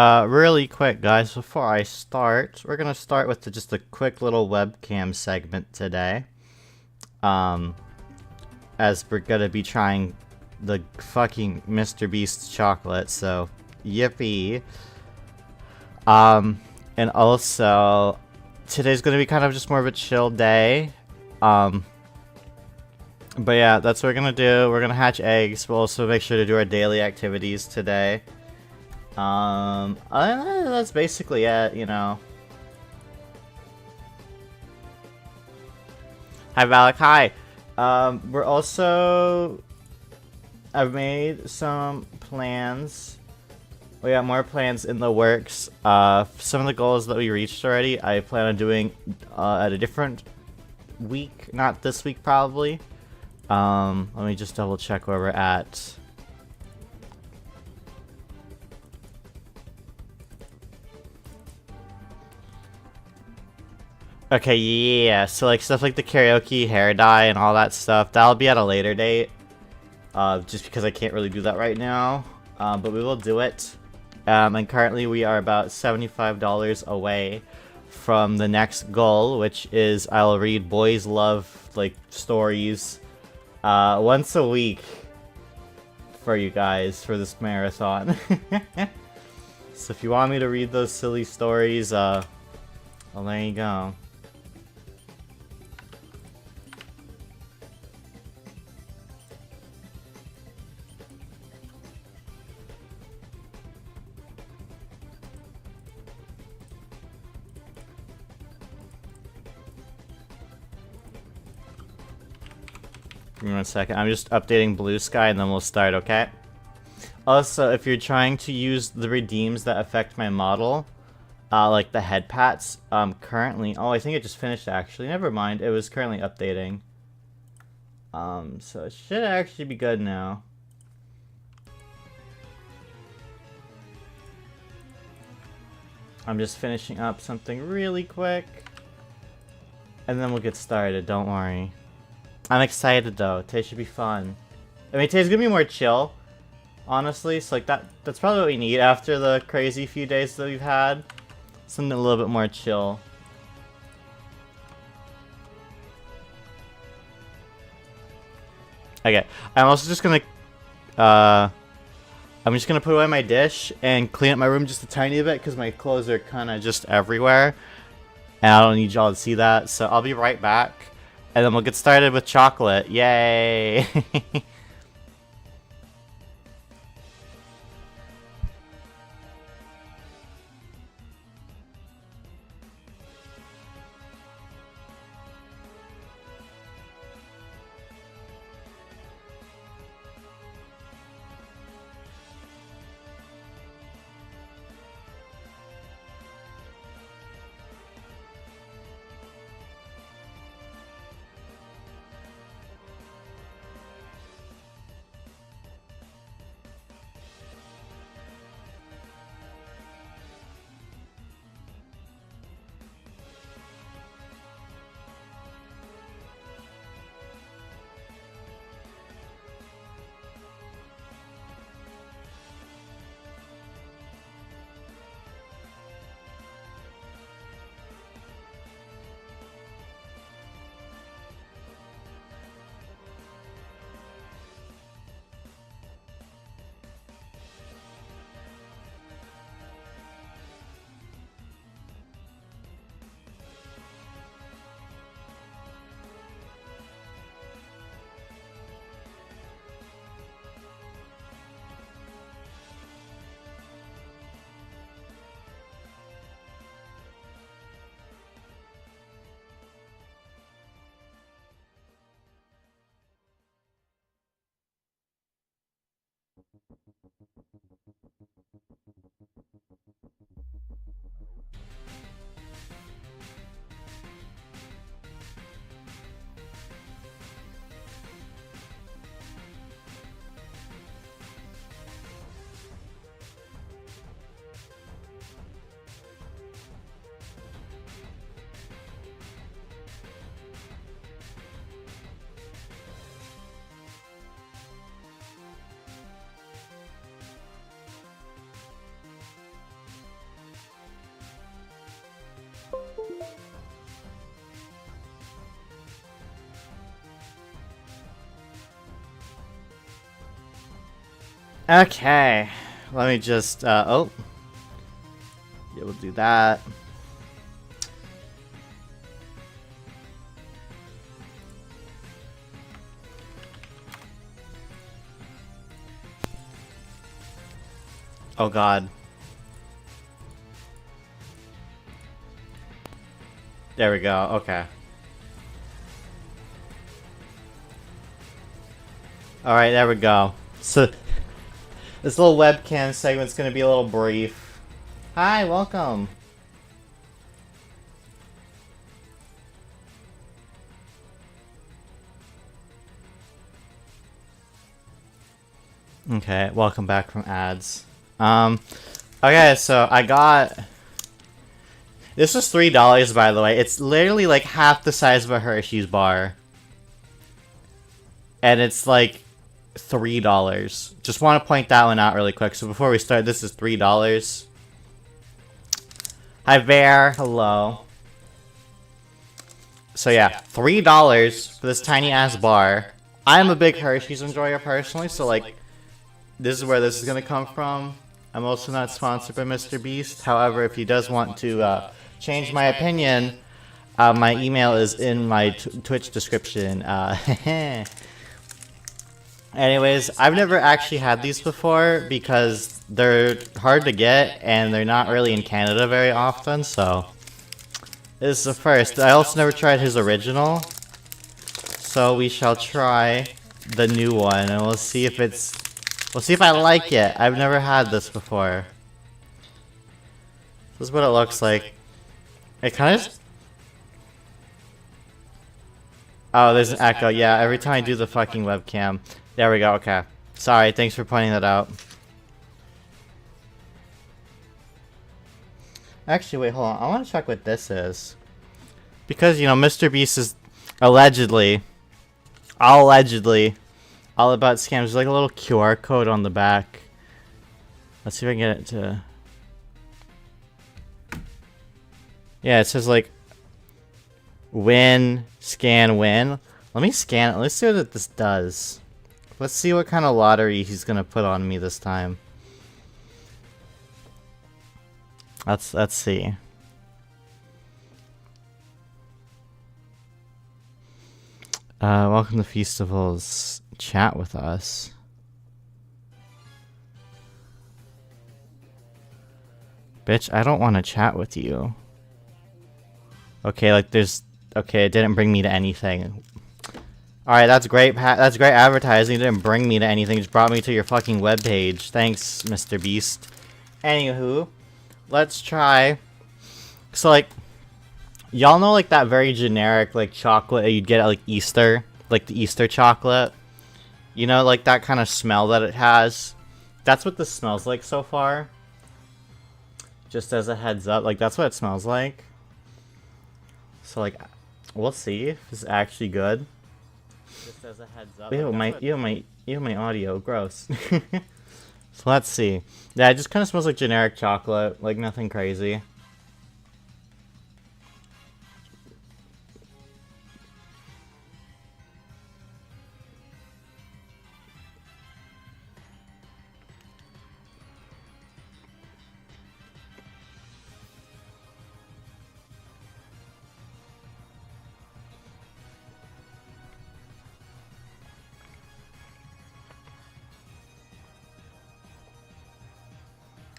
Really quick, guys, before I start, we're gonna start with just a quick little webcam segment today. Um, as we're gonna be trying the fucking Mr. Beast chocolate, so yippee. And also, today's gonna be kind of just more of a chill day. But yeah, that's what we're gonna do. We're gonna hatch eggs. We'll also make sure to do our daily activities today. That's basically it, you know. Hi, Valak. Hi. We're also... I've made some plans. We got more plans in the works. Some of the goals that we reached already, I plan on doing at a different week. Not this week, probably. Let me just double check where we're at. Okay, yeah, so like stuff like the karaoke, hair dye, and all that stuff, that'll be at a later date. Just because I can't really do that right now. But we will do it. And currently we are about $75 away from the next goal, which is I'll read boys love, like, stories, once a week for you guys for this marathon. So if you want me to read those silly stories, well, there you go. Give me 1 second. I'm just updating Blue Sky and then we'll start, okay? Also, if you're trying to use the redeems that affect my model, like the head pats, currently... Oh, I think it just finished, actually. Never mind. It was currently updating. So it should actually be good now. I'm just finishing up something really quick. And then we'll get started, don't worry. I'm excited though. Today should be fun. I mean, today's gonna be more chill, honestly. So like that's probably what we need after the crazy few days that we've had. Something a little bit more chill. Okay, I'm also just gonna I'm just gonna put away my dish and clean up my room just a tiny bit because my clothes are kind of just everywhere, and I don't need y'all to see that. So I'll be right back. And then we'll get started with chocolate. Yay! Okay, let me just, oh. Yeah, we'll do that. Oh god. There we go, okay. Alright, there we go. So, this little webcam segment's gonna be a little brief. Hi, welcome. Okay, welcome back from ads. Okay, so I got... This was $3, by the way. It's literally like half the size of a Hershey's bar. And it's like $3. Just want to point that one out really quick. So before we start, this is $3. Hi, Bear. Hello. So yeah, $3 for this tiny-ass bar. I'm a big Hershey's enjoyer personally, so like... This is where this is gonna come from. I'm also not sponsored by Mr. Beast. However, if he does want to change my opinion, my email is in my Twitch description. Anyways, I've never actually had these before because they're hard to get and they're not really in Canada very often, so this is the first. I also never tried his original, so we shall try the new one and we'll see if it's... We'll see if I like it. I've never had this before. This is what it looks like. It kind of... Oh, there's an echo. Yeah, every time I do the fucking webcam. There we go, okay. Sorry, thanks for pointing that out. Actually, wait, hold on. I want to check what this is. Because, you know, Mr. Beast is allegedly all about scams. There's like a little QR code on the back. Let's see if I can get it to... Yeah, it says like... Win, scan, win. Let me scan it. Let's see what this does. Let's see what kind of lottery he's gonna put on me this time. Let's see. Welcome to Feastables. Chat with us. Bitch, I don't want to chat with you. Okay, like there's... Okay, it didn't bring me to anything. Alright, that's great. That's great advertising. It didn't bring me to anything. It just brought me to your fucking webpage. Thanks, Mr. Beast. Anywho, let's try... So, like... Y'all know, like, that very generic, like, chocolate that you'd get at, like, Easter? Like, the Easter chocolate? You know, like, that kind of smell that it has? That's what this smells like so far. Just as a heads up. Like, that's what it smells like. So, like, we'll see if it's actually good. Just as a heads up. Ew, my audio. Gross. So, let's see. Yeah, it just kind of smells like generic chocolate. Like, nothing crazy.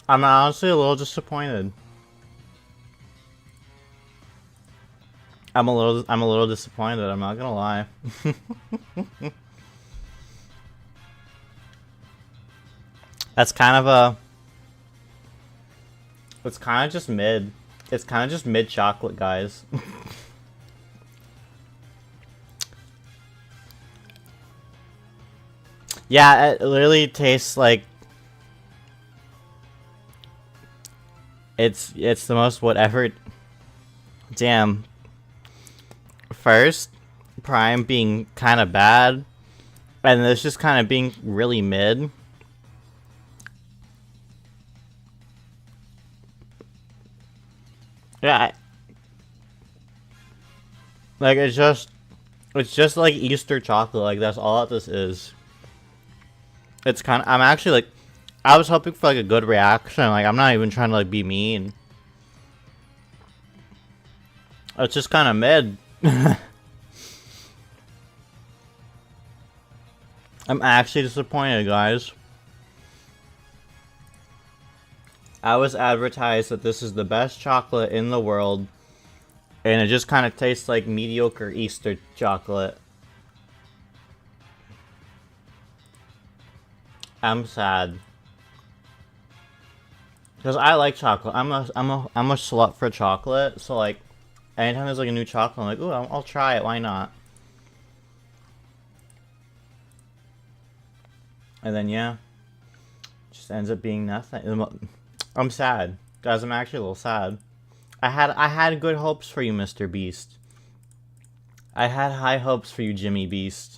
I'm honestly a little disappointed. I'm a little disappointed, I'm not gonna lie. That's kind of a... It's kind of just mid. It's kind of just mid chocolate, guys. Yeah, it literally tastes like... It's the most whatever... Damn. First, Prime being kind of bad, and this just kind of being really mid. Yeah, Like, it's just like Easter chocolate. Like, that's all that this is. It's kind of, I'm actually like, I was hoping for like a good reaction. Like, I'm not even trying to like be mean. It's just kind of mid. I'm actually disappointed, guys. I was advertised that this is the best chocolate in the world, and it just kind of tastes like mediocre Easter chocolate. I'm sad. Because I like chocolate. I'm a slut for chocolate, so like, anytime there's like a new chocolate, I'm like, ooh, I'll try it, why not? And then, yeah, just ends up being nothing. I'm sad. Guys, I'm actually a little sad. I had good hopes for you, Mr. Beast. I had high hopes for you, Jimmy Beast.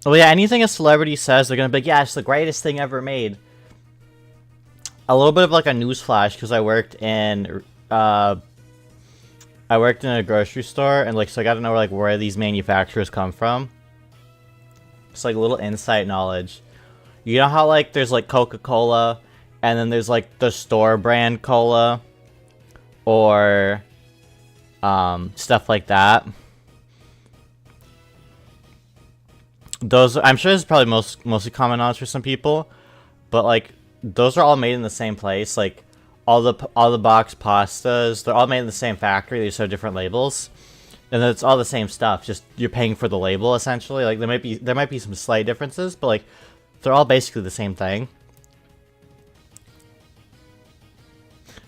Oh yeah, anything a celebrity says, they're gonna be like, yeah, it's the greatest thing ever made. A little bit of like a newsflash, because I worked in a grocery store, and like, so I got to know like where these manufacturers come from. It's like a little insight knowledge. You know how like there's like Coca-Cola, and then there's like the store brand cola, or stuff like that. Those, I'm sure this is probably mostly common knowledge for some people, but like those are all made in the same place. Like all the box pastas, they're all made in the same factory. They just have different labels, and it's all the same stuff. Just you're paying for the label essentially. Like there might be some slight differences, but like they're all basically the same thing.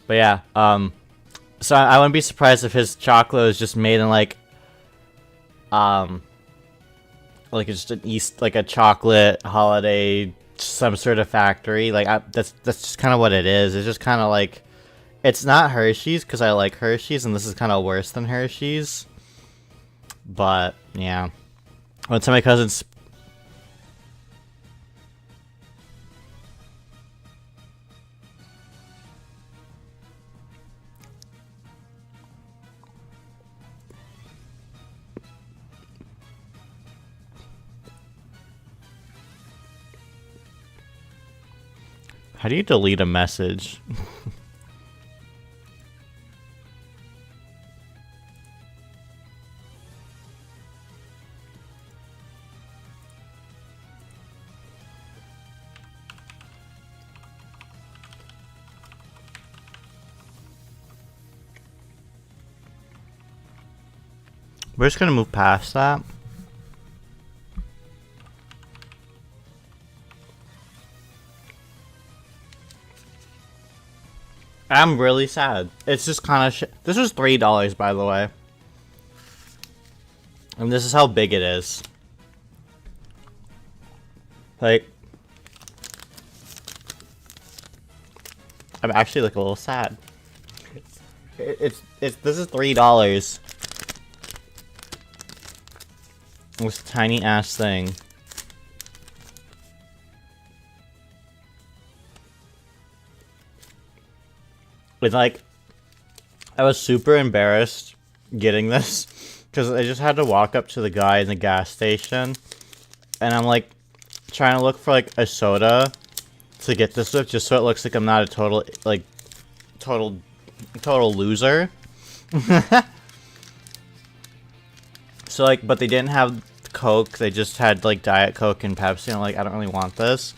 But yeah, so I wouldn't be surprised if his chocolate is just made in like it's just like a chocolate holiday, some sort of factory. Like that's just kind of what it is. It's just kind of like, it's not Hershey's because I like Hershey's, and this is kind of worse than Hershey's. But yeah, one of my cousins. How do you delete a message? We're just gonna move past that. I'm really sad. It's just kind of this was $3, by the way. And this is how big it is. Like, I'm actually like a little sad. It's this is $3. This tiny ass thing. With like, I was super embarrassed getting this because I just had to walk up to the guy in the gas station, and I'm like trying to look for like a soda to get this with, just so it looks like I'm not a total loser. So like, but they didn't have Coke, they just had like Diet Coke and Pepsi, and I'm like, I don't really want this.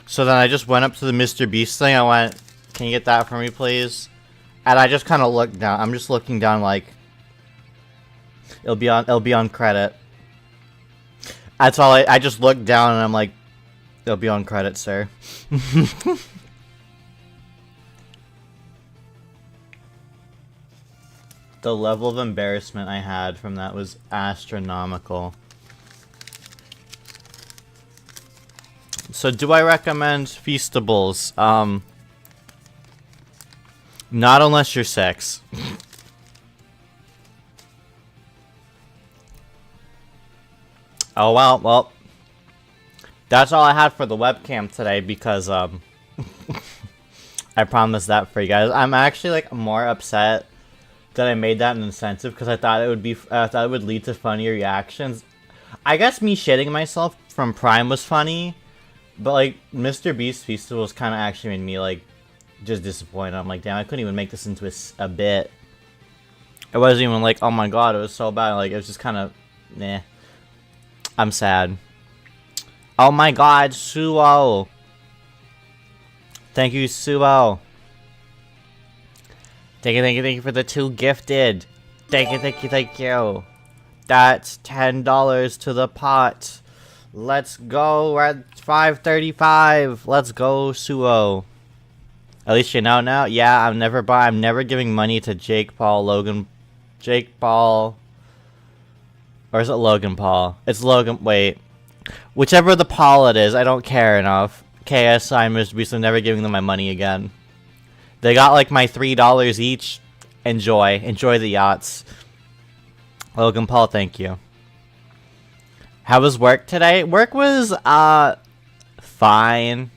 So then I just went up to the Mr. Beast thing, I went, can you get that for me, please? And I just kind of looked down. I'm just looking down like, it'll be on credit. That's all I just looked down and I'm like, it'll be on credit, sir. The level of embarrassment I had from that was astronomical. So do I recommend Feastables? Not unless you're 6. Oh well, that's all I had for the webcam today because I promise that for you guys. I'm actually like more upset that I made that an incentive because I thought it would lead to funnier reactions. I guess me shitting myself from Prime was funny, but like Mr. Beast Feastables kind of actually made me like just disappointed. I'm like, damn, I couldn't even make this into a bit. It wasn't even like, oh my god, it was so bad. Like, it was just kind of, nah. I'm sad. Oh my god, Suo. Thank you, Suo. Thank you for the 2 gifted. Thank you. That's $10 to the pot. Let's go. We're at 535. Let's go, Suo. At least you know now. Yeah, I'm never giving money to Jake Paul, Jake Paul. Or is it Logan Paul? It's Logan. Wait. Whichever the Paul it is, I don't care enough. KSI and Mr. Beast, I'm never giving them my money again. They got like my $3 each. Enjoy the yachts. Logan Paul, thank you. How was work today? Work was fine.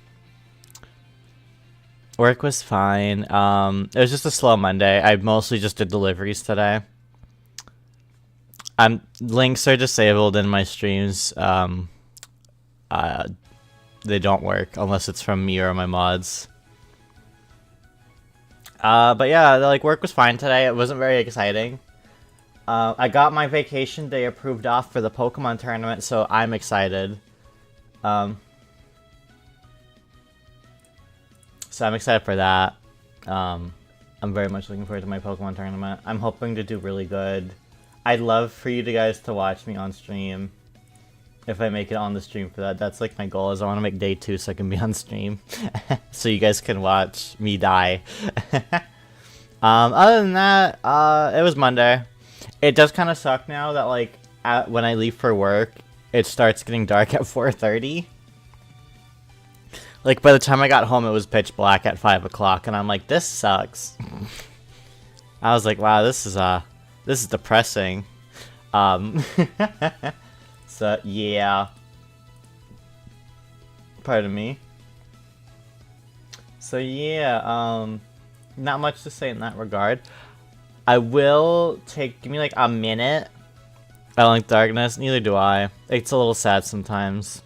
Work was fine. It was just a slow Monday. I mostly just did deliveries today. Links are disabled in my streams. They don't work unless it's from me or my mods. But yeah, like work was fine today. It wasn't very exciting. I got my vacation day approved off for the Pokemon tournament, so I'm excited. So I'm excited for that. I'm very much looking forward to my Pokemon tournament. I'm hoping to do really good. I'd love for you guys to watch me on stream. If I make it on the stream for that. That's like my goal, is I want to make day 2 so I can be on stream. So you guys can watch me die. Other than that, it was Monday. It does kind of suck now that like when I leave for work, it starts getting dark at 4:30. Like by the time I got home, it was pitch black at 5 o'clock, and I'm like, this sucks. I was like, wow, this is depressing. So, yeah. Pardon me. So, yeah, not much to say in that regard. I will give me like a minute. I don't like darkness, neither do I. It's a little sad sometimes.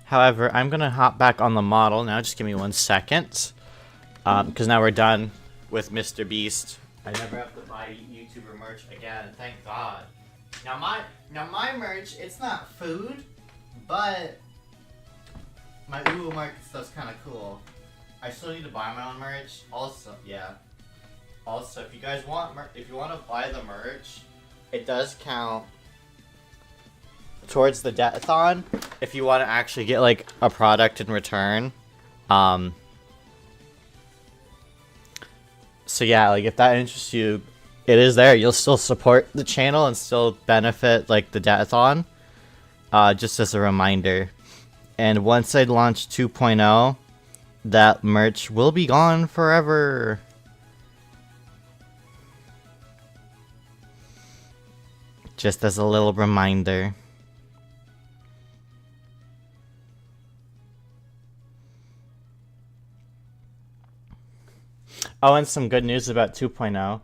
However, I'm gonna hop back on the model now, just give me 1 second. Because now we're done with Mr. Beast. I never have to buy YouTuber merch again, thank God. Now my merch, it's not food, but my Uwu market stuff's kind of cool. I still need to buy my own merch. Also, yeah. Also, if you guys want if you want to buy the merch, it does count towards the Debtathon if you want to actually get like a product in return. So yeah, like if that interests you, it is there. You'll still support the channel and still benefit like the Debtathon. Just as a reminder. And once I launch 2.0, that merch will be gone forever. Just as a little reminder. Oh, and some good news about 2.0.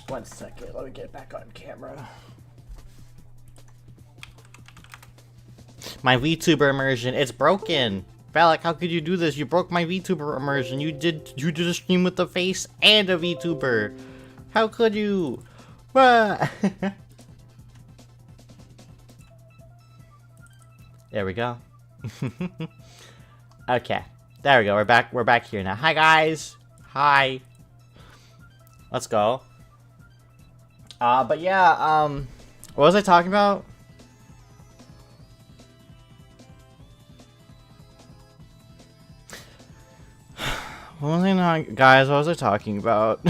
1 second, let me get back on camera. My VTuber immersion, it's broken. Valak, how could you do this? You broke my VTuber immersion. You did a stream with the face and a VTuber. How could you? There we go. Okay, there we go. We're back here now. Hi guys. Hi. Let's go. But yeah. What was I talking about? What was I not, guys? What was I talking about?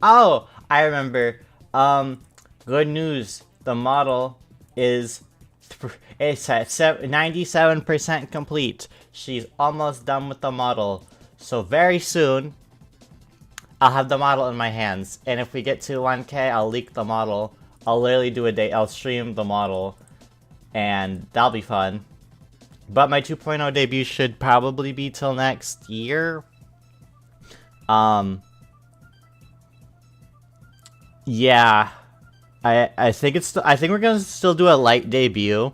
Oh, I remember. Good news. The model is. It's at 97% complete. She's almost done with the model. So very soon, I'll have the model in my hands. And if we get to 1K, I'll leak the model I'll literally do a day. I'll stream the model, and that'll be fun. But my 2.0 debut should probably be till next year. Yeah, I think I think we're gonna still do a light debut.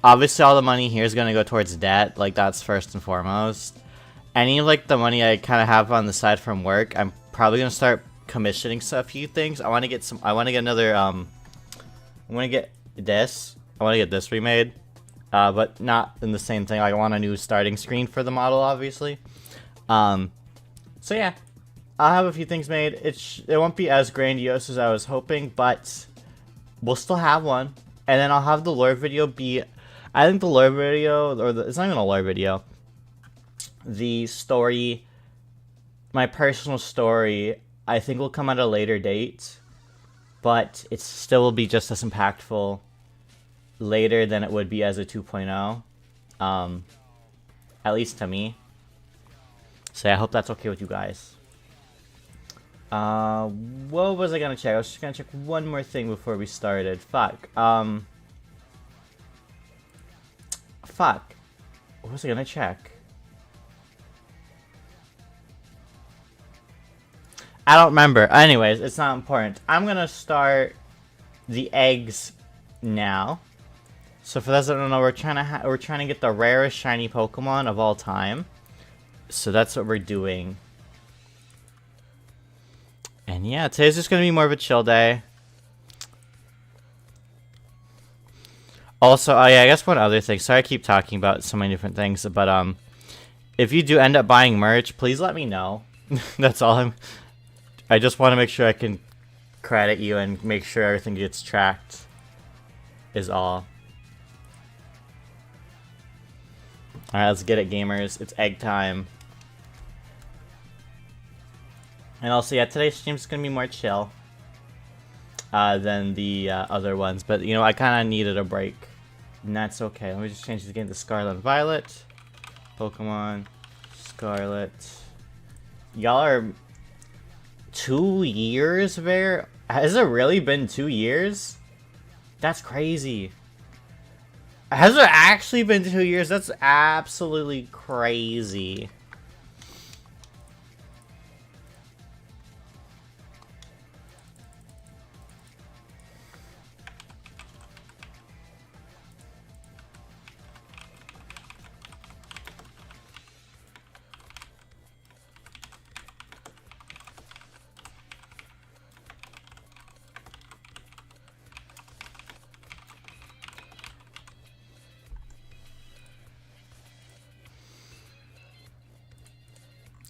Obviously all the money here is gonna go towards debt, like that's first and foremost. Any of like the money I kind of have on the side from work, I'm probably gonna start commissioning a few things. I want to get some. I want to get another. I want to get this. I want to get this remade, but not in the same thing. Like, I want a new starting screen for the model, obviously. So yeah, I'll have a few things made. It won't be as grandiose as I was hoping, but we'll still have one. And then I'll have the lore video be. I think the lore video, it's not even a lore video. The story, my personal story, I think will come at a later date, but it still will be just as impactful later than it would be as a 2.0, at least to me. So yeah, I hope that's okay with you guys. What was I gonna check? I was just gonna check one more thing before we started. Fuck. Fuck. What was I gonna check? I don't remember. Anyways, it's not important. I'm gonna start the eggs now. So for those that don't know, we're trying to get the rarest shiny Pokemon of all time. So that's what we're doing. And yeah, today's just gonna be more of a chill day. Also, oh yeah, I guess one other thing. Sorry I keep talking about so many different things, but if you do end up buying merch, please let me know. That's all I just want to make sure I can credit you and make sure everything gets tracked, is all. Alright, let's get it, gamers. It's egg time. And also, yeah, today's stream's gonna be more chill than the other ones. But, you know, I kind of needed a break. And that's okay. Let me just change this game to Scarlet and Violet. Pokemon Scarlet. Y'all are 2 years there? Has it really been 2 years? That's crazy. Has it actually been 2 years? That's absolutely crazy.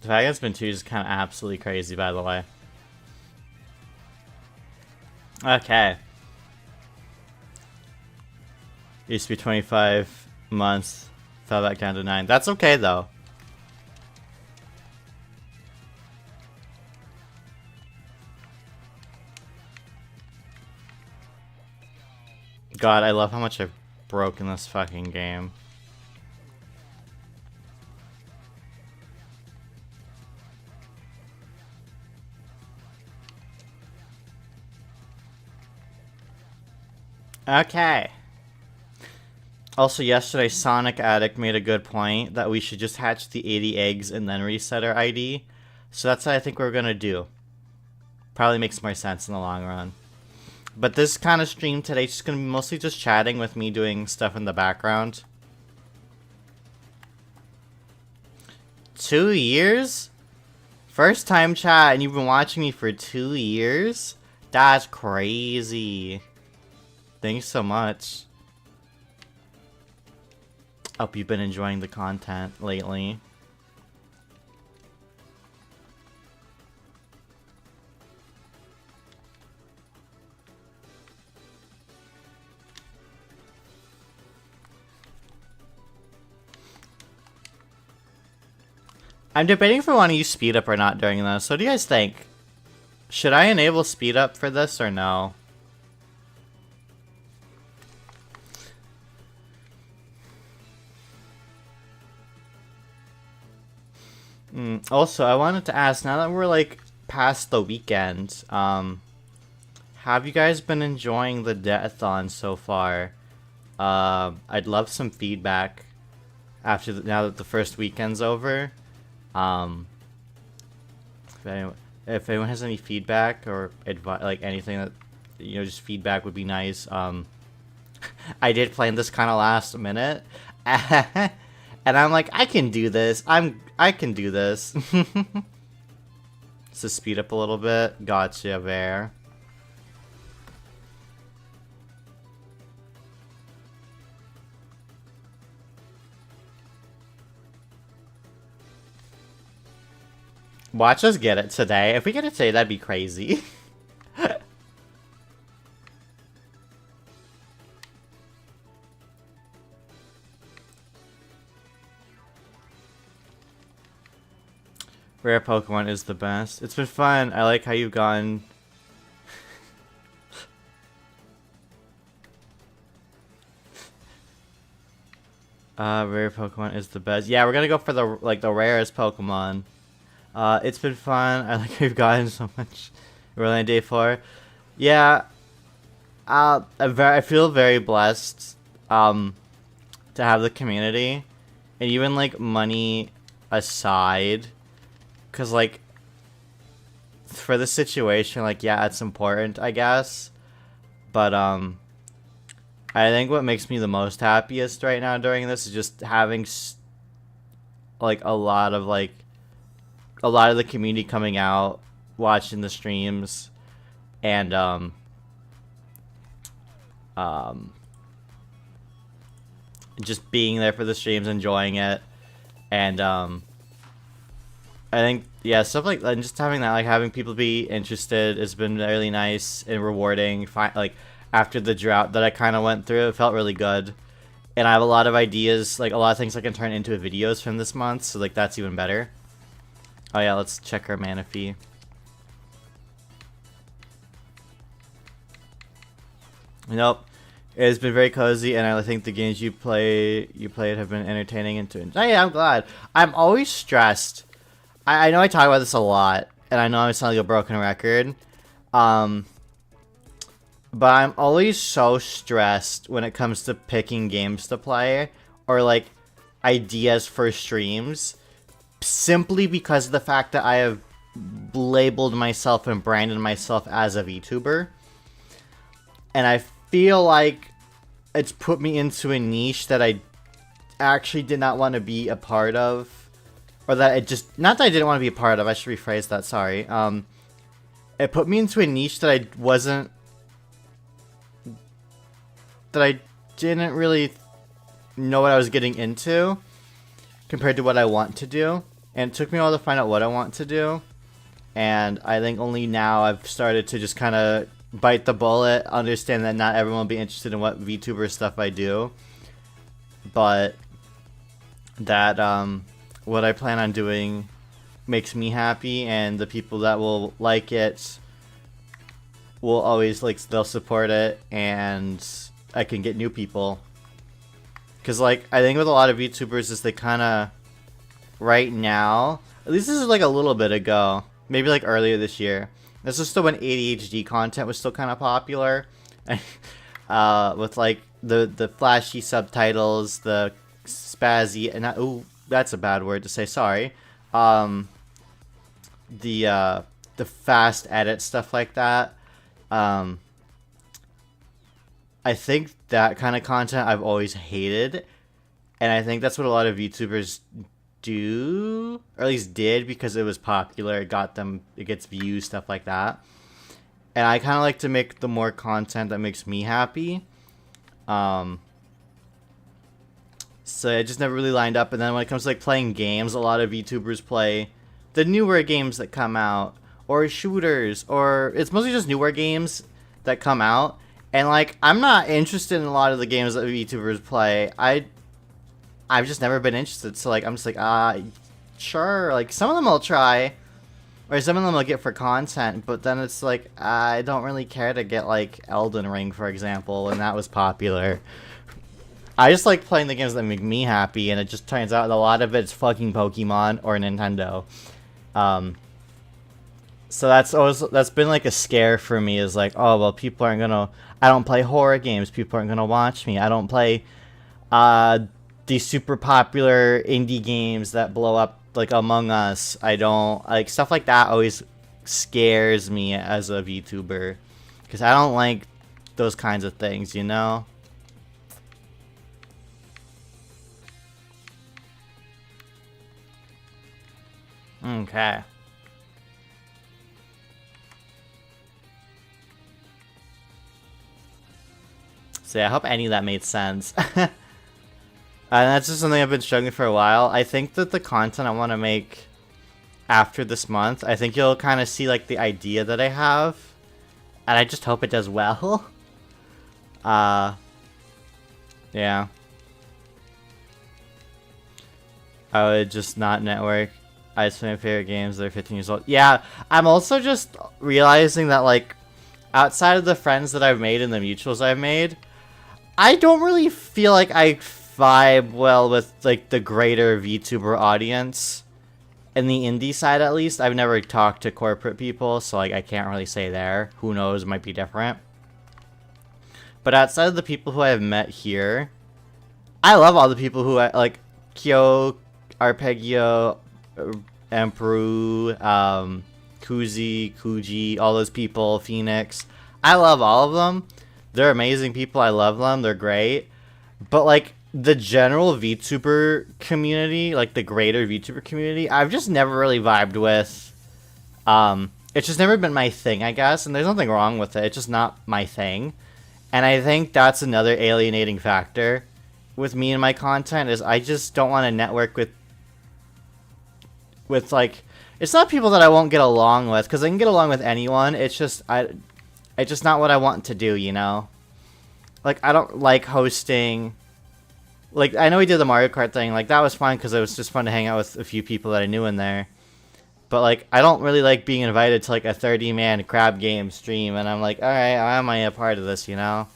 The fact it's been 2 years is kind of absolutely crazy, by the way. Okay. Used to be 25 months. Fell back down to 9. That's okay, though. God, I love how much I've broken this fucking game. Okay. Also, yesterday, Sonic Addict made a good point that we should just hatch the 80 eggs and then reset our ID. So that's what I think we're gonna do. Probably makes more sense in the long run. But this kind of stream today is just gonna be mostly just chatting with me doing stuff in the background. 2 years? First time chat and you've been watching me for 2 years? That's crazy. Thanks so much. Hope you've been enjoying the content lately. I'm debating if I want to use speed up or not during this. So what do you guys think? Should I enable speed up for this or no? Also, I wanted to ask, now that we're like past the weekend, have you guys been enjoying the Debtathon so far? I'd love some feedback after now that the first weekend's over. If anyone has any feedback or advice, like anything that, you know, just feedback would be nice. I did plan this kind of last minute, and I'm like, I can do this. I can do this. So speed up a little bit. Gotcha, there. Watch us get it today. If we get it today, that'd be crazy. Rare Pokemon is the best. It's been fun. I like how you've gone. Rare Pokemon is the best. Yeah, we're gonna go for the rarest Pokemon. It's been fun. I like how you've gotten so much. We're only on day 4. Yeah. I feel very blessed to have the community, and even like money aside, because like for the situation, like, yeah, it's important, I guess, but I think what makes me the most happiest right now during this is just having like a lot of the community coming out, watching the streams, and just being there for the streams, enjoying it, and I think, yeah, stuff like that, and just having that, like having people be interested has been really nice and rewarding. Like after the drought that I kind of went through, it felt really good, and I have a lot of ideas, like a lot of things I can turn into videos from this month, so like that's even better. Oh yeah, let's check our Manaphy. Nope. It's been very cozy, and I think the games you played have been entertaining and oh yeah, I'm glad. I'm always stressed. I know I talk about this a lot, and I know I'm sounding like a broken record. But I'm always so stressed when it comes to picking games to play or like ideas for streams, simply because of the fact that I have labeled myself and branded myself as a VTuber. And I feel like it's put me into a niche that I actually did not want to be a part of. Or that it just... Not that I didn't want to be a part of, I should rephrase that, sorry. It put me into a niche that I wasn't... That I didn't really know what I was getting into compared to what I want to do. And it took me a while to find out what I want to do. And I think only now I've started to just kind of bite the bullet, understand that not everyone will be interested in what VTuber stuff I do. But that what I plan on doing makes me happy, and the people that will like it will always, like, they'll support it, and I can get new people. Because, like, I think with a lot of VTubers is they kind of, right now, at least this is like a little bit ago, maybe like earlier this year, this was still when ADHD content was still kind of popular. With like the flashy subtitles, the spazzy, and ooh, that's a bad word to say, sorry. The fast edit, stuff like that. I think that kind of content I've always hated, and I think that's what a lot of YouTubers do, or at least did, because it was popular, it gets views, stuff like that. And I kind of like to make the more content that makes me happy. So it just never really lined up. And then when it comes to like playing games, a lot of YouTubers play the newer games that come out, or shooters, or it's mostly just newer games that come out. And like, I'm not interested in a lot of the games that YouTubers play. I've just never been interested. So like, I'm just like, sure. Like, some of them I'll try, or some of them I'll get for content. But then it's like, I don't really care to get like Elden Ring, for example, and that was popular. I just like playing the games that make me happy, and it just turns out a lot of it's fucking Pokemon or Nintendo. So that's been like a scare for me, is like, oh well, people aren't gonna, I don't play horror games, people aren't gonna watch me. I don't play uh these super popular indie games that blow up like Among Us. I don't like stuff like that. Always scares me as a VTuber because I don't like those kinds of things, you know. Okay. So yeah, I hope any of that made sense. And that's just something I've been struggling for a while. I think that the content I want to make after this month, I think you'll kind of see like the idea that I have, and I just hope it does well. Yeah. I would just not network. I just play my favorite games. They're 15 years old. Yeah, I'm also just realizing that like outside of the friends that I've made and the mutuals I've made, I don't really feel like I vibe well with like the greater VTuber audience. In the indie side, at least, I've never talked to corporate people, so like I can't really say there. Who knows? It might be different. But outside of the people who I've met here, I love all the people who like Kyo, Arpeggio, Emperor, Kuzi, Kuji, all those people, Phoenix. I love all of them. They're amazing people. I love them. They're great. But like the general VTuber community, like the greater VTuber community, I've just never really vibed with. It's just never been my thing, I guess, and there's nothing wrong with it. It's just not my thing. And I think that's another alienating factor with me and my content, is I just don't want to network with like, it's not people that I won't get along with, because I can get along with anyone. It's just it's just not what I want to do, you know? Like, I don't like hosting. Like, I know we did the Mario Kart thing. Like, that was fun because it was just fun to hang out with a few people that I knew in there. But, like, I don't really like being invited to, like, a 30-man crab game stream. And I'm like, alright, why am I a part of this, you know?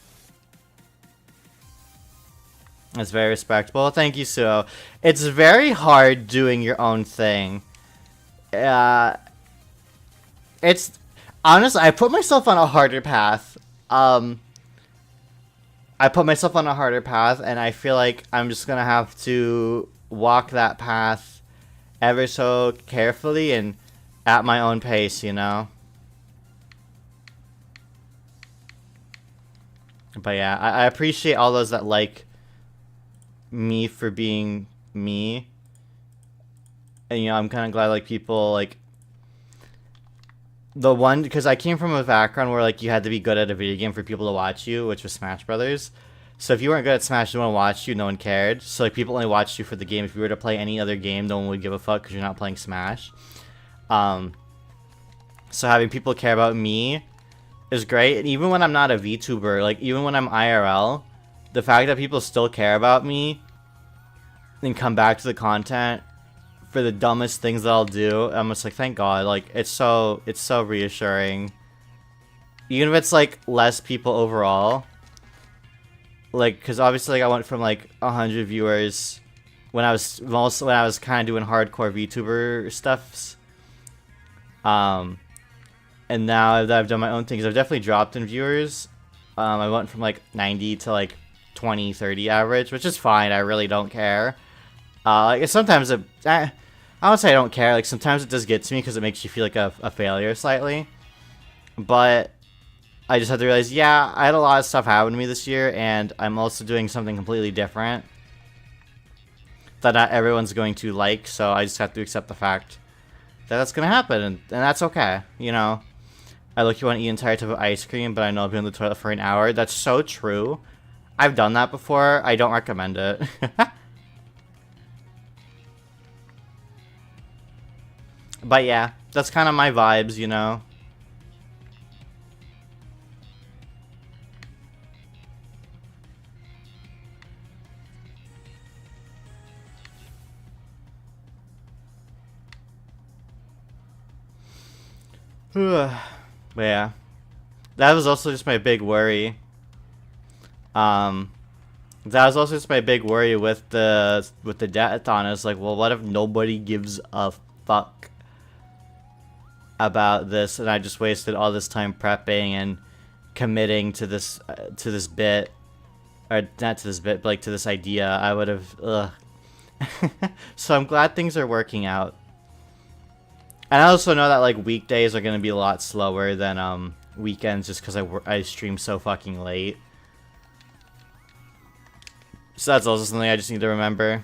It's very respectable. Thank you, Suo. It's very hard doing your own thing. It's... Honestly, I put myself on a harder path. I put myself on a harder path, and I feel like I'm just gonna have to walk that path ever so carefully and at my own pace, you know? But yeah, I appreciate all those that like me for being me. And, you know, I'm kind of glad, like, people, like... The one, because I came from a background where, like, you had to be good at a video game for people to watch you, which was Smash Brothers. So if you weren't good at Smash, no one watched you, no one cared. So, like, people only watched you for the game. If you were to play any other game, no one would give a fuck because you're not playing Smash. So having people care about me is great. And even when I'm not a VTuber, like, even when I'm IRL, the fact that people still care about me and come back to the content for the dumbest things that I'll do, I'm just like, thank God. Like, it's so reassuring. Even if it's like less people overall, like, because obviously, like, I went from like 100 viewers when I was kind of doing hardcore VTuber stuffs, and now that I've done my own things, I've definitely dropped in viewers. I went from like 90 to like 20, 30 average, which is fine. I really don't care. Like, sometimes I don't say I don't care. Like, sometimes it does get to me because it makes you feel like a failure slightly. But I just have to realize, yeah, I had a lot of stuff happen to me this year, and I'm also doing something completely different that not everyone's going to like. So I just have to accept the fact that that's going to happen, and that's okay. You know, I look, you want to eat an entire tub of ice cream, but I know I'll be on the toilet for an hour. That's so true. I've done that before. I don't recommend it. But yeah, that's kind of my vibes, you know? But yeah, that was also just my big worry. That was also just my big worry with the Debtathon. It's like, well, what if nobody gives a fuck? about this, and I just wasted all this time prepping and committing to this bit, or not to this bit, but like to this idea, I would have. Ugh. So I'm glad things are working out. And I also know that like weekdays are gonna be a lot slower than weekends, just because I stream so fucking late. So that's also something I just need to remember.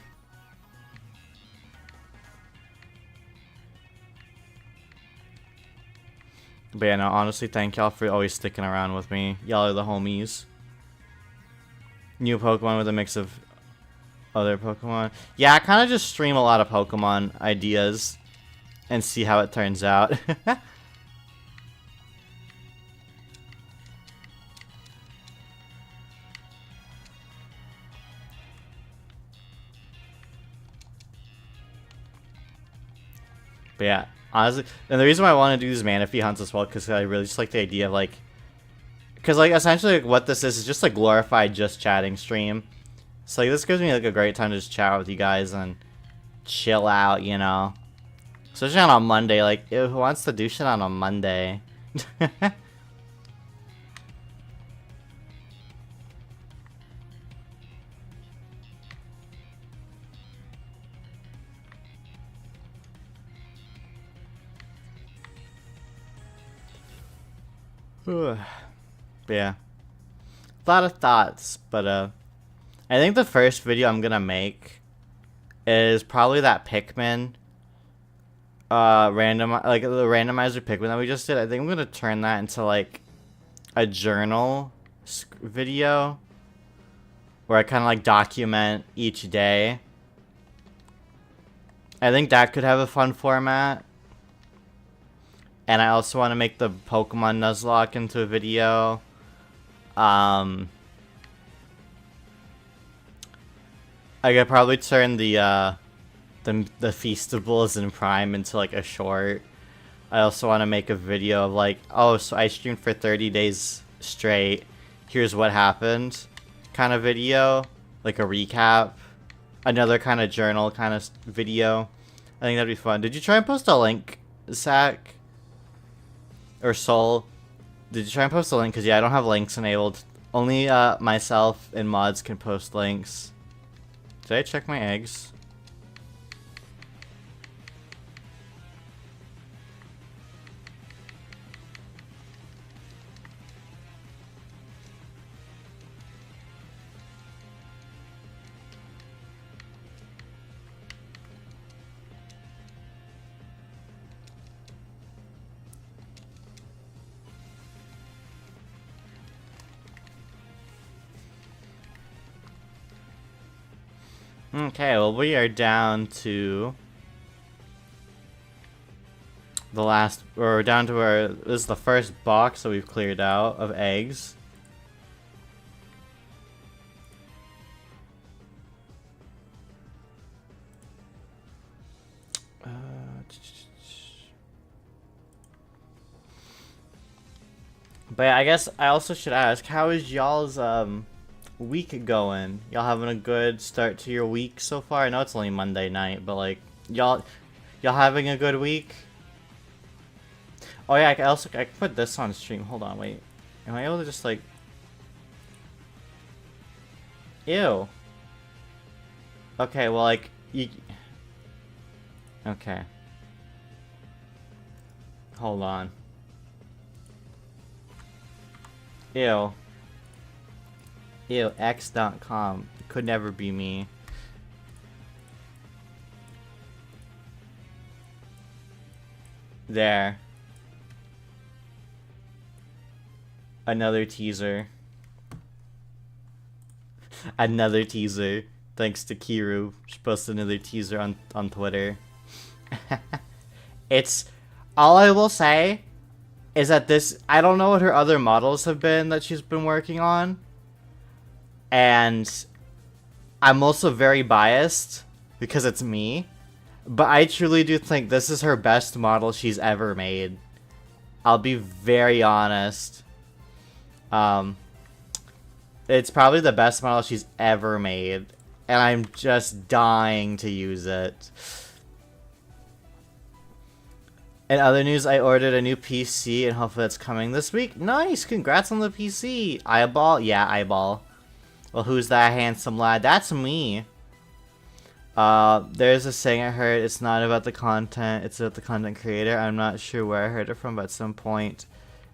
But yeah, no, honestly, thank y'all for always sticking around with me. Y'all are the homies. New Pokemon with a mix of other Pokemon. Yeah, I kind of just stream a lot of Pokemon ideas and see how it turns out. But yeah, honestly, and the reason why I want to do these Manaphy hunts as well, because I really just like the idea of like, because like essentially like, what this is just a glorified just chatting stream. So like this gives me like a great time to just chat with you guys and chill out, you know. Especially on a Monday, like ew, who wants to do shit on a Monday? But yeah, a lot of thoughts, but I think the first video I'm gonna make is probably that Pikmin like the randomizer Pikmin that we just did. I think I'm gonna turn that into like a journal video where I kind of like document each day. I think that could have a fun format. And I also want to make the Pokemon Nuzlocke into a video. I could probably turn the Feastables in Prime into like a short. I also want to make a video of like, oh, so I streamed for 30 days straight. Here's what happened, kind of video, like a recap. Another kind of journal kind of video. I think that'd be fun. Did you try and post a link, Zach? Or Soul? Did you try and post a link? Because yeah, I don't have links enabled. Only myself and mods can post links. Did I check my eggs? Okay, well we are down to the last, or we're down to where this is the first box that we've cleared out of eggs. But I guess I also should ask, how is y'all's week going? Y'all having a good start to your week so far? I know it's only Monday night, but like y'all having a good week? Oh yeah, I can put this on stream. Hold on, wait. Am I able to just like... Ew. Okay, well like you... Okay. Hold on. Ew. Ew, x.com. Could never be me. There. Another teaser. Another teaser. Thanks to Kiru. She posted another teaser on Twitter. It's... All I will say is that this... I don't know what her other models have been that she's been working on. And I'm also very biased because it's me. But I truly do think this is her best model she's ever made. I'll be very honest. It's probably the best model she's ever made. And I'm just dying to use it. In other news, I ordered a new PC and hopefully it's coming this week. Nice, congrats on the PC. Eyeball? Yeah, eyeball. Well, who's that handsome lad? That's me. There's a saying I heard, it's not about the content, it's about the content creator. I'm not sure where I heard it from, but at some point,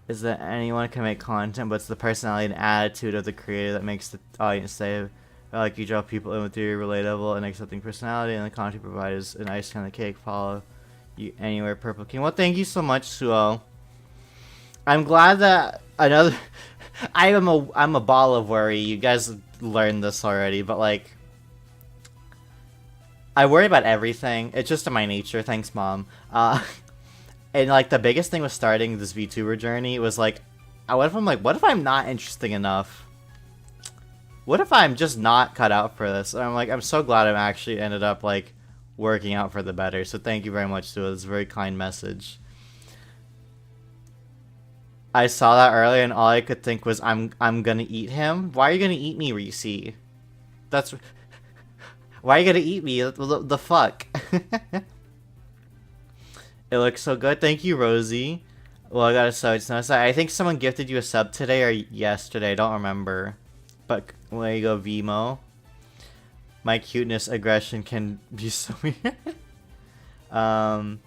is that anyone can make content, but it's the personality and attitude of the creator that makes the audience say, I like you draw people in with your relatable and accepting personality, and the content provides an icing on the cake, follow you anywhere, Purple King. Well, thank you so much, Suo. I'm glad that another... I'm a ball of worry. You guys learned this already, but like... I worry about everything. It's just in my nature. Thanks, Mom. And like the biggest thing with starting this VTuber journey was like, what if I'm not interesting enough? What if I'm just not cut out for this? And I'm so glad I'm actually ended up like working out for the better. So thank you very much, Sue. It's a very kind message. I saw that earlier and all I could think was I'm gonna eat him. Why are you gonna eat me, Reese? That's why are you gonna eat me? The fuck? It looks so good. Thank you, Rosie. Well, I got a sub. It's not. I think someone gifted you a sub today or yesterday. I don't remember. But there you go, Vimo. My cuteness aggression can be so weird. From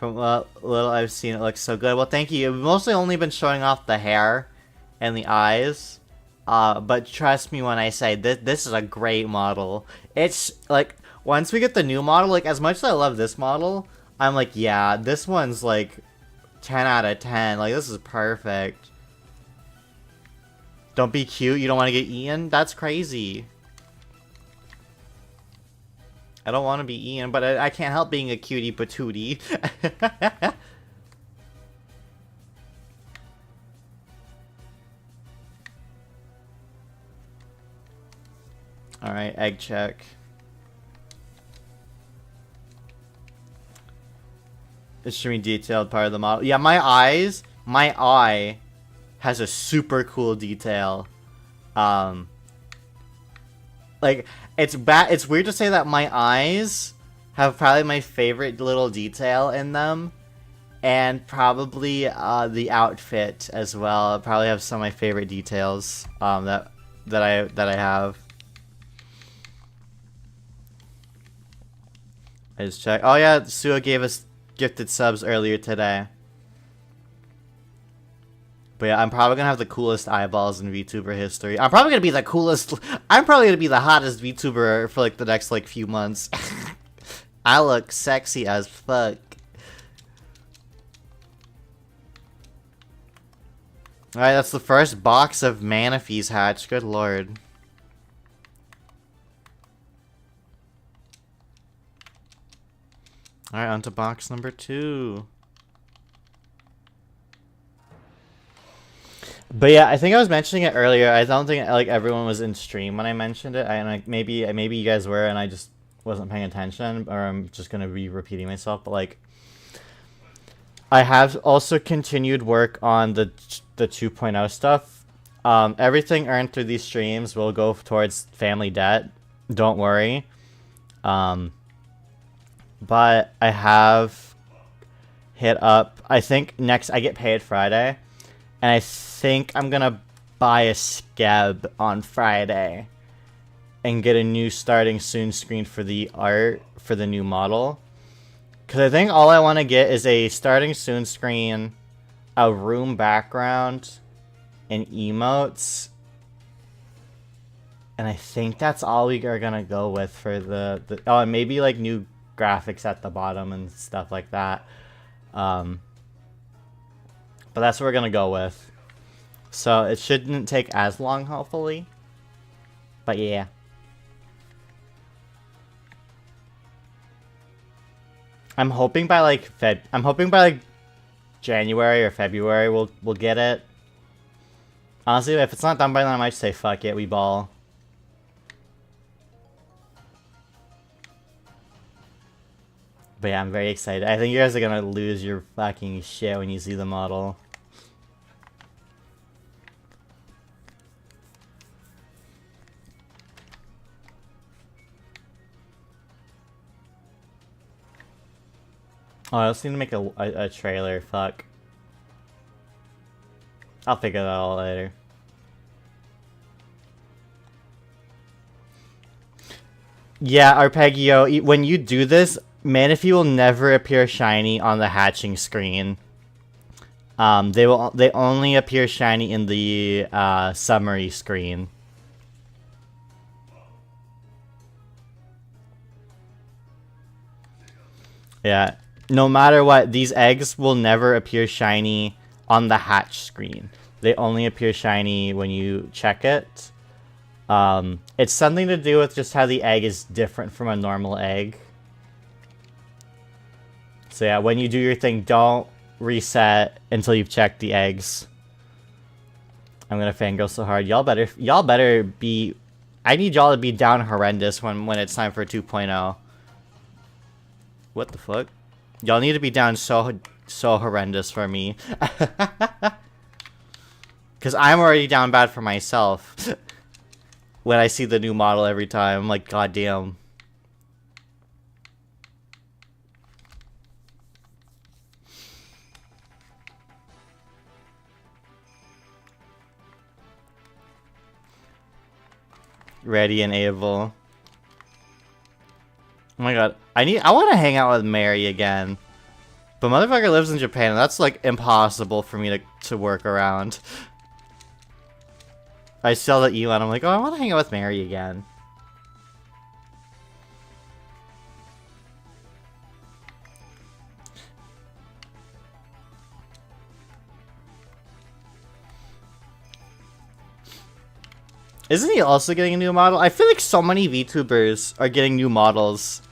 what little I've seen, it looks so good. Well, thank you. We've mostly only been showing off the hair and the eyes. But trust me when I say this is a great model. It's like once we get the new model, like as much as I love this model, I'm like, yeah, this one's like 10 out of 10. Like this is perfect. Don't be cute. You don't want to get eaten? That's crazy. I don't want to be eaten, but I can't help being a cutie patootie. Alright, egg check. Extremely detailed part of the model. Yeah, my eye has a super cool detail. Like, it's weird to say that my eyes have probably my favorite little detail in them. And probably the outfit as well. I probably have some of my favorite details that I have. I just checked. Oh yeah, Suo gave us gifted subs earlier today. But yeah, I'm probably gonna have the coolest eyeballs in VTuber history. I'm probably gonna be the coolest. I'm probably gonna be the hottest VTuber for like the next like few months. I look sexy as fuck. Alright, that's the first box of Manaphy's hatch. Good lord. Alright, on to box number 2. But yeah, I think I was mentioning it earlier. I don't think like everyone was in stream when I mentioned it. Maybe you guys were and I just wasn't paying attention, or I'm just gonna be repeating myself. But like, I have also continued work on the 2.0 stuff. Everything earned through these streams will go towards family debt. Don't worry. But I have hit up. I think next I get paid Friday. And I think I'm gonna buy a scab on Friday and get a new starting soon screen for the art for the new model. Because I think all I want to get is a starting soon screen, a room background, and emotes. And I think that's all we are gonna go with for the oh, and maybe like new graphics at the bottom and stuff like that. But that's what we're gonna go with. So it shouldn't take as long, hopefully. But yeah. I'm hoping by like January or February we'll get it. Honestly, if it's not done by then, I might say fuck it, we ball. But yeah, I'm very excited. I think you guys are gonna lose your fucking shit when you see the model. Oh, I just need to make a trailer. Fuck. I'll figure that out later. Yeah, Arpeggio, when you do this, Manaphy will never appear shiny on the hatching screen. They only appear shiny in the summary screen. Yeah, no matter what, these eggs will never appear shiny on the hatch screen. They only appear shiny when you check it. It's something to do with just how the egg is different from a normal egg. So yeah, when you do your thing, don't reset until you've checked the eggs. I'm gonna fangirl so hard. Y'all better be... I need y'all to be down horrendous when it's time for 2.0. What the fuck? Y'all need to be down so horrendous for me. Because I'm already down bad for myself. When I see the new model every time, I'm like, goddamn. Ready and able. Oh my god, I want to hang out with Mary again. But motherfucker lives in Japan, and that's like impossible for me to work around. I saw that Elon, I'm like, oh, I want to hang out with Mary again. Isn't he also getting a new model? I feel like so many VTubers are getting new models,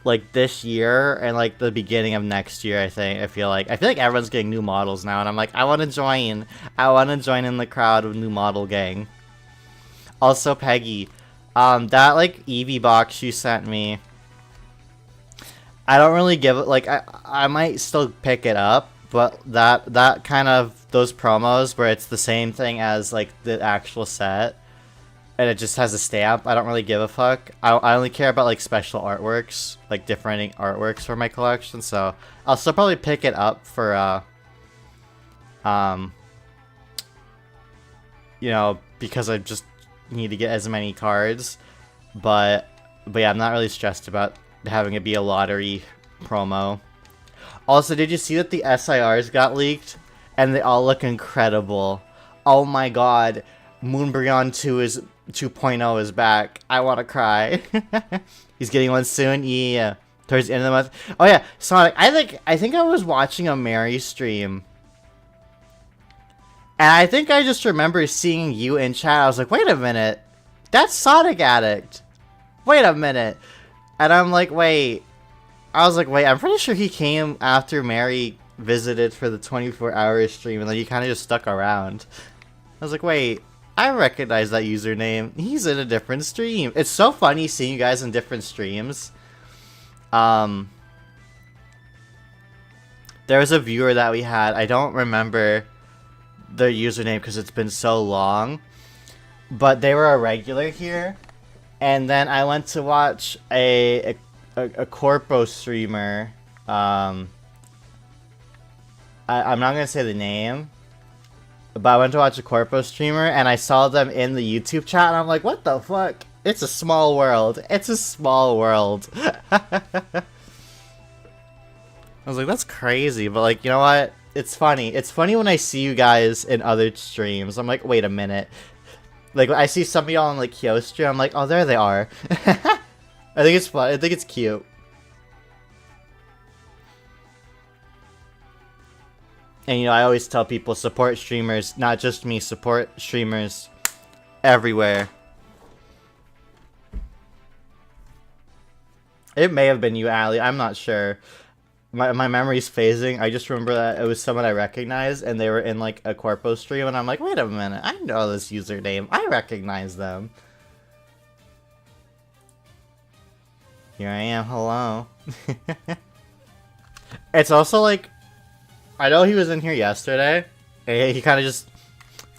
like this year and like the beginning of next year. I feel like everyone's getting new models now, and I'm like, I want to join. I want to join in the crowd of new model gang. Also, Peggy, that like Eevee box you sent me, I don't really give it. Like, I might still pick it up, but that kind of those promos where it's the same thing as like the actual set. And it just has a stamp. I don't really give a fuck. I only care about like special artworks, like different artworks for my collection. So I'll still probably pick it up for you know, because I just need to get as many cards. But yeah, I'm not really stressed about having it be a lottery promo. Also, did you see that the SIRs got leaked? And they all look incredible. Oh my god. Moonbryon 2.0 is back. I want to cry. He's getting one soon. Yeah, towards the end of the month. Oh yeah, Sonic. I think I was watching a Mary stream, and I think I just remember seeing you in chat. I was like, wait a minute, that's Sonic Addict. Wait a minute, and I'm like, wait. I was like, wait. I'm pretty sure he came after Mary visited for the 24-hour stream, and then he kind of just stuck around. I was like, wait. I recognize that username. He's in a different stream. It's so funny seeing you guys in different streams. There was a viewer that we had. I don't remember their username because it's been so long. But they were a regular here. And then I went to watch a Corpo streamer. I'm not going to say the name. But I went to watch a Corpo streamer, and I saw them in the YouTube chat, and I'm like, what the fuck? It's a small world. It's a small world. I was like, that's crazy, but like, you know what? It's funny. It's funny when I see you guys in other streams. I'm like, wait a minute. Like, I see some of y'all on like Kyo stream, I'm like, oh, there they are. I think it's fun. I think it's cute. And, you know, I always tell people, support streamers, not just me, support streamers everywhere. It may have been you, Ali, I'm not sure. My memory's phasing. I just remember that it was someone I recognized, and they were in, like, a Corpo stream, and I'm like, wait a minute, I know this username. I recognize them. Here I am, hello. It's also, like, I know he was in here yesterday. He kind of just,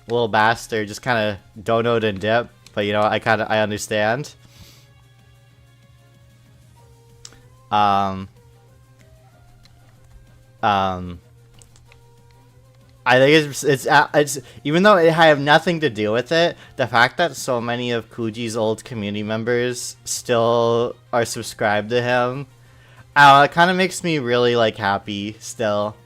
little bastard, just kind of donoed and dip. But you know, I understand. I think it's even though it have nothing to do with it, the fact that so many of Kuji's old community members still are subscribed to him, it kind of makes me really like happy still.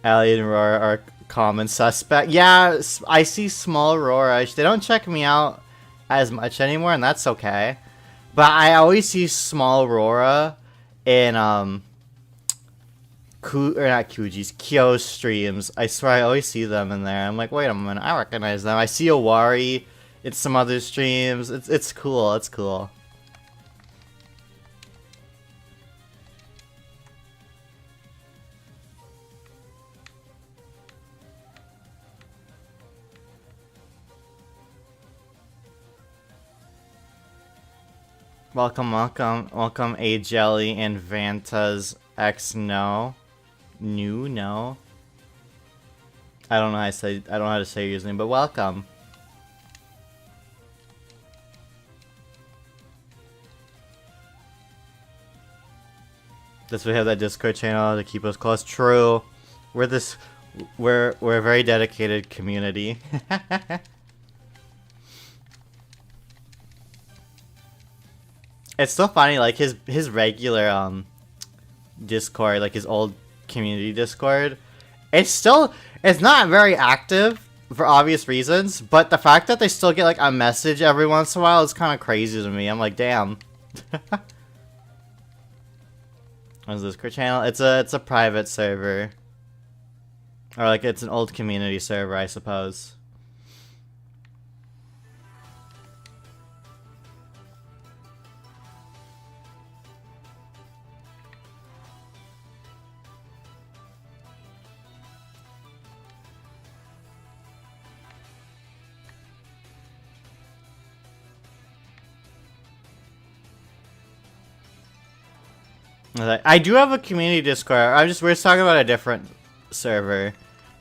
Elliot and Roar are common suspect. Yeah, I see small Roar. They don't check me out as much anymore, and that's okay. But I always see small Rora in not Kyo's streams. I swear I always see them in there. I'm like, wait a minute, I recognize them. I see Owari in some other streams. It's cool. It's cool. Welcome, A Jelly and Vanta's X No. No. I don't know how to say your username, but welcome. That's why we have that Discord channel to keep us close. True. We're a very dedicated community. It's so funny, like his regular Discord, like his old community Discord, it's not very active for obvious reasons, but the fact that they still get like a message every once in a while is kind of crazy to me. I'm like, damn. What's this Discord channel? It's a private server, or like it's an old community server, I suppose. I do have a community Discord. We're just talking about a different server.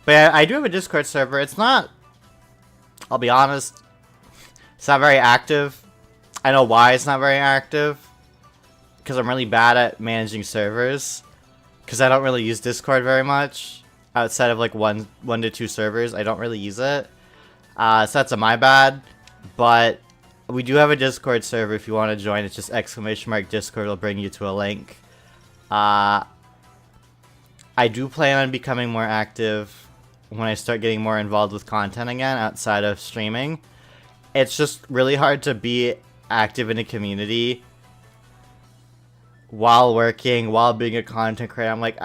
But yeah, I do have a Discord server. It's not, I'll be honest, it's not very active. I know why it's not very active. Because I'm really bad at managing servers. Because I don't really use Discord very much. Outside of like one to two servers, I don't really use it. So that's my bad. But we do have a Discord server if you want to join. It's just !Discord will bring you to a link. I do plan on becoming more active when I start getting more involved with content again outside of streaming. It's just really hard to be active in a community while working, while being a content creator. I'm like, so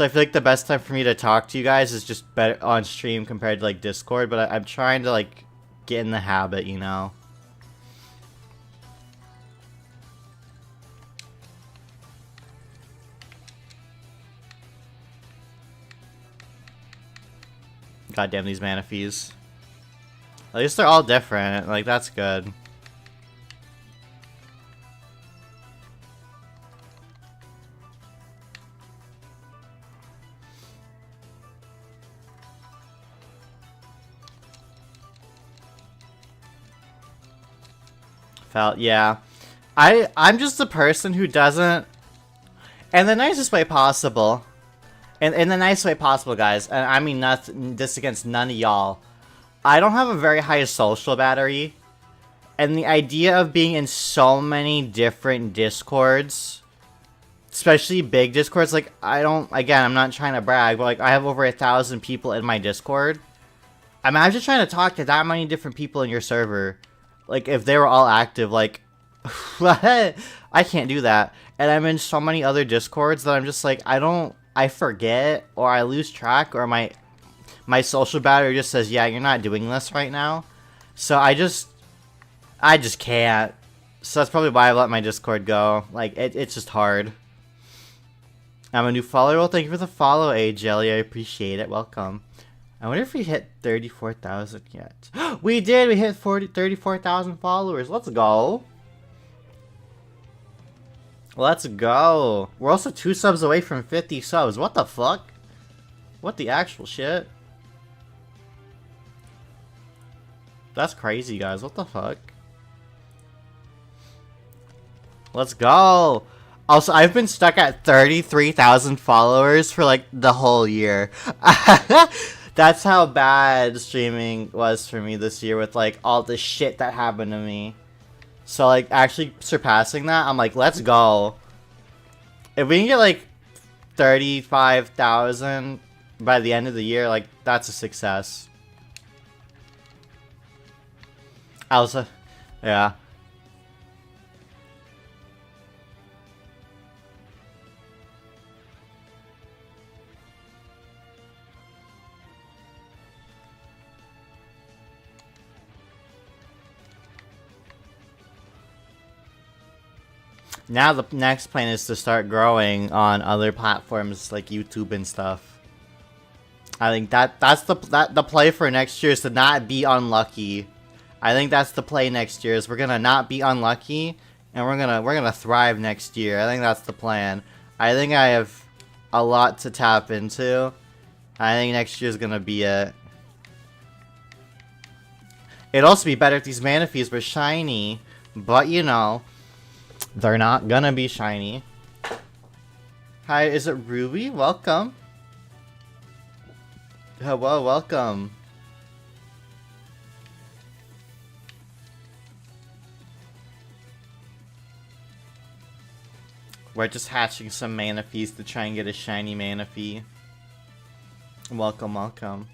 I feel like the best time for me to talk to you guys is just better on stream compared to like Discord, but I'm trying to like get in the habit, you know. God damn these mana fees. At least they're all different. Like, that's good. Yeah. I'm just the person who doesn't, in the nicest way possible, in the nice way possible, guys, and I mean this against none of y'all, I don't have a very high social battery, and the idea of being in so many different Discords, especially big Discords, like, again, I'm not trying to brag, but like, I have over 1,000 people in my Discord. Imagine trying to talk to that many different people in your server. Like, if they were all active, like, I can't do that. And I'm in so many other Discords that I'm just like, I forget, or I lose track, or my social battery just says, yeah, you're not doing this right now. So I just can't. So that's probably why I let my Discord go. Like, it's just hard. I'm a new follower. Well, thank you for the follow, A Jelly. I appreciate it. Welcome. I wonder if we hit 34,000 yet. We did! We hit 34,000 followers. Let's go! Let's go! We're also 2 subs away from 50 subs. What the fuck? What the actual shit? That's crazy, guys. What the fuck? Let's go. Also, I've been stuck at 33,000 followers for like the whole year. That's how bad streaming was for me this year with like all the shit that happened to me. So like actually surpassing that, I'm like, let's go. If we can get like 35,000 by the end of the year, like that's a success. Also, yeah. Now the next plan is to start growing on other platforms like YouTube and stuff. I think that's the play for next year is to not be unlucky. I think that's the play next year is we're gonna not be unlucky and we're gonna thrive next year. I think that's the plan. I think I have a lot to tap into. I think next year is gonna be it. It'd also be better if these Manaphies were shiny, but you know, they're not gonna be shiny. Hi, is it Ruby? Welcome. Hello, welcome. We're just hatching some Manaphies to try and get a shiny Manaphy. Welcome, welcome.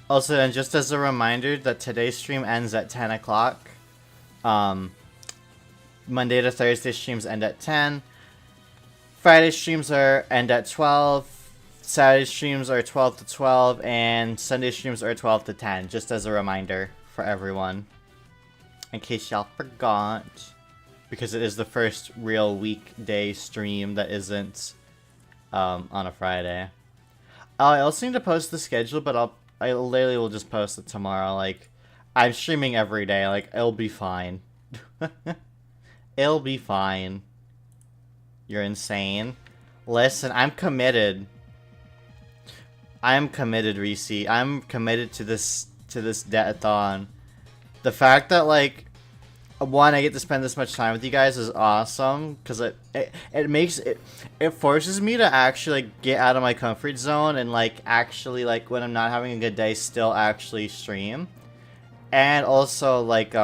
Also, and just as a reminder that today's stream ends at 10 o'clock. Monday to Thursday streams end at 10. Friday streams end at 12. Saturday streams are 12 to 12. And Sunday streams are 12 to 10. Just as a reminder for everyone. In case y'all forgot. Because it is the first real weekday stream that isn't on a Friday. I also need to post the schedule, but I literally will just post it tomorrow. Like, I'm streaming every day. Like, it'll be fine. It'll be fine. You're insane. Listen, I'm committed. I'm committed, Reese. I'm committed to this Debtathon. The fact that like one, I get to spend this much time with you guys is awesome because it forces me to actually like, get out of my comfort zone and like actually like when I'm not having a good day still actually stream. And also like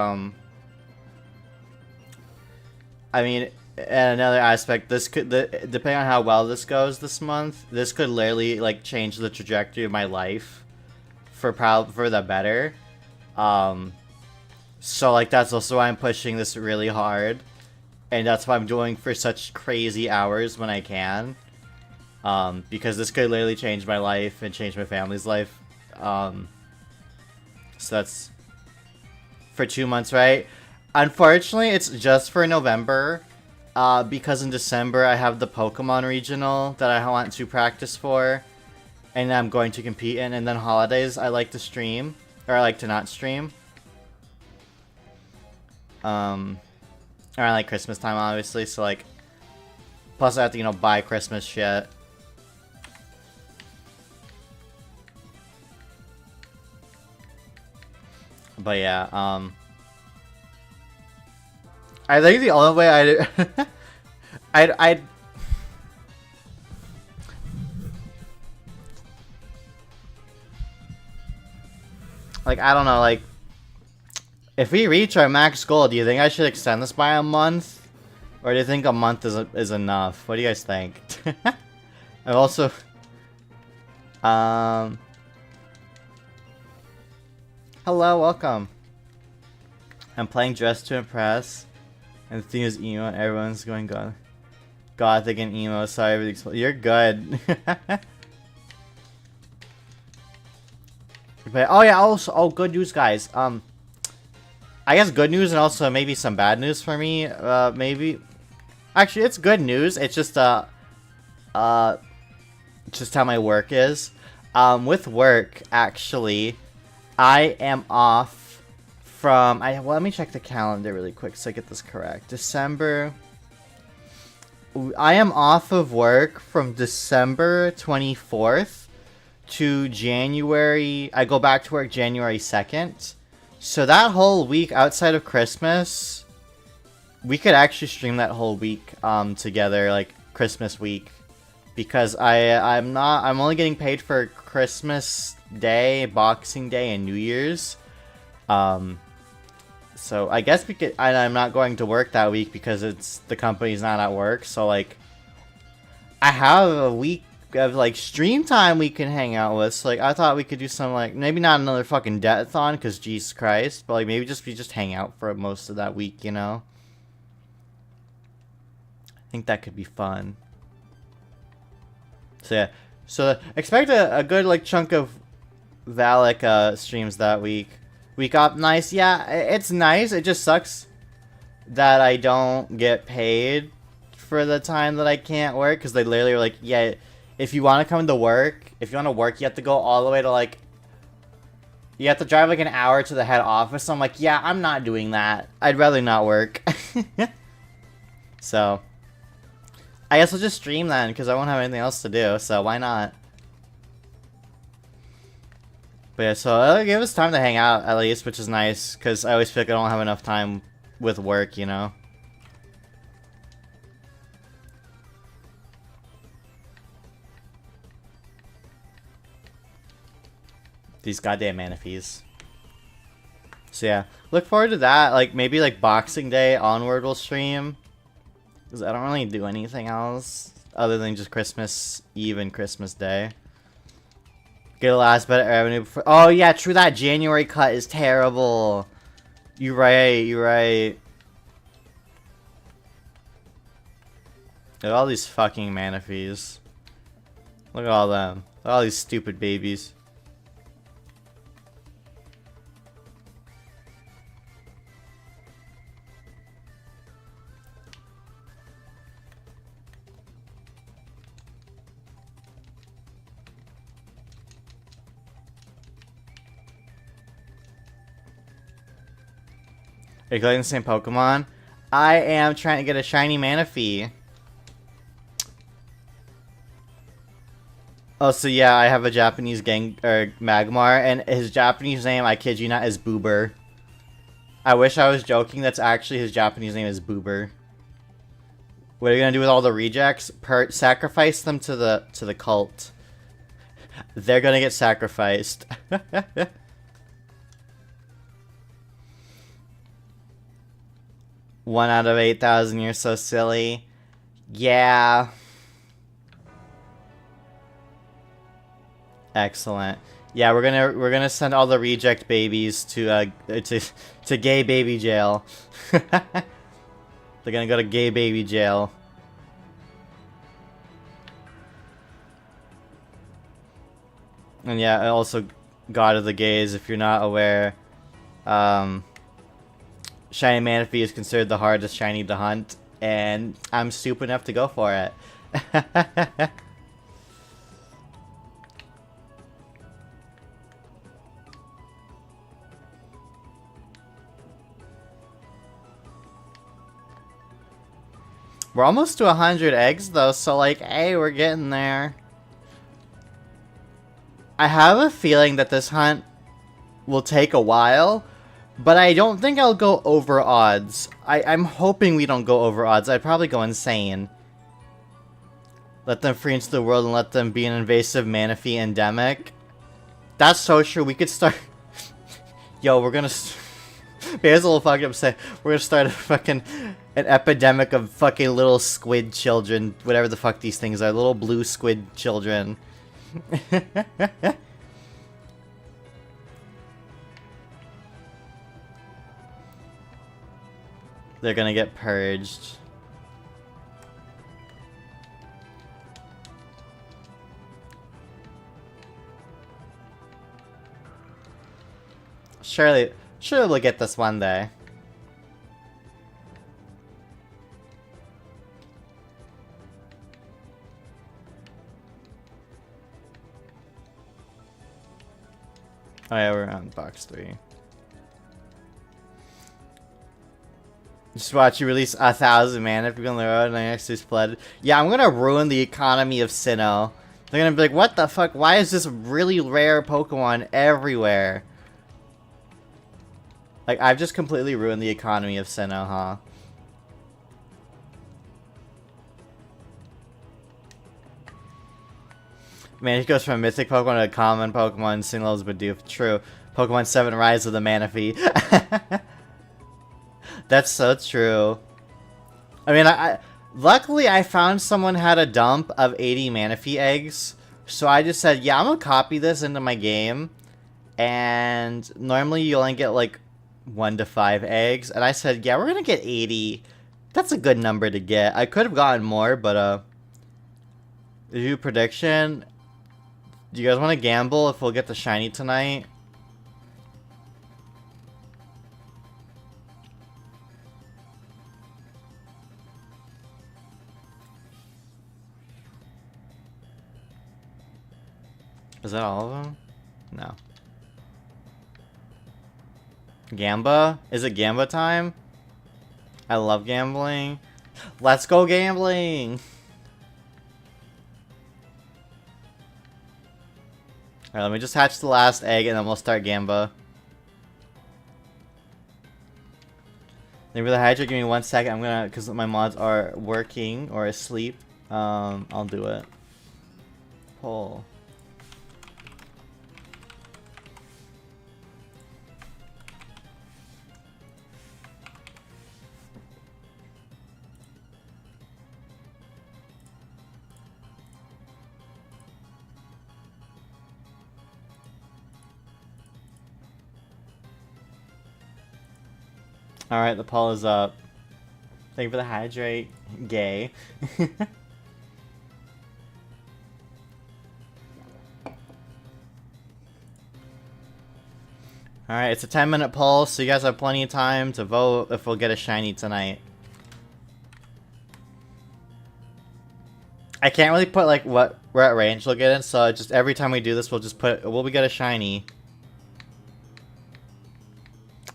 I mean, and another aspect, this could, depending on how well this goes this month, this could literally, like, change the trajectory of my life for the better. So, like, that's also why I'm pushing this really hard. And that's why I'm doing for such crazy hours when I can. Because this could literally change my life and change my family's life. So that's for 2 months, right? Unfortunately, it's just for November, because in December I have the Pokemon Regional that I want to practice for, and I'm going to compete in, and then holidays I like to stream, or I like to not stream. Around like Christmas time, obviously, so like, plus I have to, you know, buy Christmas shit. But yeah, I think the only way I'd like, I don't know, like, if we reach our max goal, do you think I should extend this by a month? Or do you think a month is enough? What do you guys think? I've also, hello, welcome. I'm playing Dress to Impress. And the theme is emo, and everyone's going gothic and emo. Sorry, everything's... You're good. But, oh yeah, also, good news, guys. I guess good news and also maybe some bad news for me. Maybe... Actually, it's good news. It's just, just how my work is. With work, actually, I am off from well, let me check the calendar really quick so I get this correct. December. I am off of work from December 24th to January. I go back to work January 2nd. So that whole week outside of Christmas, we could actually stream that whole week together, like Christmas week, because I'm only getting paid for Christmas Day, Boxing Day, and New Year's. So I guess we could. I'm not going to work that week because the company's not at work. So like, I have a week of like stream time we can hang out with. So like, I thought we could do some like maybe not another fucking Debtathon because Jesus Christ, but like maybe we just hang out for most of that week, you know. I think that could be fun. So yeah, so expect a good like chunk of Valak streams that week. Week up, nice. Yeah, it's nice. It just sucks that I don't get paid for the time that I can't work, because they literally were like, yeah, if you want to come to work, if you want to work, you have to go all the way to like, you have to drive like an hour to the head office. So I'm like, yeah, I'm not doing that. I'd rather not work. So I guess I'll just stream then, because I won't have anything else to do, so why not? But yeah, so it'll give us time to hang out, at least, which is nice, because I always feel like I don't have enough time with work, you know? These goddamn Manaphies. So yeah, look forward to that, like, maybe, like, Boxing Day onward we'll stream. Because I don't really do anything else, other than just Christmas Eve and Christmas Day. Get a last bit of revenue before. Oh yeah, true that. January cut is terrible. You're right, you're right. Look at all these fucking Manaphies. Look at all them. Look at all these stupid babies. Are you collecting the same Pokemon? I am trying to get a shiny Manaphy. Oh, so yeah, I have a Japanese Magmar, and his Japanese name, I kid you not, is Boober. I wish I was joking. That's actually his Japanese name is Boober. What are you gonna do with all the rejects? Sacrifice them to the cult. They're gonna get sacrificed. 1 out of 8,000, you're so silly. Yeah. Excellent. Yeah, we're gonna send all the reject babies to gay baby jail. They're gonna go to gay baby jail. And yeah, also God of the Gays, if you're not aware, Shiny Manaphy is considered the hardest shiny to hunt, and I'm stupid enough to go for it. We're almost to 100 eggs though, so like, hey, we're getting there. I have a feeling that this hunt will take a while, but I don't think I'll go over odds. I'm hoping we don't go over odds. I'd probably go insane. Let them free into the world and let them be an invasive Manaphy endemic. That's so true. We could start... Yo, we're gonna... Here's a little fucking upset. We're gonna start an epidemic of fucking little squid children. Whatever the fuck these things are. Little blue squid children. They're gonna get purged. Surely we'll get this one day. Oh yeah, we're on box 3. Just watch you release 1,000 mana if you're on the road and I actually split. Yeah, I'm gonna ruin the economy of Sinnoh. They're gonna be like, what the fuck? Why is this really rare Pokemon everywhere? Like, I've just completely ruined the economy of Sinnoh, huh? Man, he goes from a mythic Pokemon to a common Pokemon, single as Bidoof. True. Pokemon 7 Rise of the Manaphy. That's so true. I mean, luckily I found someone had a dump of 80 Manaphy eggs. So I just said, yeah, I'm gonna copy this into my game. And normally you only get like 1 to 5 eggs. And I said, yeah, we're gonna get 80. That's a good number to get. I could have gotten more, but review prediction. Do you guys want to gamble if we'll get the shiny tonight? Is that all of them? No. Gamba? Is it Gamba time? I love gambling. Let's go gambling! Alright, let me just hatch the last egg and then we'll start Gamba. Maybe the Hydra, give me 1 second. I'm gonna, because my mods are working or asleep. I'll do it. Pull. Alright, the poll is up. Thank you for the hydrate. Gay. Alright, it's a 10-minute poll, so you guys have plenty of time to vote if we'll get a shiny tonight. I can't really put, like, what range we'll get in, so just every time we do this, we'll just put, will we get a shiny?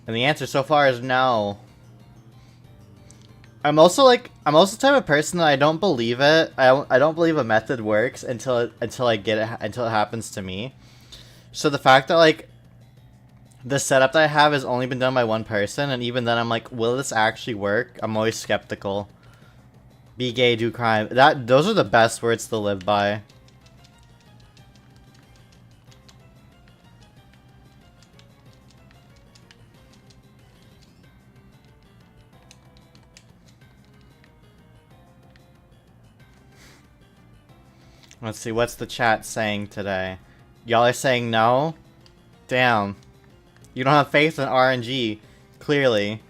And the answer so far is no. I'm also the type of person that I don't believe it. I don't believe a method works until I get it, until it happens to me. So the fact that, like, the setup that I have has only been done by one person, and even then I'm like, will this actually work? I'm always skeptical. Be gay, do crime. Those are the best words to live by. Let's see, what's the chat saying today? Y'all are saying no? Damn. You don't have faith in RNG, clearly.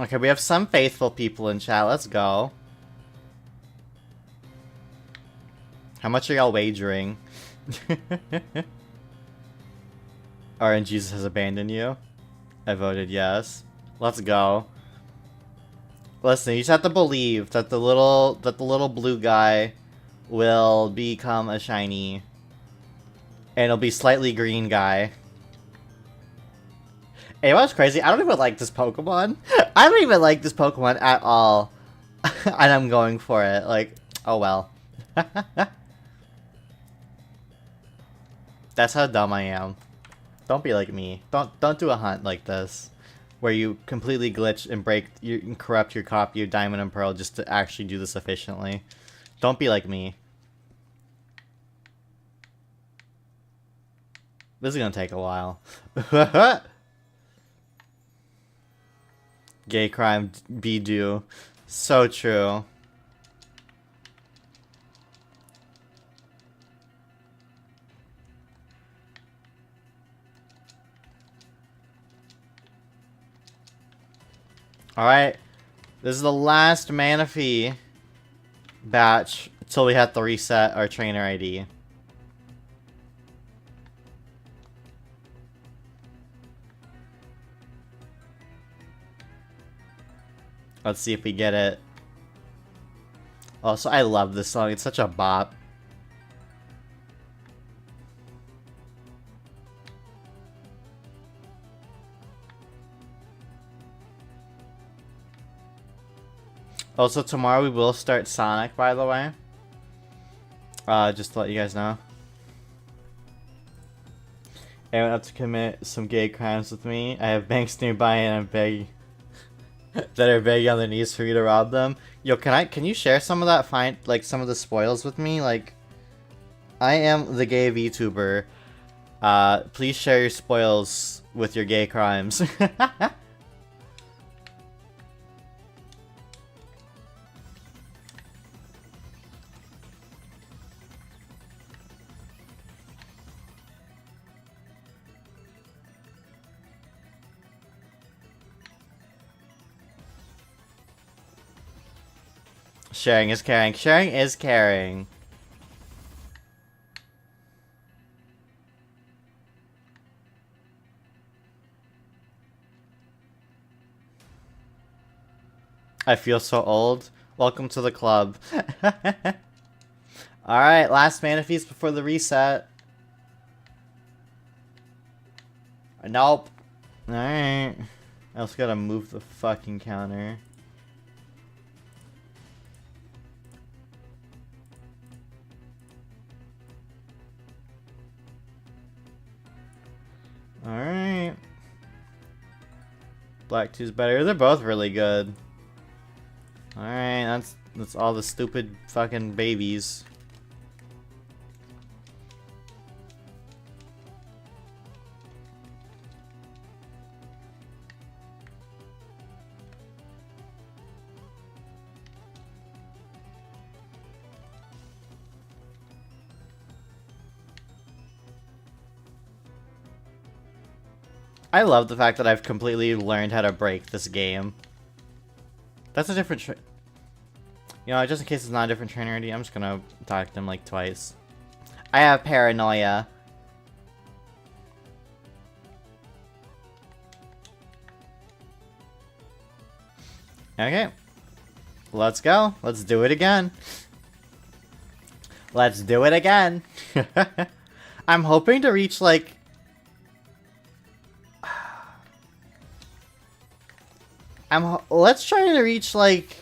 Okay, we have some faithful people in chat. Let's go. How much are y'all wagering? RNG has abandoned you? I voted yes. Let's go. Listen, you just have to believe that the little blue guy will become a shiny. And it'll be slightly green guy. Hey, what's crazy? I don't even like this Pokemon. I don't even like this Pokemon at all. And I'm going for it. Like, oh well. That's how dumb I am. Don't be like me. Don't do a hunt like this. Where you completely glitch and and corrupt your copy of Diamond and Pearl just to actually do this efficiently. Don't be like me. This is gonna take a while. Gay crime be due. So true. Alright. This is the last Manaphy batch until we have to reset our trainer ID. Let's see if we get it. Also, I love this song. It's such a bop. Also, tomorrow we will start Sonic, by the way. Just to let you guys know. Anyone have to commit some gay crimes with me? I have banks nearby and I'm begging that are begging on their knees for me to rob them. Yo, can you share some of that some of the spoils with me? Like, I am the gay VTuber. Please share your spoils with your gay crimes. Sharing is caring. Sharing is caring. I feel so old. Welcome to the club. Alright, last mana feast before the reset. Nope. Alright. I also gotta move the fucking counter. Alright. Black 2's better. They're both really good. Alright, that's all the stupid fucking babies. I love the fact that I've completely learned how to break this game. That's a different you know, just in case it's not a different trainer ID, I'm just gonna talk to him like twice. I have paranoia. Okay. Let's go. Let's do it again. Let's do it again. I'm hoping to reach like... let's try to reach like...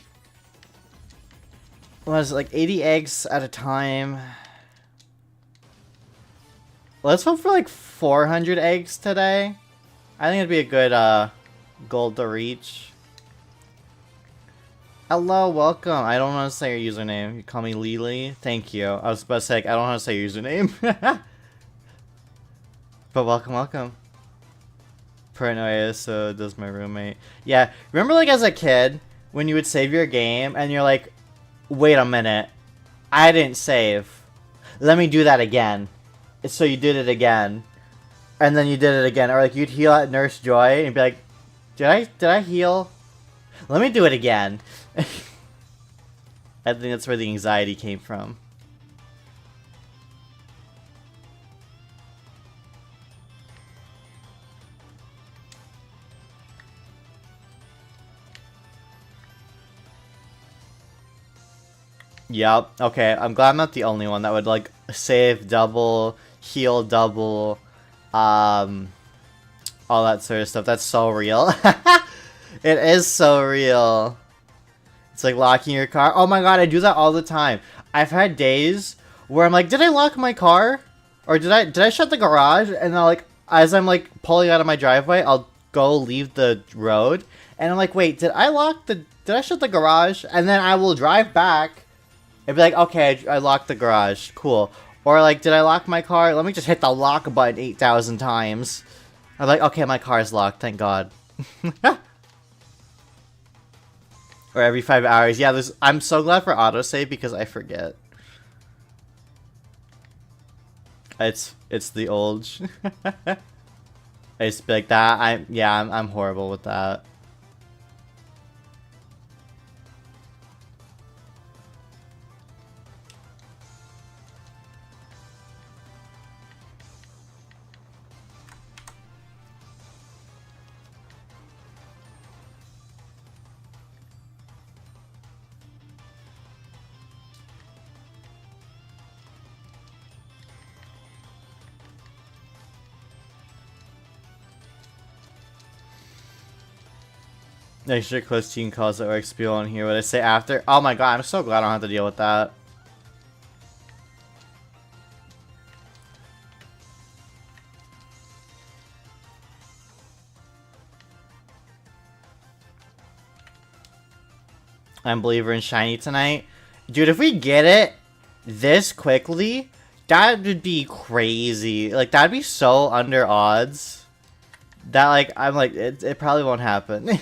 what is it, like 80 eggs at a time? Let's hope for like 400 eggs today. I think it'd be a good goal to reach. Hello, welcome. I don't know how to say your username. You call me Lily. Thank you. I was about to say, I don't know how to say your username. But welcome, welcome. Paranoia, so does my roommate. Yeah, remember like as a kid, when you would save your game, and you're like, wait a minute, I didn't save. Let me do that again. So you did it again. And then you did it again. Or like you'd heal at Nurse Joy, and you'd be like, did I heal? Let me do it again. I think that's where the anxiety came from. Yep. Okay, I'm glad I'm not the only one that would like save double, heal double, all that sort of stuff. That's so real. It is so real. It's like locking your car. Oh my god, I do that all the time. I've had days where I'm like, did I lock my car? Or did I shut the garage? And I'll like, as I'm like pulling out of my driveway, I'll go leave the road. And I'm like, wait, did I shut the garage? And then I will drive back and be like, okay, I locked the garage. Cool. Or like, did I lock my car? Let me just hit the lock button 8,000 times. I'm like, okay, my car's locked, thank god. Or every 5 hours. Yeah, I'm so glad for autosave because I forget. It's the old. I used to be like that. I'm horrible with that. Make sure close team calls at work spiel on here. What I say after? Oh my god, I'm so glad I don't have to deal with that. I'm a believer in shiny tonight. Dude, if we get it this quickly, that would be crazy. Like, that'd be so under odds. That, like, I'm like, it probably won't happen.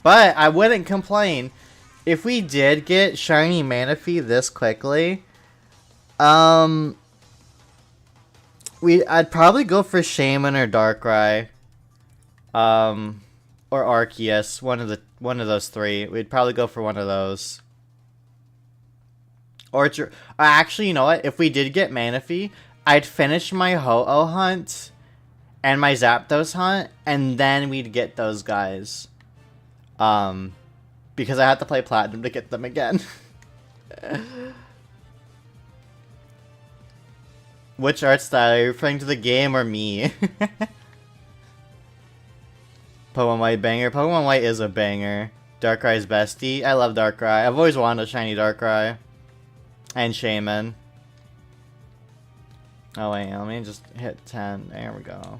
But I wouldn't complain. If we did get shiny Manaphy this quickly, I'd probably go for Shaman or Darkrai. Or Arceus, one of those three. We'd probably go for one of those. Or actually, you know what? If we did get Manaphy, I'd finish my Ho-Oh hunt and my Zapdos hunt, and then we'd get those guys. Because I had to play Platinum to get them again. Which art style? Are you referring to the game or me? Pokemon White banger. Pokemon White is a banger. Darkrai's bestie. I love Darkrai. I've always wanted a shiny Darkrai. And Shaman. Oh wait, let me just hit 10. There we go.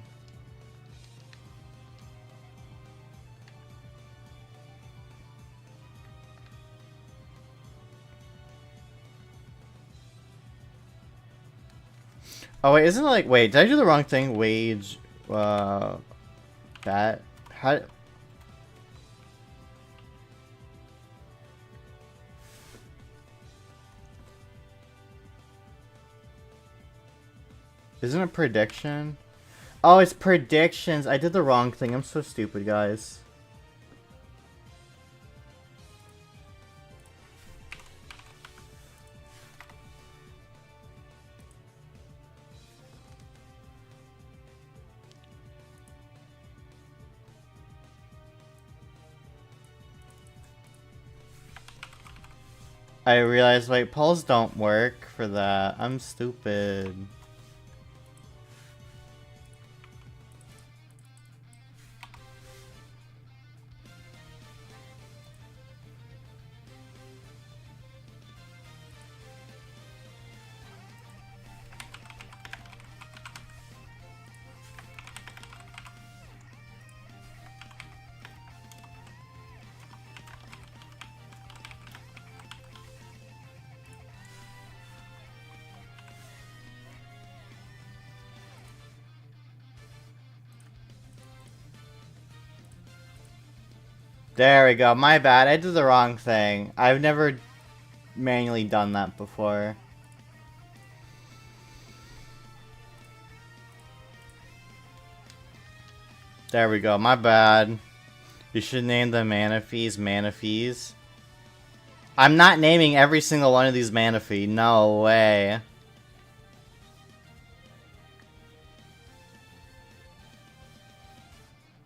Oh wait, isn't it like, wait, did I do the wrong thing? Wage, that, how? Isn't it prediction? Oh, it's predictions. I did the wrong thing. I'm so stupid, guys. I realized, wait, polls don't work for that. I'm stupid. There we go. My bad. I did the wrong thing. I've never manually done that before. There we go. My bad. You should name the Manaphies Manaphies. I'm not naming every single one of these Manaphy. No way.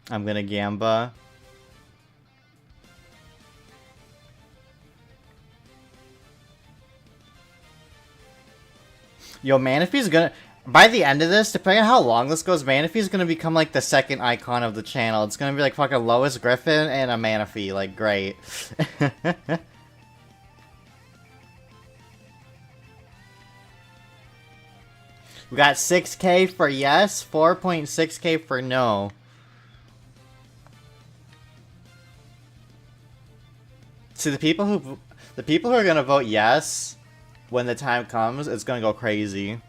I'm gonna Gamba. Yo, Manaphy's gonna... By the end of this, depending on how long this goes, Manaphy's gonna become, like, the second icon of the channel. It's gonna be, like, fucking Lois Griffin and a Manaphy. Like, great. We got 6K for yes, 4.6K for no. See, the people who are gonna vote yes... when the time comes, it's gonna go crazy.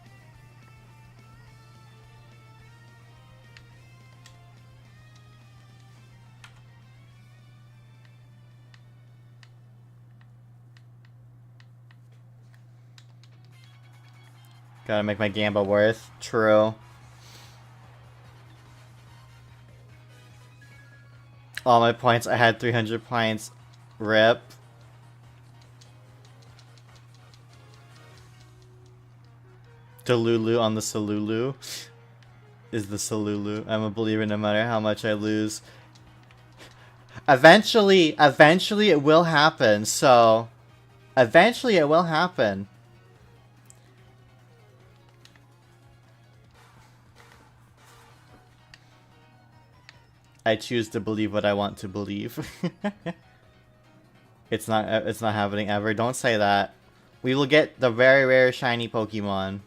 Gotta make my Gamba worth. True. All my points, I had 300 points. RIP. Delulu on the Salulu is the Salulu. I'm a believer no matter how much I lose. Eventually it will happen, so... Eventually it will happen. I choose to believe what I want to believe. It's not happening ever. Don't say that. We will get the very rare shiny Pokemon.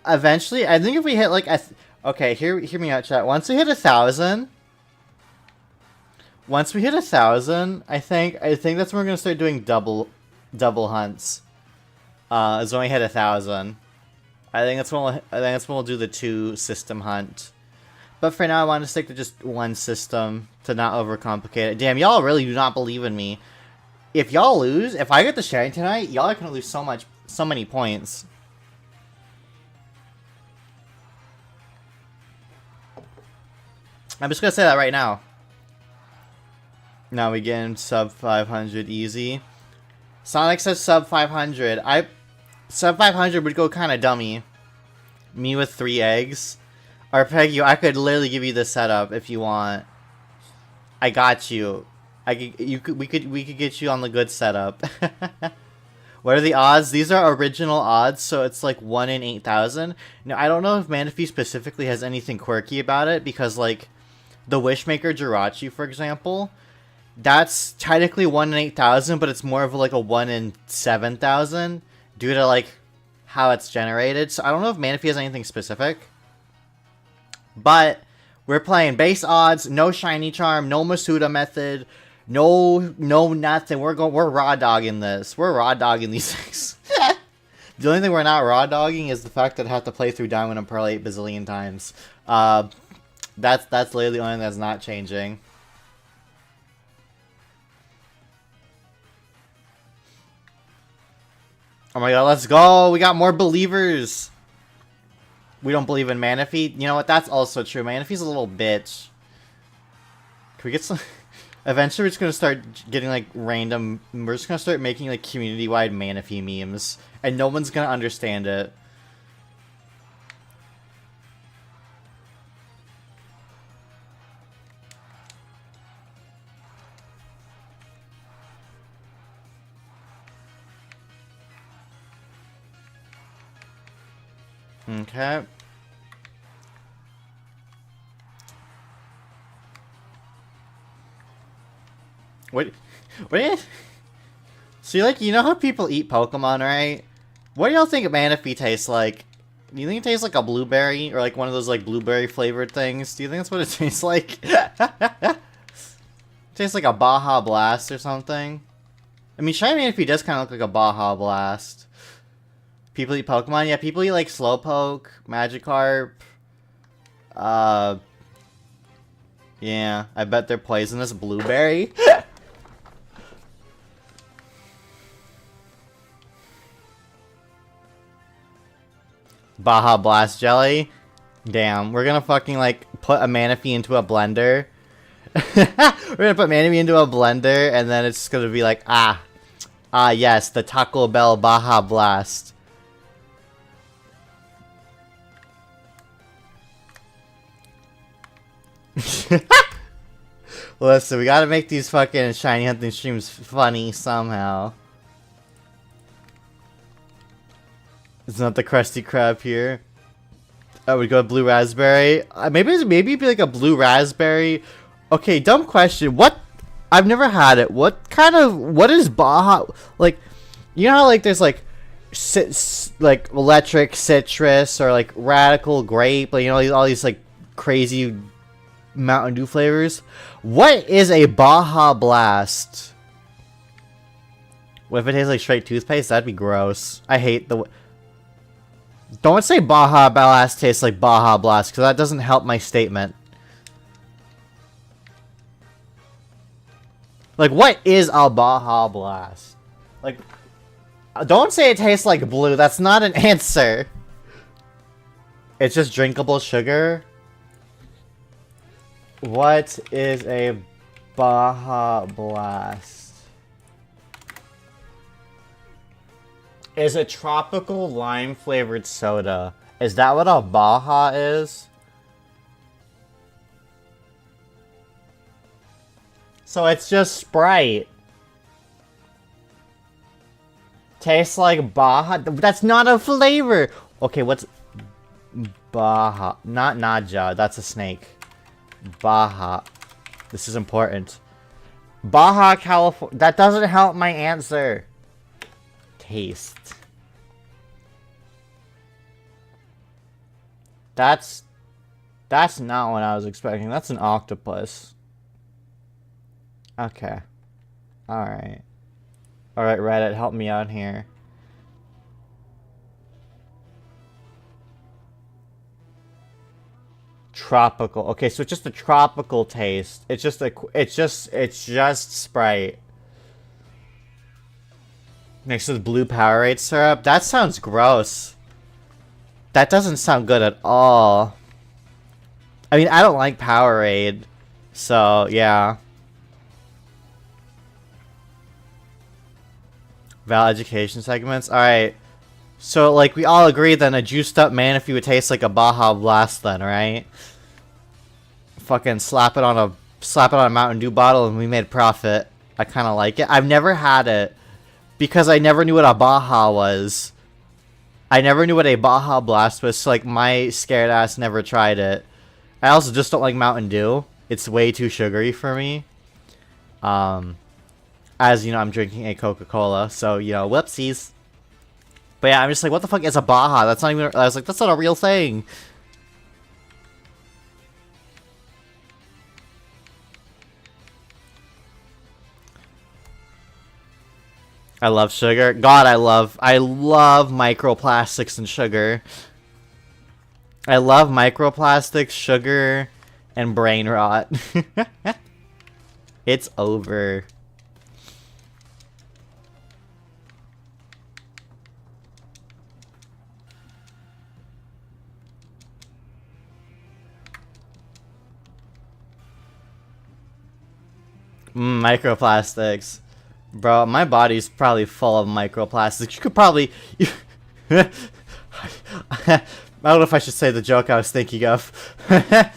Eventually, I think if we hit like okay, hear me out, chat. Once we hit 1,000, I think that's when we're gonna start doing double hunts. Is when we hit 1,000. I think that's when we'll do the 2 system hunt. But for now, I want to stick to just 1 system to not overcomplicate it. Damn, y'all really do not believe in me. If y'all lose, if I get the sharing tonight, y'all are gonna lose so many points. I'm just gonna say that right now. Now we get in sub 500 easy. Sonic says sub 500. Sub 500 would go kind of dummy. Me with 3 eggs. Or Peggy, I could literally give you the setup if you want. I got you. We could get you on the good setup. What are the odds? These are original odds, so it's like 1 in 8,000. Now, I don't know if Manaphy specifically has anything quirky about it, because like the Wishmaker Jirachi, for example, that's technically 1 in 8,000, but it's more of like a 1 in 7,000 due to like how it's generated. So I don't know if Manaphy has anything specific. But we're playing base odds, no shiny charm, no Masuda method, no nothing. We're raw dogging this. We're raw dogging these things. The only thing we're not raw dogging is the fact that I have to play through Diamond and Pearl 8 bazillion times. That's literally the only thing that's not changing. Oh my god, let's go! We got more believers! We don't believe in Manaphy. You know what? That's also true. Manaphy's a little bitch. Can we get some... Eventually, we're just going to start getting, like, random... We're just going to start making, like, community-wide Manaphy memes. And no one's going to understand it. Okay. What See, like, you know how people eat Pokemon, right? What do y'all think Manaphy tastes like? Do you think it tastes like a blueberry? Or like one of those, like, blueberry flavored things? Do you think that's what it tastes like? It tastes like a Baja Blast or something. I mean, Shiny Manaphy does kind of look like a Baja Blast. People eat Pokemon? Yeah, people eat, like, Slowpoke, Magikarp. Yeah, I bet they're poisonous. Blueberry? Baja Blast Jelly? Damn, we're gonna fucking, like, put a Manaphy into a blender. We're gonna put Manaphy into a blender, and then it's gonna be like, yes, the Taco Bell Baja Blast. Listen, we gotta make these fucking shiny hunting streams funny somehow. It's not the Krusty Krab here. Oh, we go blue raspberry. Maybe it'd be like a blue raspberry. Okay, dumb question. What? I've never had it. What is Baja? Like, you know how like there's like electric citrus or like radical grape, like, you know, all these like crazy Mountain Dew flavors. What is a Baja Blast? What if it tastes like straight toothpaste? That'd be gross. I hate the... Don't say Baja Blast tastes like Baja Blast, because that doesn't help my statement. Like, what is a Baja Blast? Like, don't say it tastes like blue. That's not an answer. It's just drinkable sugar. What is a Baja Blast? Is it tropical lime flavored soda? Is that what a Baja is? So it's just Sprite. Tastes like Baja. That's not a flavor. Okay, what's Baja? Not Naja. That's a snake. Baja. This is important. Baja, California. That doesn't help my answer. Taste. That's not what I was expecting. That's an octopus. Okay. Alright. Alright, Reddit, help me out here. Tropical. Okay, so it's just a tropical taste. It's just Sprite. Mixed with blue Powerade syrup. That sounds gross. That doesn't sound good at all. I mean, I don't like Powerade. So, yeah. Val education segments. Alright. So, like, we all agree then a juiced up Manaphy would taste like a Baja Blast then, right? Fucking slap it on a Mountain Dew bottle and we made profit. I kind of like it. I've never had it because I never knew what a Baja was. I never knew what a Baja Blast was, so, like, my scared ass never tried it. I also just don't like Mountain Dew. It's way too sugary for me. As, you know, I'm drinking a Coca-Cola, so, you know, whoopsies. But yeah, I'm just like, what the fuck is a Baja? That's not even, I was like, that's not a real thing. I love sugar. God, I love microplastics and sugar. I love microplastics, sugar, and brain rot. It's over. Microplastics. Bro, my body's probably full of microplastics. You could probably... I don't know if I should say the joke I was thinking of. I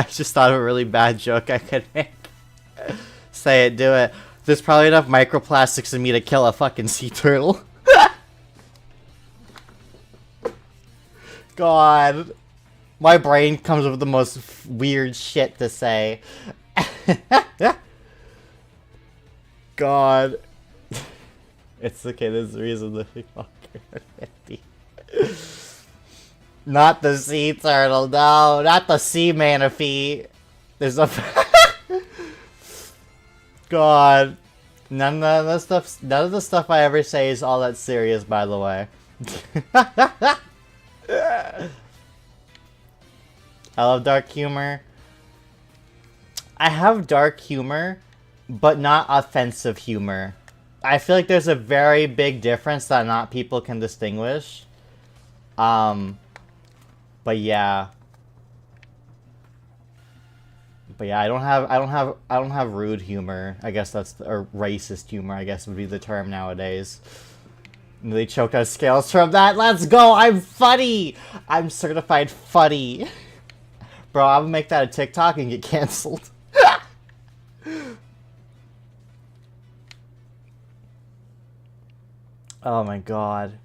just thought of a really bad joke I could make. Say it, do it. There's probably enough microplastics in me to kill a fucking sea turtle. God. My brain comes up with the most weird shit to say. God. It's okay, there's a reason to be fucking 50. Not the sea turtle, no. Not the sea manaphy. There's a... God. None of the stuff I ever say is all that serious, by the way. I love dark humor. I have dark humor, but not offensive humor. I feel like there's a very big difference that not people can distinguish. But yeah. But yeah, I don't have rude humor. I guess that's or racist humor, I guess would be the term nowadays. They choked out scales from that. Let's go! I'm funny! I'm certified funny. Bro, I'm gonna make that a TikTok and get canceled. Oh my god.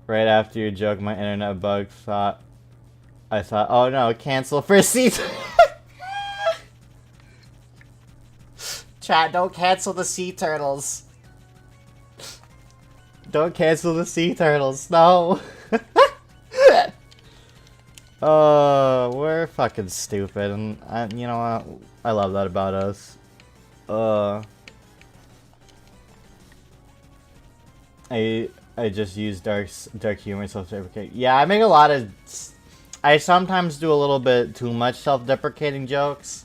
Right after your joke, my internet bug I thought, oh no, cancel for season. Chat, don't cancel the sea turtles. Don't cancel the sea turtles, no. Oh, we're fucking stupid, and you know what? I love that about us. I just use dark humor and self-deprecating. Yeah, I make a lot of... I sometimes do a little bit too much self-deprecating jokes.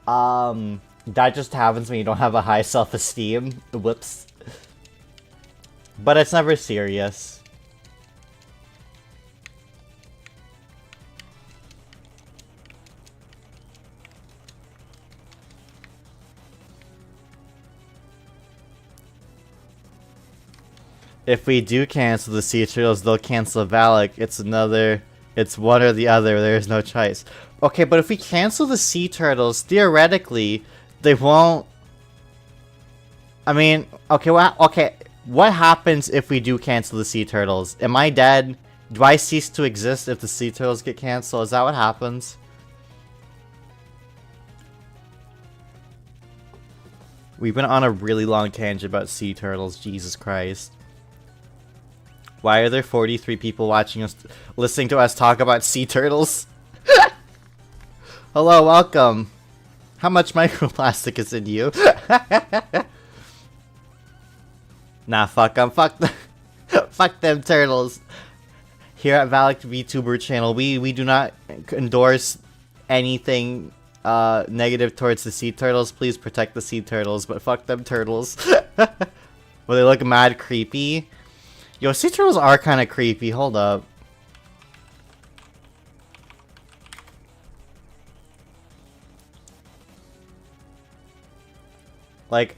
That just happens when you don't have a high self-esteem. Whoops. But it's never serious. If we do cancel the Sea Turtles, they'll cancel Valak. It's one or the other. There's no choice. Okay, but if we cancel the sea turtles, theoretically, they won't... I mean, okay, what happens if we do cancel the sea turtles? Am I dead? Do I cease to exist if the sea turtles get canceled? Is that what happens? We've been on a really long tangent about sea turtles, Jesus Christ. Why are there 43 people watching us, listening to us talk about sea turtles? Hello, welcome. How much microplastic is in you? Nah, fuck them. Fuck them. Fuck them turtles. Here at Valak Vtuber channel, we do not endorse anything negative towards the sea turtles. Please protect the sea turtles, but fuck them turtles. Well, they look mad creepy. Yo, sea turtles are kind of creepy. Hold up.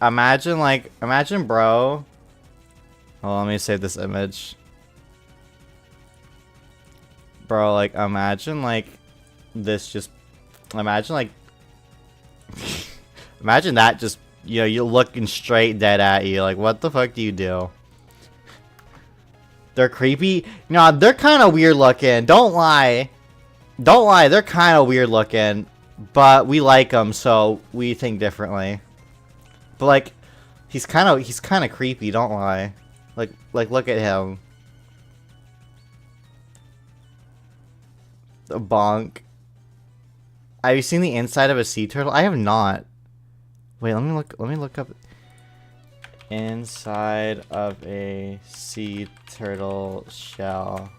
Imagine, bro. Oh, let me save this image. Bro, like, imagine, like, this just... Imagine, like... Imagine that just, you know, you're looking straight dead at you. Like, what the fuck do you do? They're creepy? No, they're kind of weird looking. Don't lie. Don't lie, they're kind of weird looking. But we like them, so we think differently. But, like, he's kind of creepy, don't lie. Like, look at him. A bonk. Have you seen the inside of a sea turtle? I have not. Wait, let me look up inside of a sea turtle shell.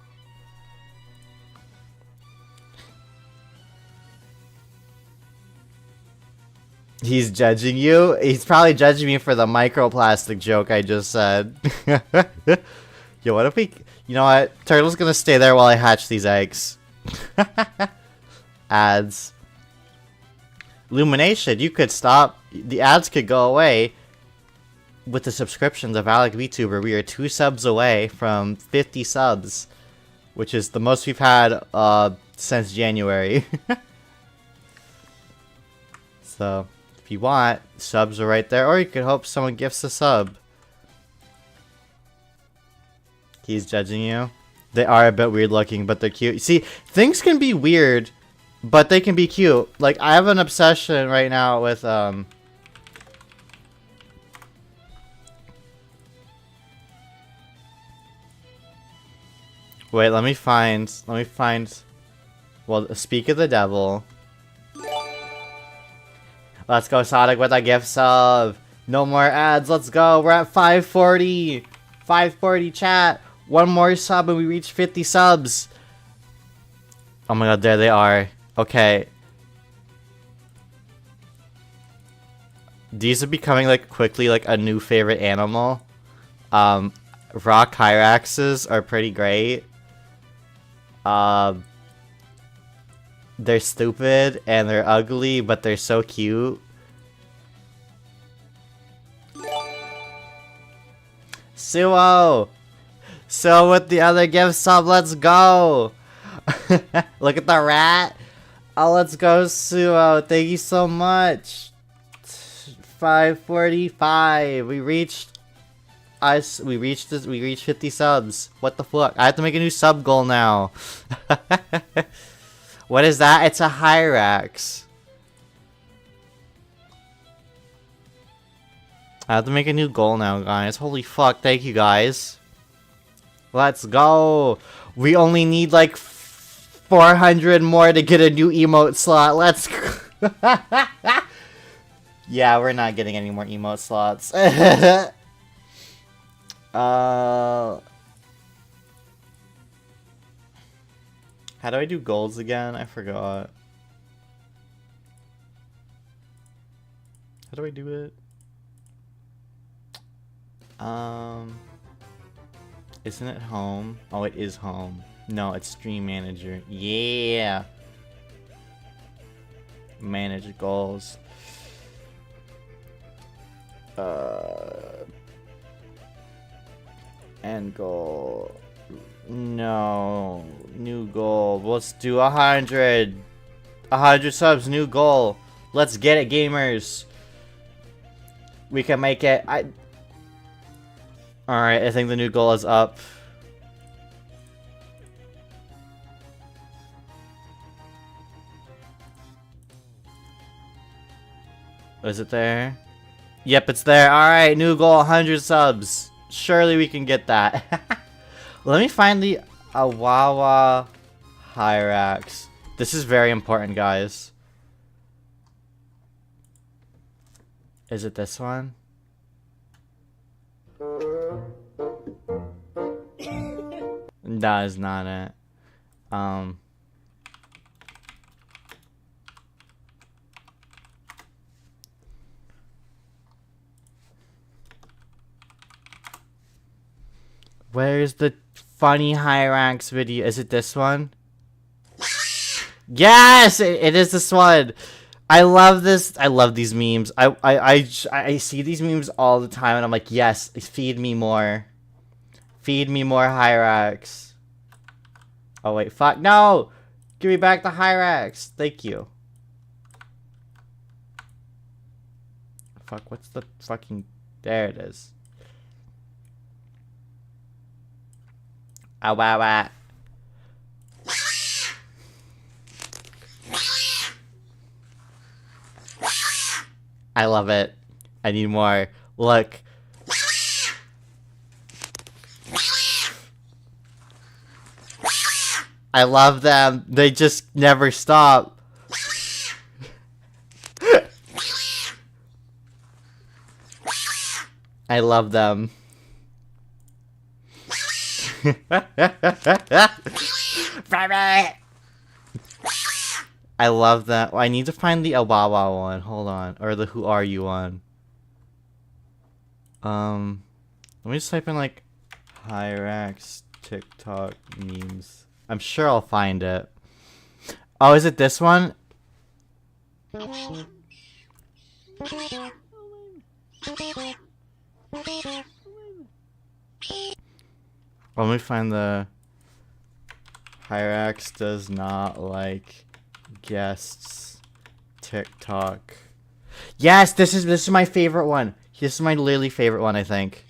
He's judging you? He's probably judging me for the microplastic joke I just said. Yo, what if we... You know what? Turtle's gonna stay there while I hatch these eggs. Ads. Illumination, you could stop. The ads could go away. With the subscriptions of Valak Vtuber, we are 2 subs away from 50 subs. Which is the most we've had since January. So, if you want, subs are right there. Or you could hope someone gifts a sub. He's judging you. They are a bit weird looking, but they're cute. See, things can be weird, but they can be cute. Like, I have an obsession right now with, Wait, let me find... Well, speak of the devil. Let's go, Sonic, with a gift sub. No more ads, let's go. We're at 540. 540, chat. One more sub and we reach 50 subs. Oh my god, there they are. Okay. These are becoming, like, quickly, like, a new favorite animal. Rock Hyraxes are pretty great. They're stupid and they're ugly, but they're so cute. Suo! So with the other gift sub, let's go! Look at the rat! Oh, let's go, Suo! Thank you so much! 545! We reached 50 subs. What the fuck? I have to make a new sub goal now. What is that? It's a Hyrax. I have to make a new goal now, guys. Holy fuck, thank you, guys. Let's go. We only need, like, 400 more to get a new emote slot. Let's go. Yeah, we're not getting any more emote slots. How do I do goals again? I forgot. How do I do it? Isn't it home? Oh, it is home. No, it's Stream Manager. Yeah! Manage goals. End goal. No. New goal. Let's do 100. 100 subs, new goal. Let's get it, gamers. We can make it. Alright, I think the new goal is up. Is it there? Yep, it's there. Alright, new goal, 100 subs. Surely we can get that. Let me find the Wawa Hyrax. This is very important, guys. Is it this one? That is not it. Where's the funny Hyrax video? Is it this one? Yes, it is this one. I love this. I love these memes. I see these memes all the time, and I'm like, yes, feed me more. Feed me more Hyrax. Oh wait, fuck no! Give me back the Hyrax. Thank you. Fuck, what's the fucking? There it is. Ah, wow, wow. I love it. I need more. Look. I love them. They just never stop. I love them. I love that. I need to find the Awawa one. Hold on. Or the Who Are You one. Let me just type in like Hyrax TikTok memes. I'm sure I'll find it. Oh, is it this one? Let me find the Hyrax does not like guests TikTok. Yes, this is my favorite one. This is my literally favorite one, I think.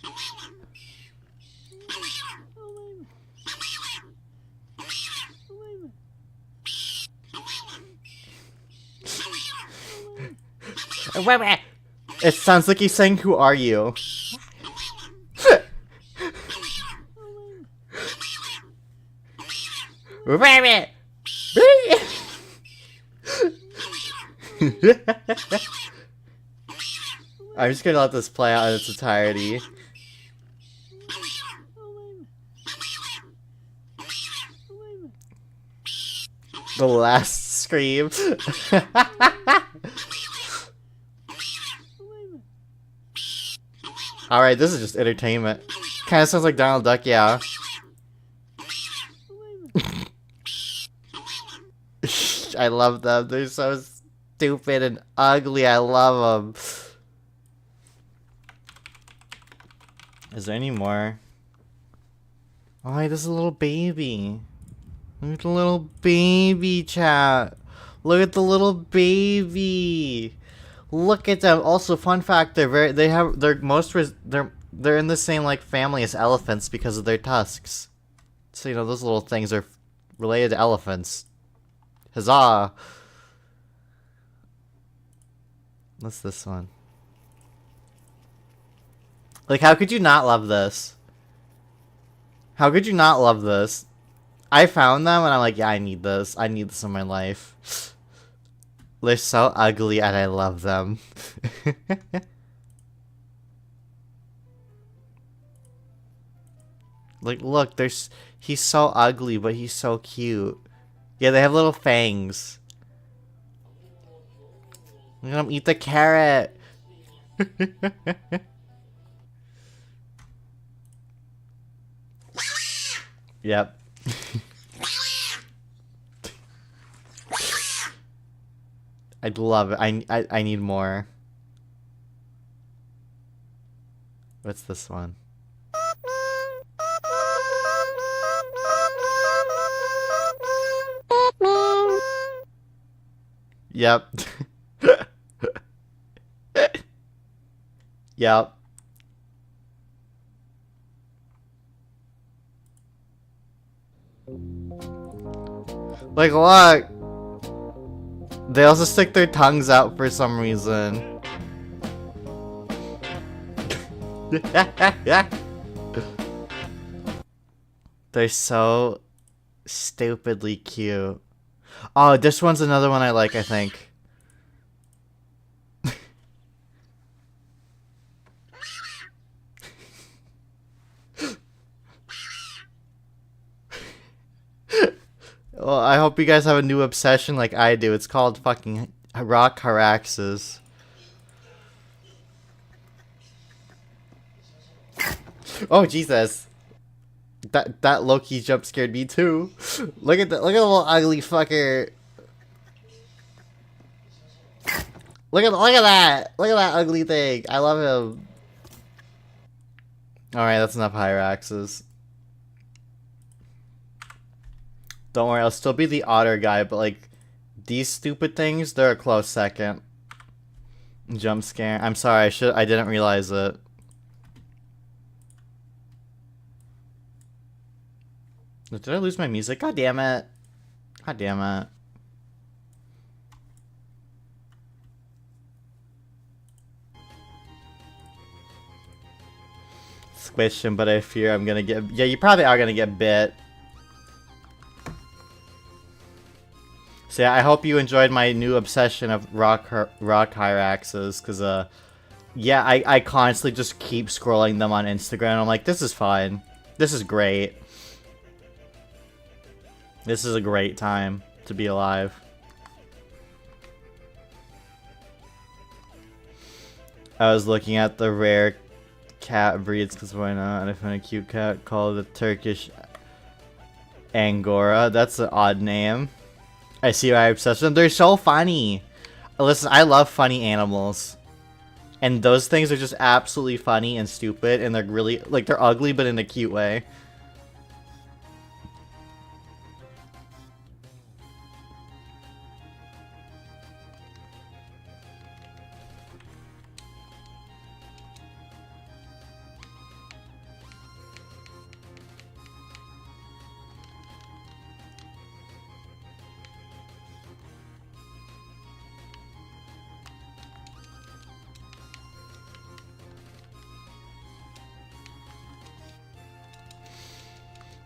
It sounds like he's saying, "Who are you?" I'm just gonna let this play out in its entirety. The last scream. Alright, this is just entertainment. Kinda sounds like Donald Duck, yeah. I love them. They're so stupid and ugly. I love them. Is there any more? Oh, hey, this is a little baby. Look at the little baby, chat. Look at the little baby. Look at them. Also, fun fact: they're in the same like family as elephants because of their tusks. So you know those little things are related to elephants. Huzzah! What's this one? Like, how could you not love this? How could you not love this? I found them and I'm like, yeah, I need this. I need this in my life. They're so ugly and I love them. Like, look, he's so ugly, but he's so cute. Yeah, they have little fangs. Look at him eat the carrot. Yep. I'd love it. I need more. What's this one? Yep. Yep. Like, look! They also stick their tongues out for some reason. They're so stupidly cute. Oh, this one's another one I like, I think. Well, I hope you guys have a new obsession like I do. It's called fucking rock hyraxes. Oh Jesus! That low-key jump scared me too. Look at the little ugly fucker. Look at that! Look at that ugly thing. I love him. All right, that's enough hyraxes. Don't worry, I'll still be the otter guy, but like these stupid things, they're a close second. Jump scare. I'm sorry, I didn't realize it. Did I lose my music? God damn it. God damn it. Squish him, but I fear I'm gonna get... Yeah, you probably are gonna get bit. So yeah, I hope you enjoyed my new obsession of rock hyraxes, because, yeah, I constantly just keep scrolling them on Instagram. I'm like, this is fine. This is great. This is a great time to be alive. I was looking at the rare cat breeds, because why not? And I found a cute cat called the Turkish Angora. That's an odd name. I see why I'm obsessed with them. They're so funny. Listen, I love funny animals. And those things are just absolutely funny and stupid, and they're really, like, they're ugly, but in a cute way.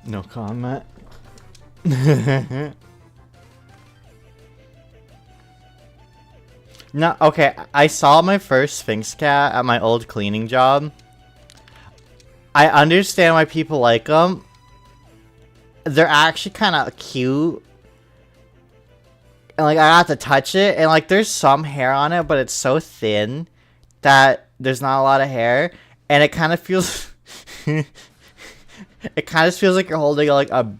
No comment. No, okay, I saw my first Sphinx cat at my old cleaning job. I understand why people like them. They're actually kind of cute. And, like, I got to touch it, and, like, there's some hair on it, but it's so thin that there's not a lot of hair. And it kind of feels... It kind of feels like you're holding, like, a...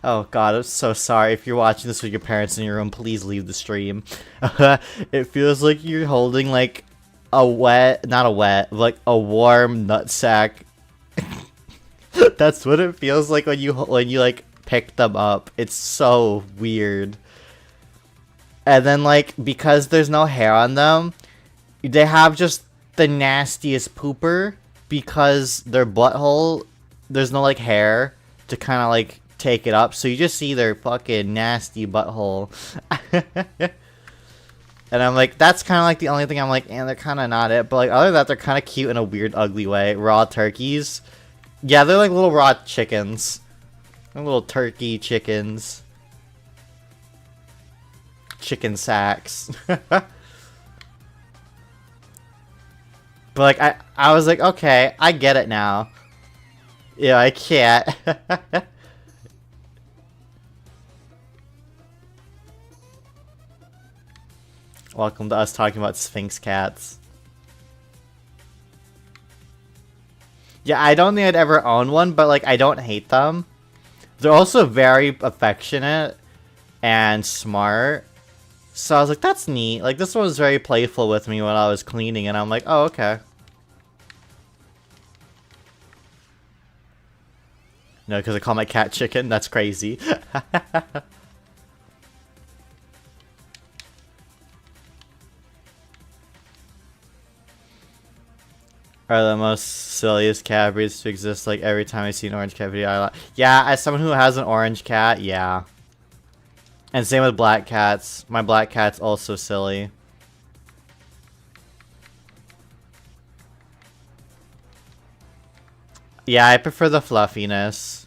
Oh god, I'm so sorry. If you're watching this with your parents in your room, please leave the stream. It feels like you're holding, like, a wet... Not a wet, like, a warm nutsack. That's what it feels like when you, like, pick them up. It's so weird. And then, like, because there's no hair on them, they have just the nastiest pooper. Because their butthole, there's no, like, hair to kind of, like, take it up. So you just see their fucking nasty butthole. And I'm like, that's kind of, like, the only thing I'm like, and they're kind of not it. But, like, other than that, they're kind of cute in a weird, ugly way. Raw turkeys. Yeah, they're like little raw chickens. They're little turkey chickens. Chicken sacks. But, like, I was like, okay, I get it now. Yeah, I can't. Welcome to us talking about Sphinx cats. Yeah, I don't think I'd ever own one, but, like, I don't hate them. They're also very affectionate and smart. So I was like, that's neat. Like, this one was very playful with me when I was cleaning, and I'm like, oh, okay. No, because I call my cat chicken? That's crazy. are the most silliest cat breeds to exist. Like every time I see an orange cat video, I laugh. Yeah, as someone who has an orange cat, yeah. And same with black cats. My black cat's also silly. Yeah, I prefer the fluffiness.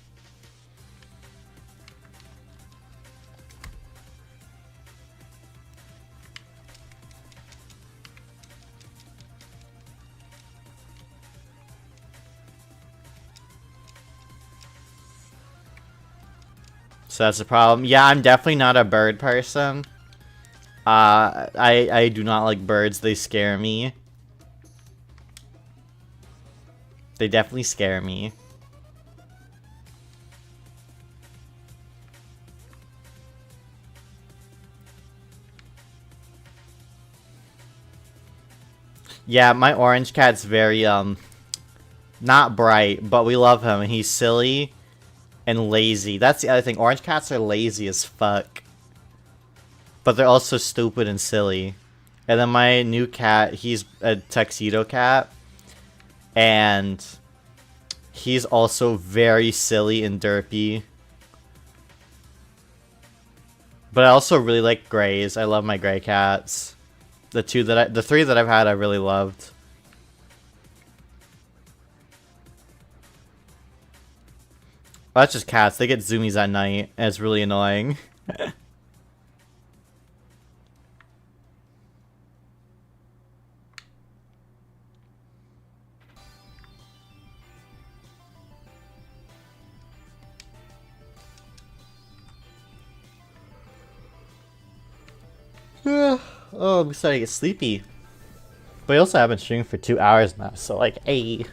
So that's the problem. Yeah, I'm definitely not a bird person. I do not like birds. They scare me. They definitely scare me. Yeah, my orange cat's very, not bright, but we love him, and he's silly and lazy. That's the other thing. Orange cats are lazy as fuck. But they're also stupid and silly. And then my new cat, he's a tuxedo cat. And he's also very silly and derpy. But I also really like grays. I love my gray cats. The three that I've had, I really loved. Oh, that's just cats. They get zoomies at night, and it's really annoying. Oh, I'm starting to get sleepy. But I also haven't streamed for 2 hours now, so like, hey,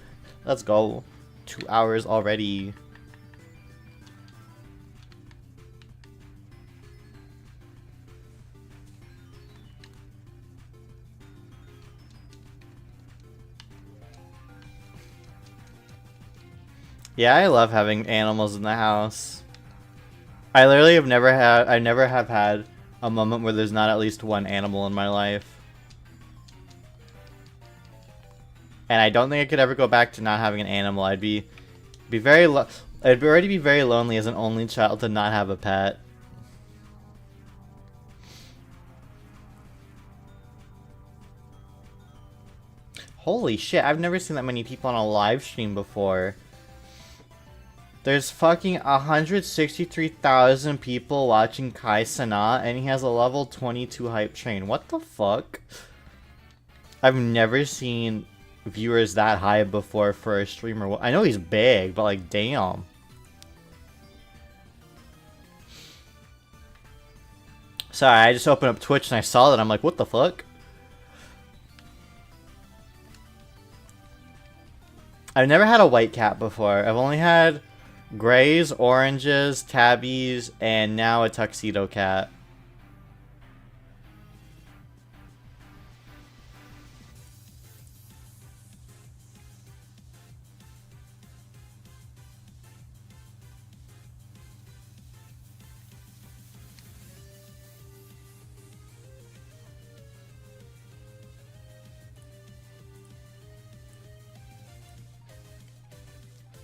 let's go. 2 hours already. Yeah, I love having animals in the house. I literally have never had, I never have had a moment where there's not at least one animal in my life. And I don't think I could ever go back to not having an animal. I'd be very I'd already be very lonely as an only child to not have a pet. Holy shit, I've never seen that many people on a live stream before. There's fucking 163,000 people watching Kai Sana, and he has a level 22 hype train. What the fuck? I've never seen viewers that high before for a streamer. I know he's big, but like, damn. Sorry, I just opened up Twitch and I saw that. I'm like, what the fuck? I've never had a white cat before. I've only had grays, oranges, tabbies, and now a tuxedo cat.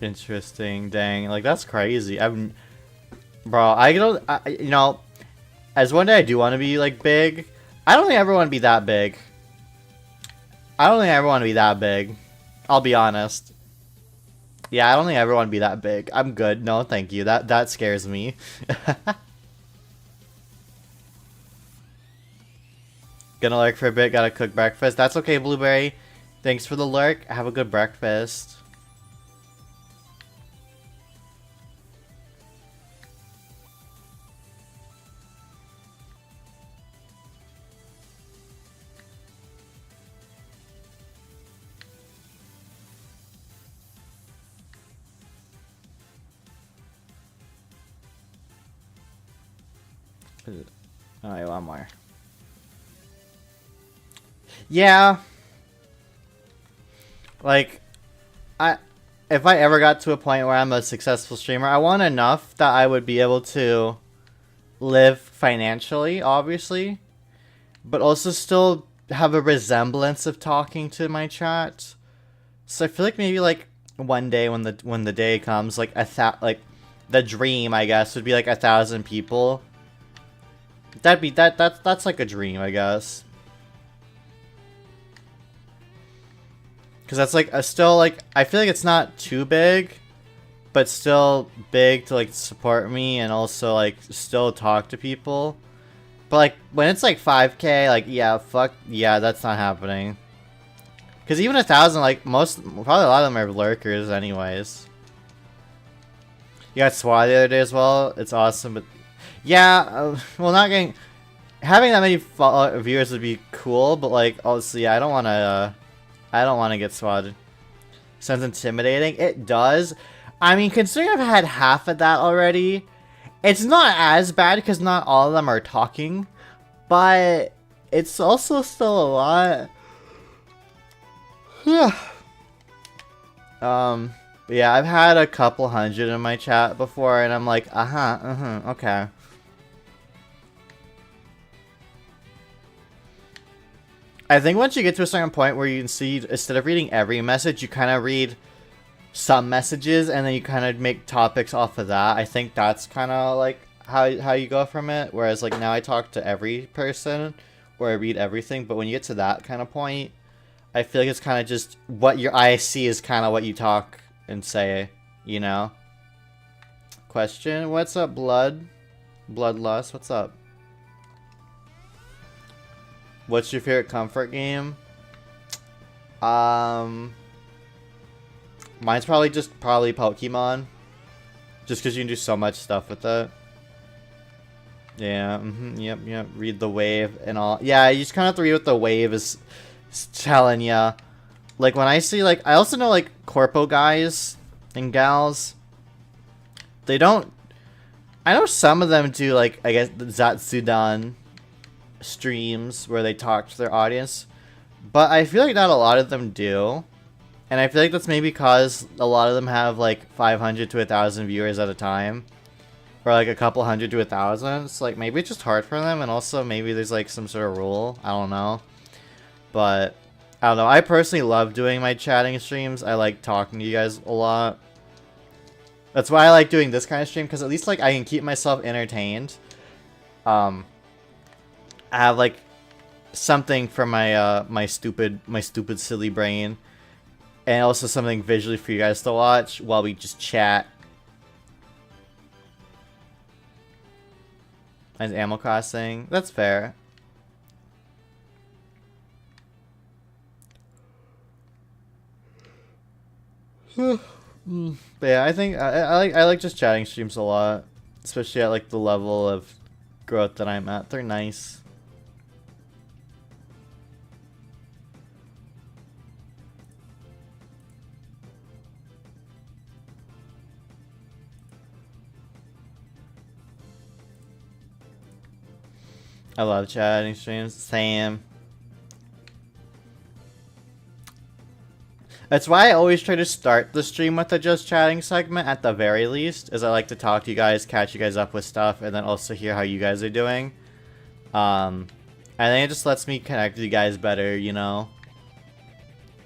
Interesting, dang, like that's crazy. Bro, you know, as one day I do want to be like big. I don't think I ever want to be that big. I don't think I ever want to be that big. I'll be honest. Yeah, I don't think I ever want to be that big. I'm good. No, thank you. That scares me. Gonna lurk for a bit. Gotta cook breakfast. That's okay, Blueberry. Thanks for the lurk. Have a good breakfast. Alright, one more. Yeah. Like, if I ever got to a point where I'm a successful streamer, I want enough that I would be able to live financially, obviously, but also still have a resemblance of talking to my chat. So I feel like maybe like one day when the day comes, like like the dream, I guess, would be like 1,000 people. That's like a dream, I guess. Because that's like still like, I feel like it's not too big, but still big to like support me and also like still talk to people. But like when it's like 5K, like yeah, fuck yeah, that's not happening. Because even 1,000, like probably a lot of them are lurkers anyways. You got SWAT the other day as well. It's awesome, but yeah, well, having that many viewers would be cool, but like obviously, yeah, I don't want to get swatted. Sounds intimidating. It does. I mean, considering I've had half of that already, it's not as bad because not all of them are talking, but it's also still a lot. But yeah, I've had a couple hundred in my chat before, and I'm like, okay. I think once you get to a certain point where you can see, instead of reading every message, you kind of read some messages, and then you kind of make topics off of that. I think that's kind of like how you go from it. Whereas like now I talk to every person, or I read everything. But when you get to that kind of point, I feel like it's kind of just what your eye see is kind of what you talk and say, you know? Question, what's up, Bloodlust, what's up? What's your favorite comfort game? Mine's probably Pokemon. Just because you can do so much stuff with it. Yeah, yep, read the wave and all. Yeah, you just kind of have to read what the wave is telling ya. Like when I see, like, I also know like corpo guys and gals. They don't. I know some of them do like, I guess, the Zatsudan streams where they talk to their audience, but I feel like not a lot of them do, and I feel like that's maybe because a lot of them have like 500 to 1,000 viewers at a time, or like a couple hundred to 1,000. So like maybe it's just hard for them, and also maybe there's like some sort of rule. I don't know. But, I don't know, I personally love doing my chatting streams. I like talking to you guys a lot. That's why I like doing this kind of stream, because at least, like, I can keep myself entertained. I have, like, something for my, my stupid silly brain. And also something visually for you guys to watch while we just chat. And Animal Crossing. That's fair. But yeah, I think I like just chatting streams a lot, especially at like the level of growth that I'm at. They're nice. I love chatting streams. Same. That's why I always try to start the stream with a just chatting segment at the very least, as I like to talk to you guys, catch you guys up with stuff, and then also hear how you guys are doing. I think it just lets me connect with you guys better, you know?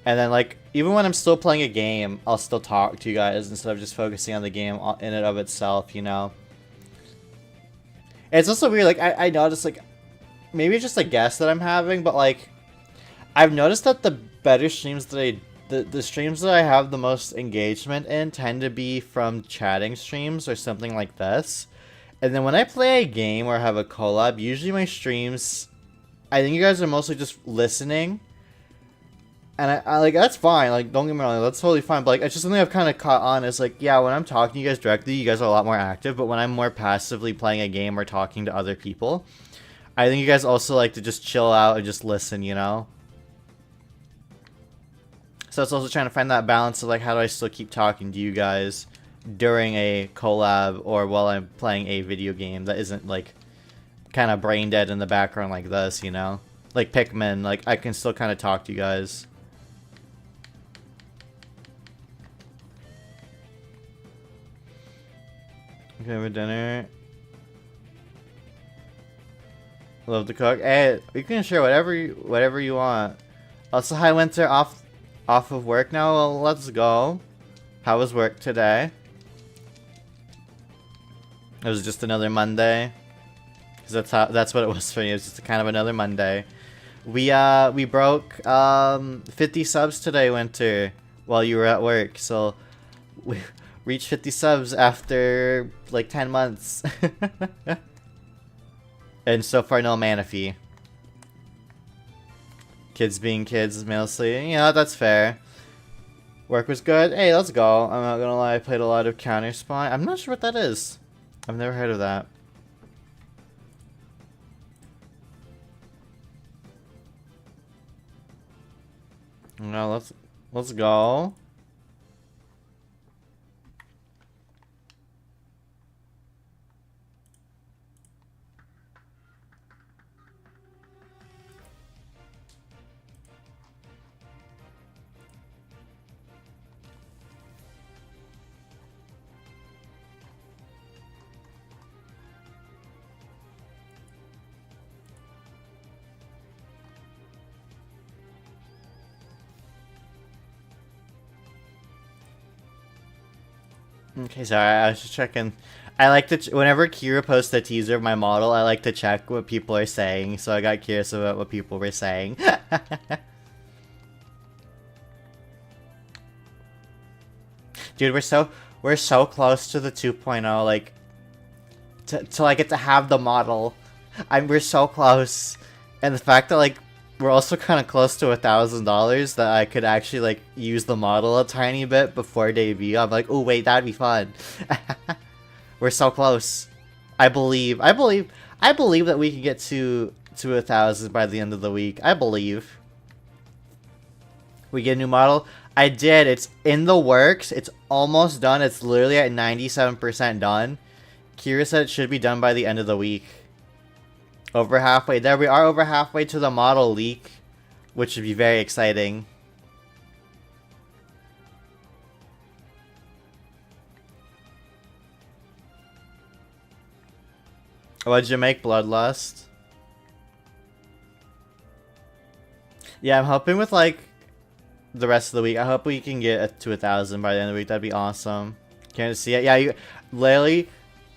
And then, like, even when I'm still playing a game, I'll still talk to you guys instead of just focusing on the game in and of itself, you know? And it's also weird, like, I noticed, like, maybe it's just a guess that I'm having, but, like, I've noticed that the better streams that the streams that I have the most engagement in tend to be from chatting streams or something like this. And then when I play a game or have a collab, usually my streams, I think you guys are mostly just listening. And I like, that's fine, like, don't get me wrong, that's totally fine, but like, it's just something I've kind of caught on is like, yeah, when I'm talking to you guys directly, you guys are a lot more active, but when I'm more passively playing a game or talking to other people, I think you guys also like to just chill out and just listen, you know? So it's also trying to find that balance of like, how do I still keep talking to you guys during a collab or while I'm playing a video game that isn't like kind of brain dead in the background like this, you know? Like Pikmin, like I can still kind of talk to you guys. Okay, for dinner. Love to cook. Hey, you can share whatever you want. Also, hi Winter, off Off of work now? Well, let's go. How was work today? It was just another Monday. Cause that's what it was for me. It was just kind of another Monday. We broke 50 subs today, Winter, while you were at work. So we reached 50 subs after like 10 months. And so far no mana fee. Kids being kids mostly. You know, that's fair. Work was good. Hey, let's go. I'm not gonna lie, I played a lot of Counter Spy. I'm not sure what that is. I've never heard of that. No, let's go. Okay, sorry, I was just checking. I like to, whenever Kira posts a teaser of my model, I like to check what people are saying, so I got curious about what people were saying. Dude, we're so close to the 2.0, like, to I get to have the model. We're so close. And the fact that, like, we're also kind of close to $1,000 that I could actually, like, use the model a tiny bit before debut. I'm like, oh wait, that'd be fun. We're so close. I believe that we can get to 1,000 by the end of the week. I believe. We get a new model. I did. It's in the works. It's almost done. It's literally at 97% done. Kira said it should be done by the end of the week. Over halfway. There we are, over halfway to the model leak, which should be very exciting. What'd you make, Bloodlust? Yeah, I'm hoping with, like, the rest of the week. I hope we can get to 1,000 by the end of the week. That'd be awesome. Can't see it? Yeah, you literally,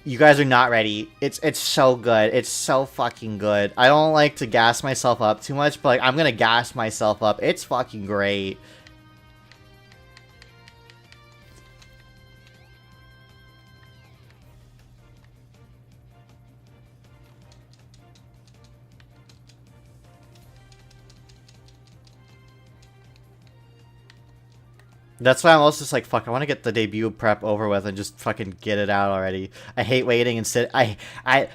you guys are not ready. It's so good. It's so fucking good. I don't like to gas myself up too much, but like I'm gonna gas myself up. It's fucking great. That's why I'm also just like, fuck, I want to get the debut prep over with and just fucking get it out already. I hate waiting and sit.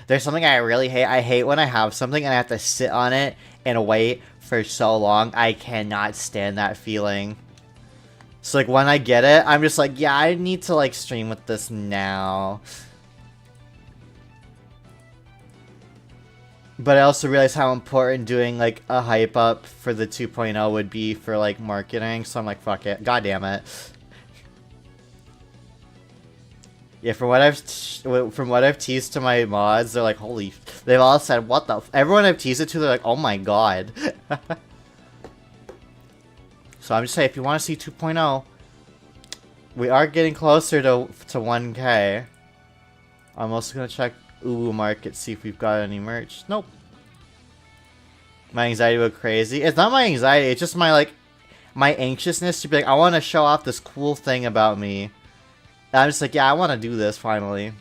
There's something I really hate. I hate when I have something and I have to sit on it and wait for so long. I cannot stand that feeling. So like when I get it, I'm just like, yeah, I need to like stream with this now. But I also realize how important doing, like, a hype up for the 2.0 would be for, like, marketing, so I'm like, fuck it. God damn it. Yeah, from what I've teased to my mods, they're like, holy... They've all said, what the... Everyone I've teased it to, they're like, oh my god. So I'm just saying, if you want to see 2.0, we are getting closer to 1K. I'm also gonna check Uwu Market, see if we've got any merch. Nope. My anxiety would go crazy. It's not my anxiety, it's just my, like, my anxiousness to be like, I want to show off this cool thing about me. And I'm just like, yeah, I want to do this finally.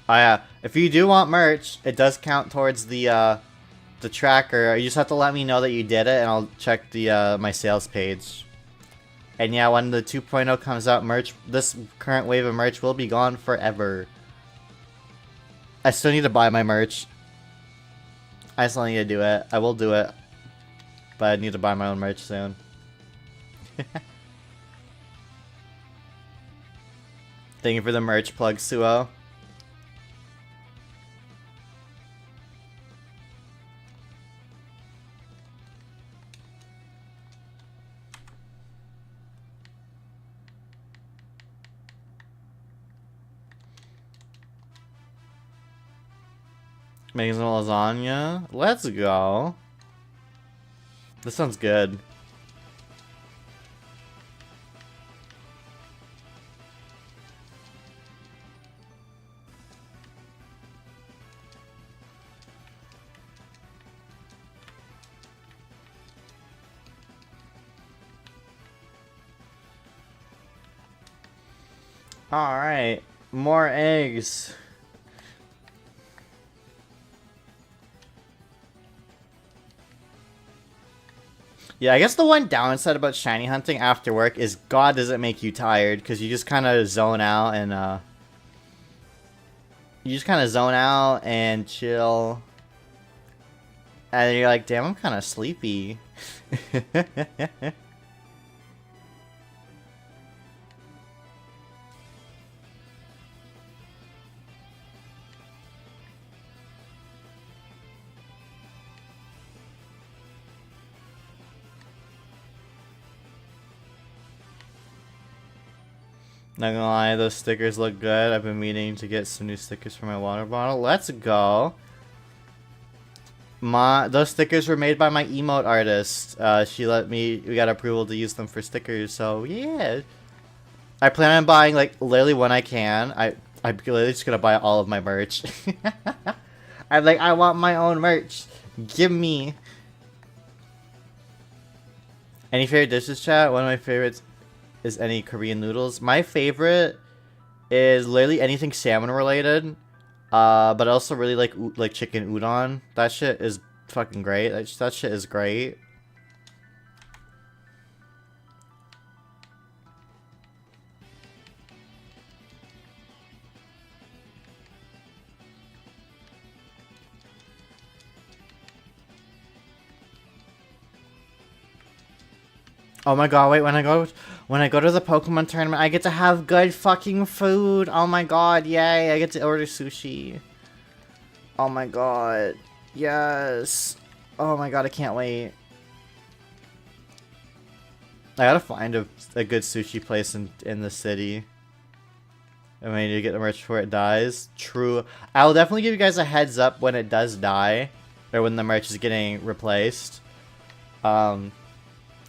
Oh yeah, if you do want merch, it does count towards the tracker. You just have to let me know that you did it, and I'll check the my sales page. And yeah, when the 2.0 comes out, this current wave of merch will be gone forever. I still need to buy my merch. I still need to do it. I will do it. But I need to buy my own merch soon. Thank you for the merch plug, Suo. Making some lasagna. Let's go. This sounds good. Alright, more eggs. Yeah, I guess the one downside about shiny hunting after work is God does it make you tired, because you just kind of zone out and chill. And you're like, damn, I'm kind of sleepy. Not gonna lie, those stickers look good. I've been meaning to get some new stickers for my water bottle. Let's go. Those stickers were made by my emote artist. We got approval to use them for stickers, so yeah. I plan on buying, like, literally when I can. I'm literally just gonna buy all of my merch. I'm like, I want my own merch. Give me. Any favorite dishes, chat? One of my favorites is any Korean noodles. My favorite is literally anything salmon related. But I also really like chicken udon. That shit is fucking great. That shit is great. Oh my god, wait, when I go to the Pokemon tournament, I get to have good fucking food. Oh my god, yay, I get to order sushi. Oh my god. Yes. Oh my god, I can't wait. I gotta find a good sushi place in the city. I need to get the merch before it dies. True. I'll definitely give you guys a heads up when it does die. Or when the merch is getting replaced.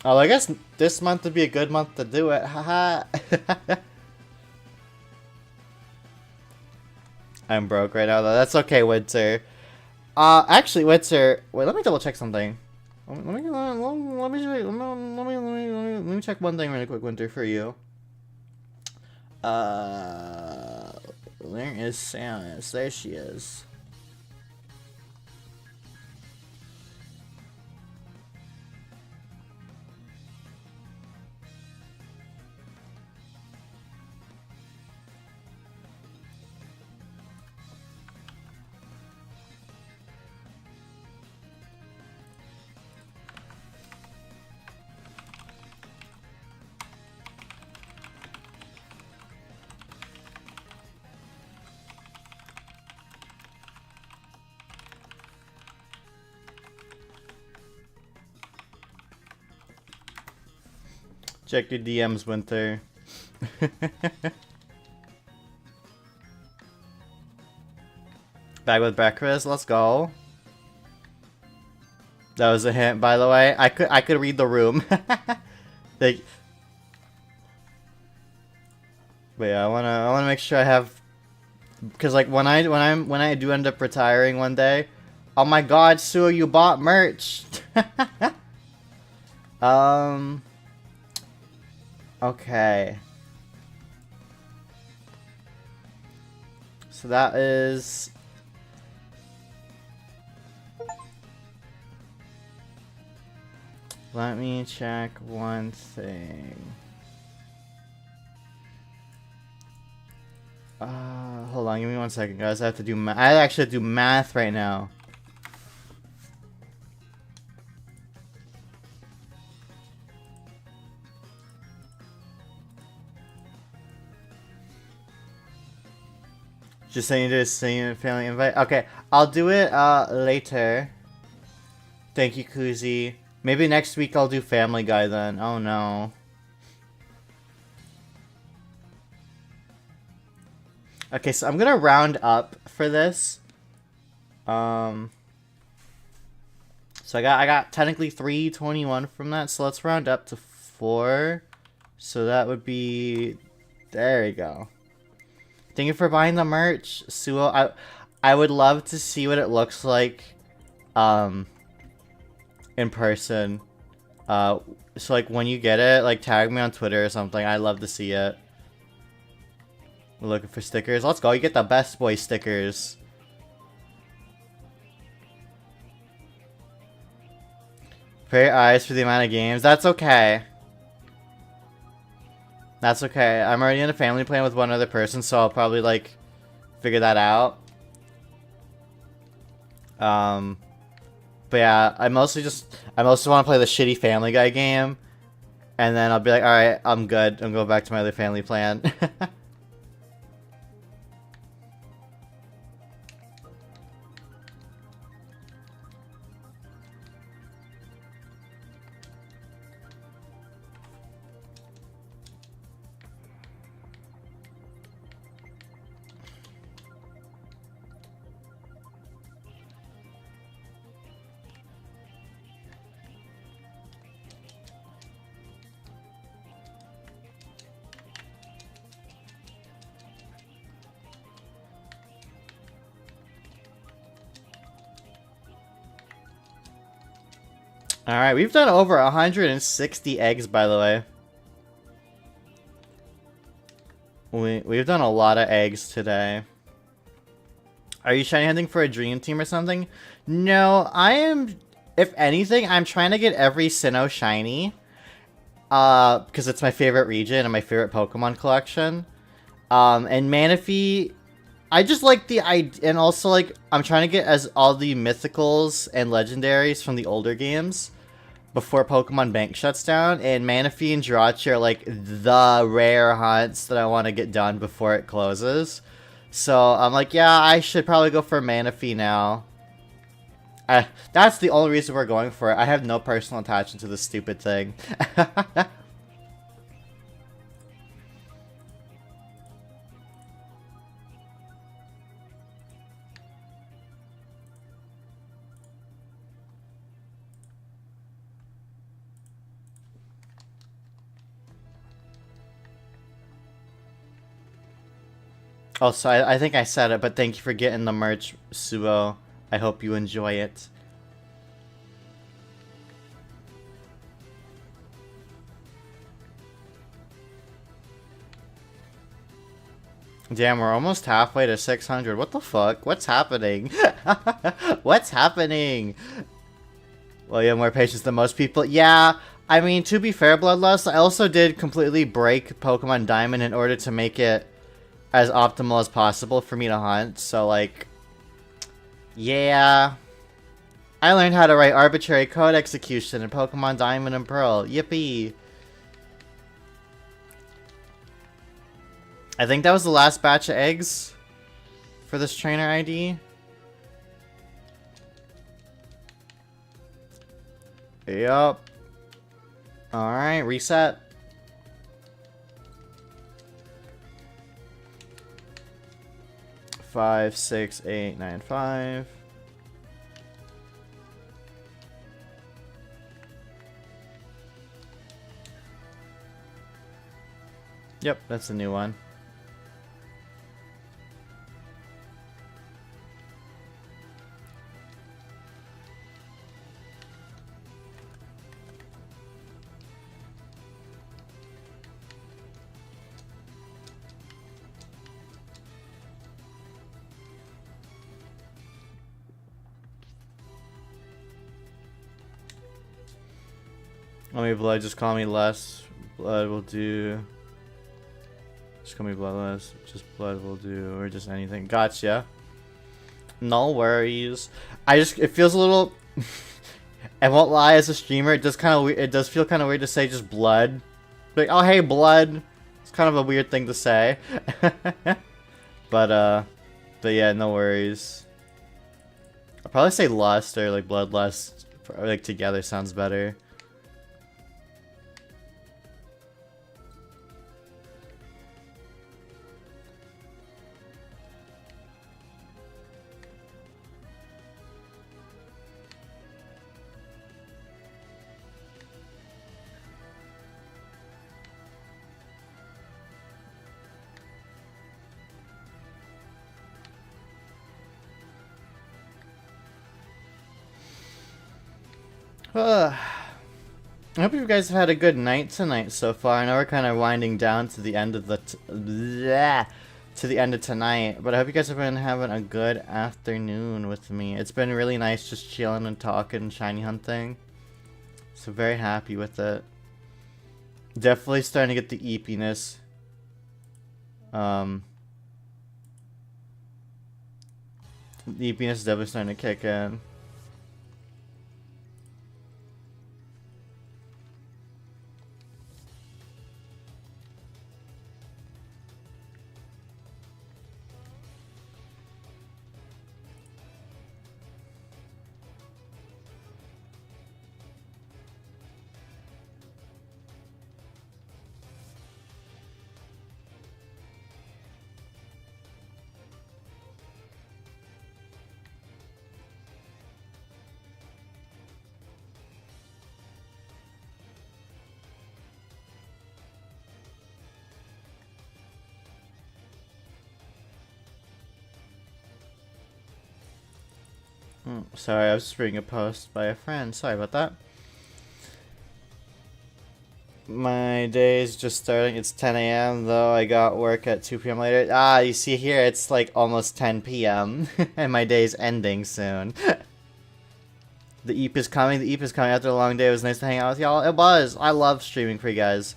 Oh, I guess this month would be a good month to do it. Haha. I'm broke right now, though. That's okay, Winter. Actually, Winter. Wait, let me double check something. Let me check one thing really quick, Winter, for you. Where is Samus? There she is. Check your DMs, Winter. Back with breakfast. Let's go. That was a hint, by the way. I could read the room. Like, but yeah, I wanna make sure I have, because like when I do end up retiring one day. Oh my God, Sue, you bought merch. Okay. So that is... Let me check one thing. Hold on, give me 1 second, guys. I have to do math. I actually have to do math right now. Just saying to sing family invite. Okay, I'll do it later. Thank you, Kuzi. Maybe next week I'll do Family Guy then. Oh no. Okay, so I'm gonna round up for this. So I got technically 321 from that. So let's round up to 4. So that would be, there you go. Thank you for buying the merch, Suo. I would love to see what it looks like, in person. So like when you get it, like tag me on Twitter or something. I'd love to see it. We're looking for stickers. Let's go. You get the best boy stickers. Prepare your eyes for the amount of games. That's okay. That's okay. I'm already in a family plan with one other person, so I'll probably like figure that out. But yeah, I mostly want to play the shitty Family Guy game, and then I'll be like, all right, I'm good. I'm going back to my other family plan. Alright, we've done over 160 eggs, by the way. We've done a lot of eggs today. Are you shiny hunting for a dream team or something? No, I am... If anything, I'm trying to get every Sinnoh shiny. Because it's my favorite region and my favorite Pokemon collection. And Manaphy... I just like the idea... And also, like, I'm trying to get all the mythicals and legendaries from the older games before Pokemon Bank shuts down, and Manaphy and Jirachi are like the rare hunts that I want to get done before it closes. So I'm like, yeah, I should probably go for Manaphy now. That's the only reason we're going for it. I have no personal attachment to this stupid thing. Oh, so I think I said it, but thank you for getting the merch, Suo. I hope you enjoy it. Damn, we're almost halfway to 600. What the fuck? What's happening? What's happening? Well, you have more patience than most people. Yeah, I mean, to be fair, Bloodlust, I also did completely break Pokemon Diamond in order to make it as optimal as possible for me to hunt, so like, yeah. I learned how to write arbitrary code execution in Pokemon Diamond and Pearl. Yippee. I think that was the last batch of eggs for this trainer ID. Yup. Alright, reset. Five, 6, 8, 9, 5. Yep, that's a new one. Call me Blood, just call me Less. Blood will do. Just call me Bloodless. Just Blood will do, or just anything. Gotcha. No worries. It feels a little. I won't lie, as a streamer, it does feel kind of weird to say just Blood. Like, oh hey, Blood. It's kind of a weird thing to say. But yeah, no worries. I'll probably say Lust or like Bloodlust, like together sounds better. I hope you guys have had a good night tonight so far. I know we're kind of winding down to the end of the to the end of tonight, but I hope you guys have been having a good afternoon with me. It's been really nice just chilling and talking, shiny hunting. So very happy with it. Definitely starting to get the eepiness. The eepiness is definitely starting to kick in. Sorry, I was just reading a post by a friend. Sorry about that. My day is just starting. It's 10 a.m. though. I got work at 2 p.m. later. Ah, you see here, it's like almost 10 p.m. and my day's ending soon. The Eep is coming. The Eep is coming after a long day. It was nice to hang out with y'all. It was. I love streaming for you guys.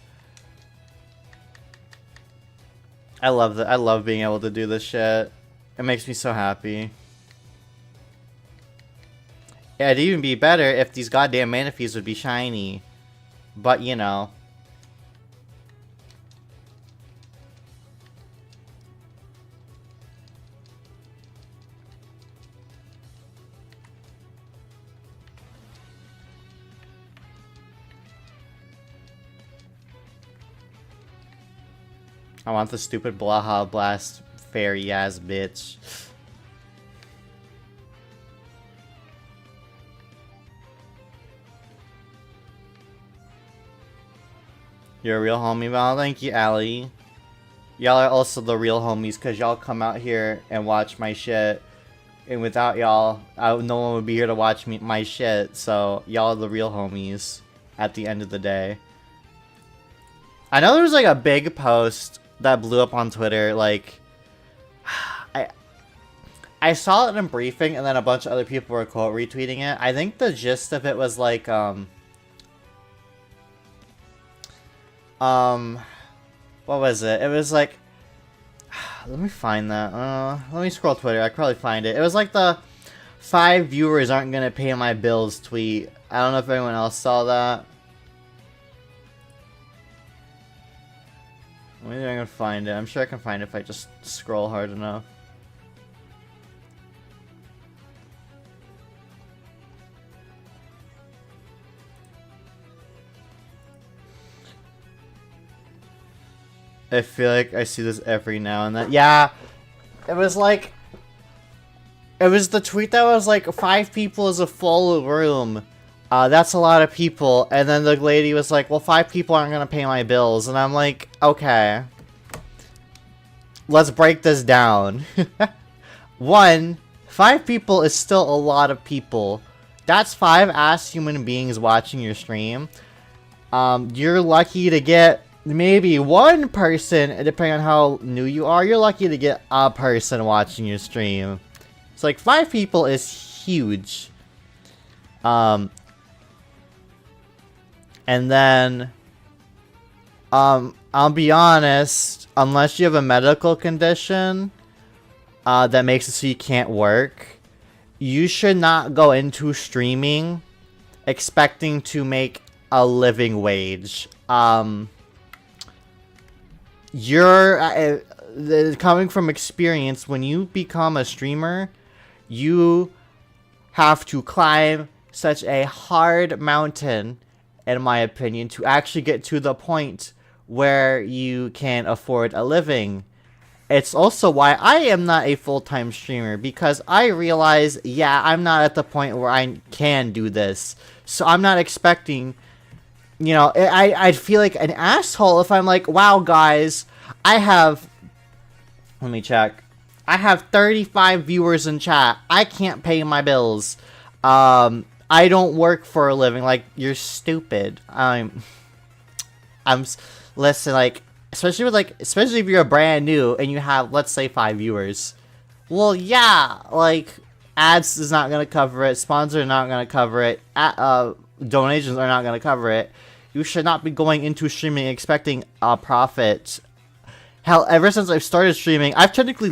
I love that. I love being able to do this shit. It makes me so happy. Yeah, it'd even be better if these goddamn Manapees would be shiny. But, you know. I want the stupid Blaha Blast fairy ass bitch. You're a real homie, Val. Thank you, Allie. Y'all are also the real homies because y'all come out here and watch my shit. And without y'all, no one would be here to watch my shit. So y'all are the real homies at the end of the day. I know there was like a big post that blew up on Twitter. Like, I saw it in a briefing and then a bunch of other people were quote retweeting it. I think the gist of it was like, what was it? It was like, let me find that. Let me scroll Twitter. I could probably find it. It was like the 5 viewers aren't gonna pay my bills tweet. I don't know if anyone else saw that. Maybe I can find it. I'm sure I can find it if I just scroll hard enough. I feel like I see this every now and then. Yeah, it was like... It was the tweet that was like, 5 people is a full room. That's a lot of people. And then the lady was like, well, 5 people aren't gonna pay my bills. And I'm like, okay. Let's break this down. 1, 5 people is still a lot of people. That's 5 ass human beings watching your stream. You're lucky to get maybe 1 person, depending on how new you are. You're lucky to get a person watching your stream. It's like 5 people is huge. And then, I'll be honest, unless you have a medical condition that makes it so you can't work, you should not go into streaming expecting to make a living wage. You're coming from experience, when you become a streamer, you have to climb such a hard mountain, in my opinion, to actually get to the point where you can afford a living. It's also why I am not a full-time streamer, because I realize, yeah, I'm not at the point where I can do this. So I'm not expecting, you know, I'd feel like an asshole if I'm like, wow, guys, I have, let me check, I have 35 viewers in chat. I can't pay my bills. I don't work for a living. Like, you're stupid. Listen, like, especially if you're brand new and you have, let's say, 5 viewers. Well, yeah, like, ads is not gonna cover it, sponsors are not gonna cover it, donations are not gonna cover it. You should not be going into streaming expecting a profit. Hell, ever since I've started streaming, I've technically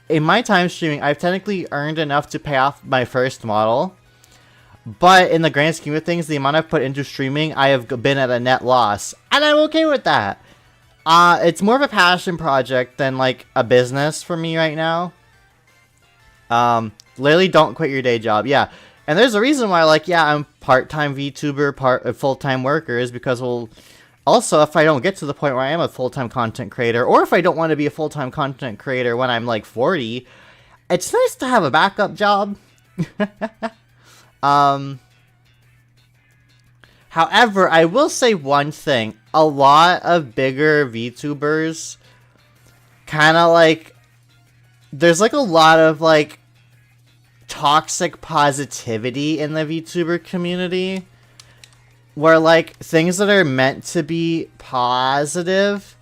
in my time streaming, I've technically earned enough to pay off my first model. But in the grand scheme of things, the amount I've put into streaming, I have been at a net loss. And I'm okay with that. It's more of a passion project than, like, a business for me right now. Literally, don't quit your day job. Yeah. And there's a reason why, like, yeah, I'm part-time VTuber, full-time worker, is because, well, also, if I don't get to the point where I am a full-time content creator, or if I don't want to be a full-time content creator when I'm, like, 40, it's nice to have a backup job. However, I will say one thing. A lot of bigger VTubers kind of, like, there's, like, a lot of, like, toxic positivity in the VTuber community. Where, like, things that are meant to be positive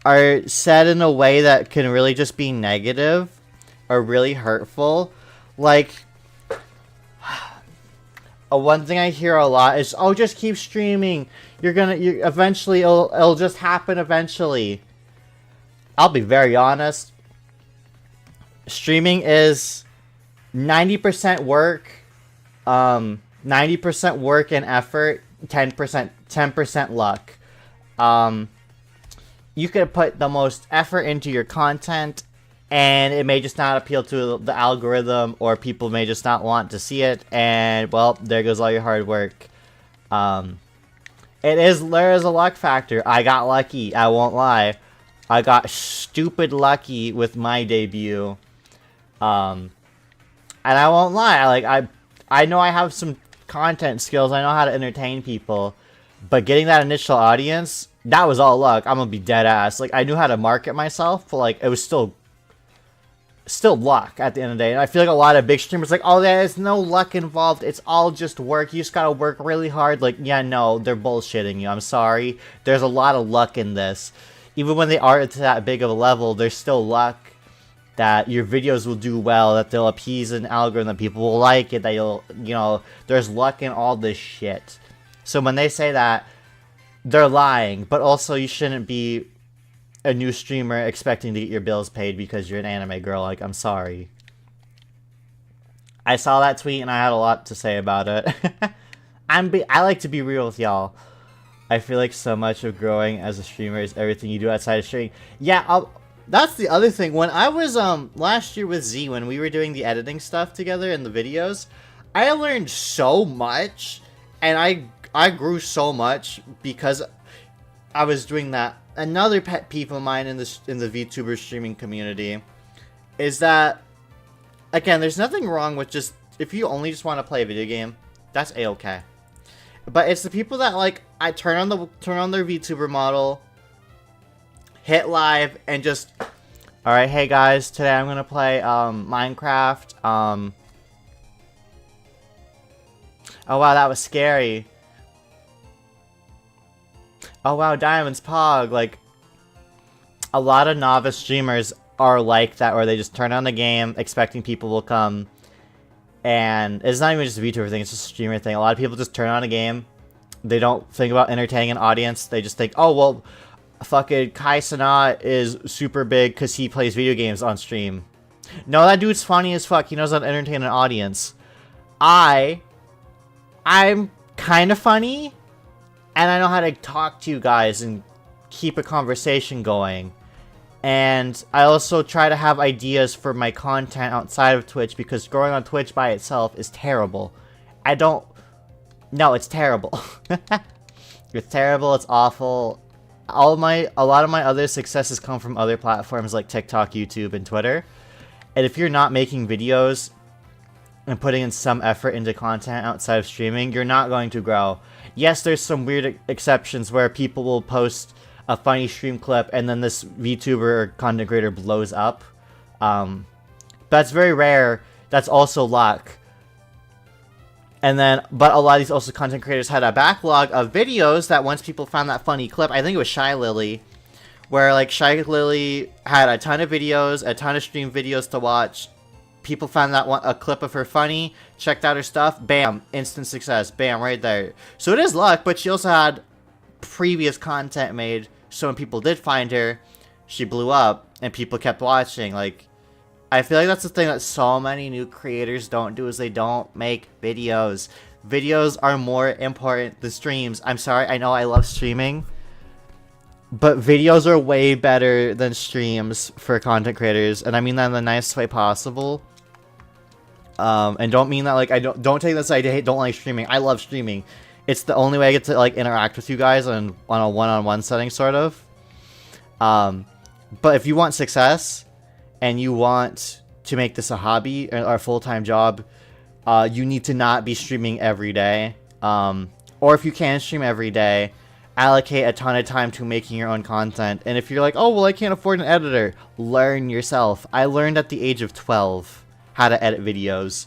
are said in a way that can really just be negative or really hurtful. Like, one thing I hear a lot is, oh, just keep streaming. Eventually, it'll just happen eventually. I'll be very honest. Streaming is 90% work, 90% work and effort, 10% luck. You could put the most effort into your content, and it may just not appeal to the algorithm, or people may just not want to see it, and, well, there goes all your hard work. There is a luck factor. I got lucky, I won't lie. I got stupid lucky with my debut. And I won't lie, I know I have some content skills, I know how to entertain people, but getting that initial audience, that was all luck. I'm gonna be dead ass. Like, I knew how to market myself, but, like, it was still luck at the end of the day. And I feel like a lot of big streamers like, oh, there's no luck involved, it's all just work, you just gotta work really hard. Like, yeah, no, they're bullshitting you. I'm sorry, there's a lot of luck in this. Even when they aren't to that big of a level, there's still luck that your videos will do well, that they'll appease an algorithm, that people will like it, that there's luck in all this shit. So when they say that, they're lying. But also, you shouldn't be a new streamer expecting to get your bills paid because you're an anime girl. Like, I'm sorry. I saw that tweet and I had a lot to say about it. I like to be real with y'all. I feel like so much of growing as a streamer is everything you do outside of streaming. Yeah, that's the other thing. When I was, last year with Z, when we were doing the editing stuff together in the videos, I learned so much, and I grew so much because I was doing that. Another pet peeve of mine in the VTuber streaming community is that, again, there's nothing wrong with just, if you only just want to play a video game, that's A-okay. But it's the people that, like, I turn on their VTuber model, hit live, and just, alright, hey guys, today I'm gonna play, Minecraft, oh wow, that was scary. Oh wow, Diamond's Pog. Like, a lot of novice streamers are like that, where they just turn on the game, expecting people will come, and it's not even just a VTuber thing, it's just a streamer thing. A lot of people just turn on a game, they don't think about entertaining an audience, they just think, oh well, fucking Kai Sanat is super big because he plays video games on stream. No, that dude's funny as fuck. He knows how to entertain an audience. I'm kind of funny, and I know how to talk to you guys and keep a conversation going. And I also try to have ideas for my content outside of Twitch, because growing on Twitch by itself is terrible. No, it's terrible. It's terrible, it's awful. A lot of my other successes come from other platforms like TikTok, YouTube, and Twitter. And if you're not making videos and putting in some effort into content outside of streaming, you're not going to grow. Yes, there's some weird exceptions where people will post a funny stream clip and then this VTuber or content creator blows up. That's very rare. That's also luck. And then, but a lot of these also content creators had a backlog of videos that once people found that funny clip, I think it was Shy Lily, where like Shy Lily had a ton of videos, a ton of stream videos to watch. People found that one, a clip of her funny, checked out her stuff, bam, instant success, bam, right there. So it is luck, but she also had previous content made, so when people did find her, she blew up, and people kept watching. Like, I feel like that's the thing that so many new creators don't do, is they don't make videos. Videos are more important than streams. I'm sorry, I know I love streaming, but videos are way better than streams for content creators, and I mean that in the nicest way possible. And don't mean that like I don't take this I don't like streaming. I love streaming. It's the only way I get to like interact with you guys on a one-on-one setting, sort of. But if you want success and you want to make this a hobby or a full-time job, you need to not be streaming every day. Or if you can stream every day, allocate a ton of time to making your own content. And if you're like, oh, well, I can't afford an editor, learn yourself. I learned at the age of 12 how to edit videos.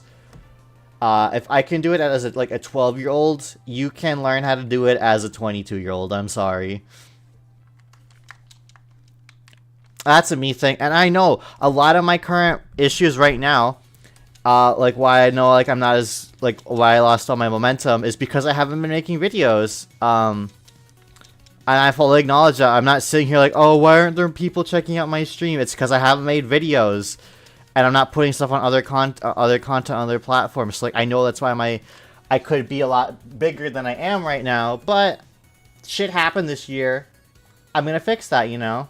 If I can do it as like a 12-year-old, you can learn how to do it as a 22-year-old. I'm sorry. That's a me thing. And I know a lot of my current issues right now, like why I know like I'm not as, like why I lost all my momentum is because I haven't been making videos. And I fully acknowledge that. I'm not sitting here like, oh, why aren't there people checking out my stream? It's because I haven't made videos. And I'm not putting stuff on other content on other platforms. So, like, I know that's why I could be a lot bigger than I am right now. But shit happened this year. I'm gonna fix that, you know.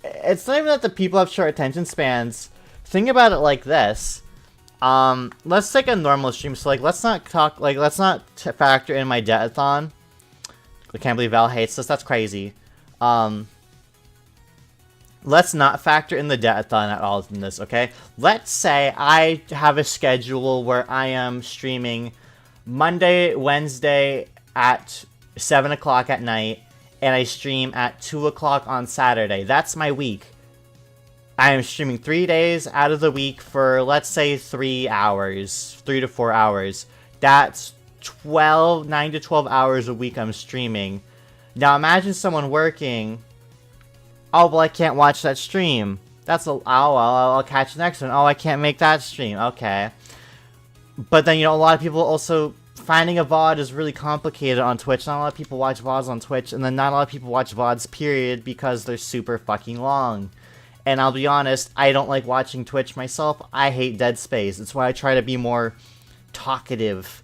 It's not even that the people have short attention spans. Think about it like this. Let's take a normal stream. So, like, let's not factor in my Debtathon. I can't believe Val hates this. That's crazy. Let's not factor in the Debtathon at all in this, okay? Let's say I have a schedule where I am streaming Monday, Wednesday at 7 o'clock at night, and I stream at 2 o'clock on Saturday. That's my week. I am streaming 3 days out of the week for, let's say, 3 hours. 3 to 4 hours. That's 9 to 12 hours a week I'm streaming. Now imagine someone working... Oh, well, I can't watch that stream. Oh, well, I'll catch the next one. Oh, I can't make that stream. Okay. But then, you know, a lot of people also... Finding a VOD is really complicated on Twitch. Not a lot of people watch VODs on Twitch. And then not a lot of people watch VODs, period, because they're super fucking long. And I'll be honest, I don't like watching Twitch myself. I hate dead space. It's why I try to be more talkative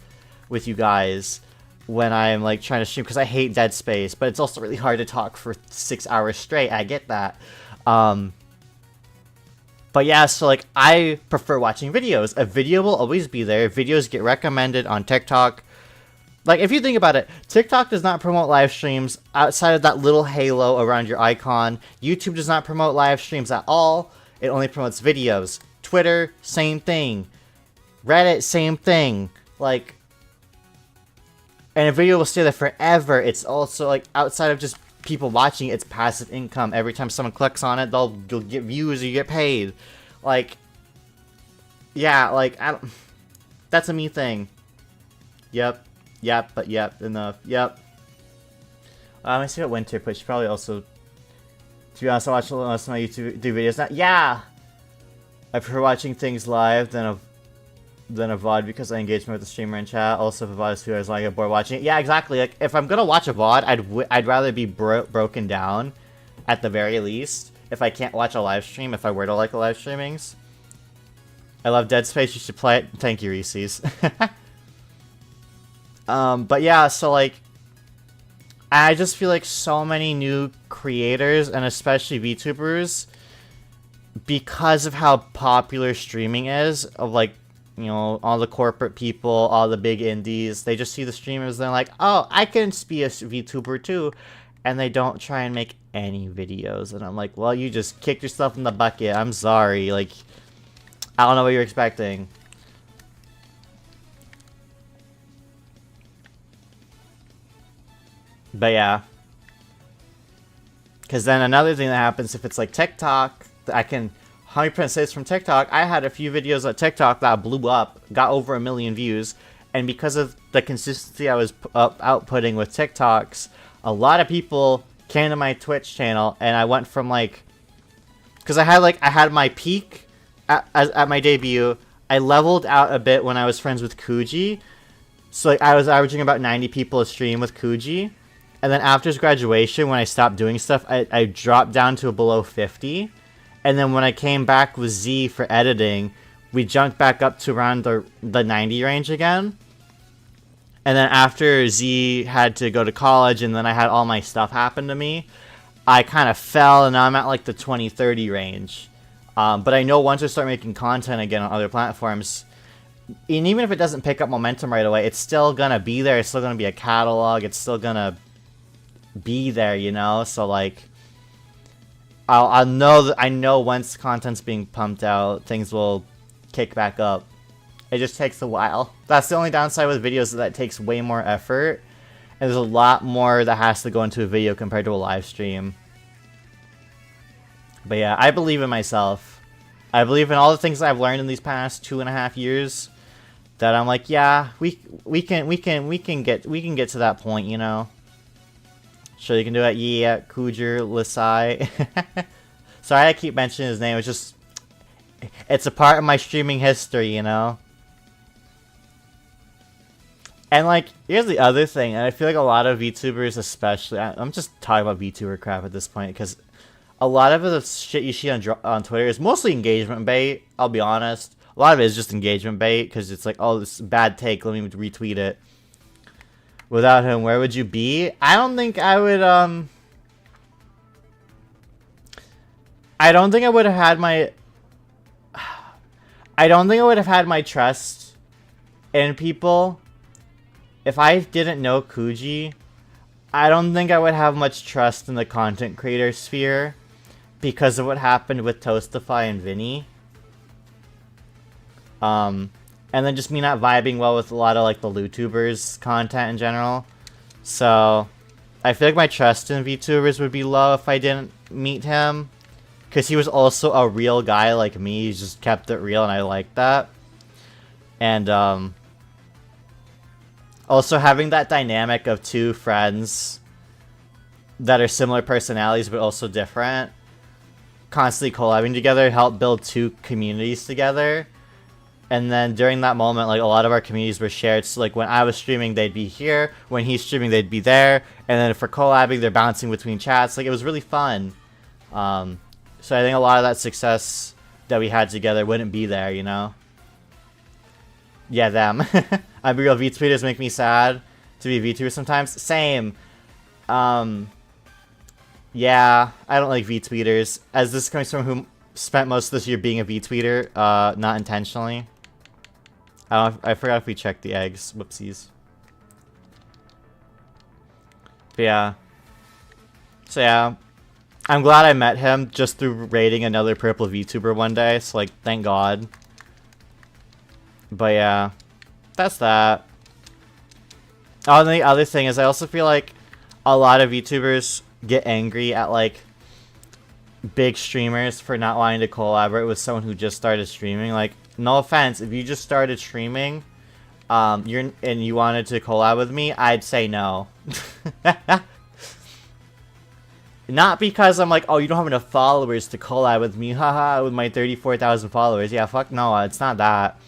with you guys when I'm like trying to stream, because I hate dead space, but it's also really hard to talk for 6 hours straight. I get that. But yeah, so like I prefer watching videos. A video will always be there. Videos get recommended on TikTok. Like if you think about it, TikTok does not promote live streams outside of that little halo around your icon. YouTube does not promote live streams at all. It only promotes videos. Twitter, same thing. Reddit, same thing. Like, and a video will stay there forever. It's also, like, outside of just people watching, it's passive income. Every time someone clicks on it, you'll get views or you get paid. Like, yeah, like, that's a me thing. Yep, enough, yep. Let me see what Winter put. She probably also, to be honest, I watch most of my YouTube videos now. Yeah! I prefer watching things live than a VOD because I engage more with the streamer in chat. Also, if a VOD is 2 hours long, I get bored watching it. Yeah, exactly. Like, if I'm gonna watch a VOD, I'd rather be broken down, at the very least, if I can't watch a live stream, if I were to like the live streamings. I love Dead Space, you should play it. Thank you, Reese's. But yeah, so like, I just feel like so many new creators, and especially VTubers, because of how popular streaming is, of like, you know, all the corporate people, all the big indies, they just see the streamers, and they're like, oh, I can be a VTuber too, and they don't try and make any videos, and I'm like, well, you just kicked yourself in the bucket, I'm sorry, like, I don't know what you're expecting. But yeah. Because then another thing that happens, if it's like TikTok, I can 100% saves from TikTok. I had a few videos on TikTok that blew up, got over 1 million views, and because of the consistency I was outputting with TikToks, a lot of people came to my Twitch channel, and I went from like, because I had my peak at my debut. I leveled out a bit when I was friends with Kuji, so like I was averaging about 90 people a stream with Kuji, and then after his graduation, when I stopped doing stuff, I dropped down to below 50. And then when I came back with Z for editing, we jumped back up to around the 90 range again. And then after Z had to go to college and then I had all my stuff happen to me, I kind of fell and now I'm at like the 20-30 range. But I know once I start making content again on other platforms, and even if it doesn't pick up momentum right away, it's still gonna be there. It's still gonna be a catalog. It's still gonna be there, you know? So like, I know once content's being pumped out, things will kick back up. It just takes a while. That's the only downside with videos, is that it takes way more effort, and there's a lot more that has to go into a video compared to a live stream. But yeah, I believe in myself. I believe in all the things I've learned in these past 2.5 years. That I'm like, yeah, we can get to that point, you know. Sure, you can do it. Yeah, Kujer Lisai. Sorry, I keep mentioning his name. It's a part of my streaming history, you know. And like, here's the other thing, and I feel like a lot of VTubers, especially, I'm just talking about VTuber crap at this point, because a lot of the shit you see on Twitter is mostly engagement bait. I'll be honest. A lot of it is just engagement bait, because it's like, oh, this is a bad take, let me retweet it. Without him, where would you be? I don't think I would, I don't think I would have had my trust in people. If I didn't know Kuji, I don't think I would have much trust in the content creator sphere because of what happened with Toastify and Vinny. And then just me not vibing well with a lot of, like, the YouTubers' content in general. So, I feel like my trust in VTubers would be low if I didn't meet him. Because he was also a real guy like me. He just kept it real, and I liked that. And, also having that dynamic of two friends that are similar personalities but also different, constantly collabing together, helped build two communities together. And then during that moment, like, a lot of our communities were shared. So, like, when I was streaming, they'd be here. When he's streaming, they'd be there. And then for collabing, they're bouncing between chats. Like, it was really fun. So I think a lot of that success that we had together wouldn't be there, you know? Yeah, them. I'm real. VTubers make me sad to be a VTuber sometimes. Same. Yeah, I don't like VTweeters. As this comes from who spent most of this year being a VTweeter, not intentionally. I forgot if we checked the eggs. Whoopsies. But yeah. So yeah. I'm glad I met him just through raiding another purple VTuber one day. So like, thank God. But yeah. That's that. Oh, and the other thing is I also feel like a lot of VTubers get angry at like big streamers for not wanting to collaborate with someone who just started streaming. Like, no offense, if you just started streaming, and you wanted to collab with me, I'd say no. Not because I'm like, oh, you don't have enough followers to collab with me, haha, with my 34,000 followers. Yeah, fuck no, it's not that.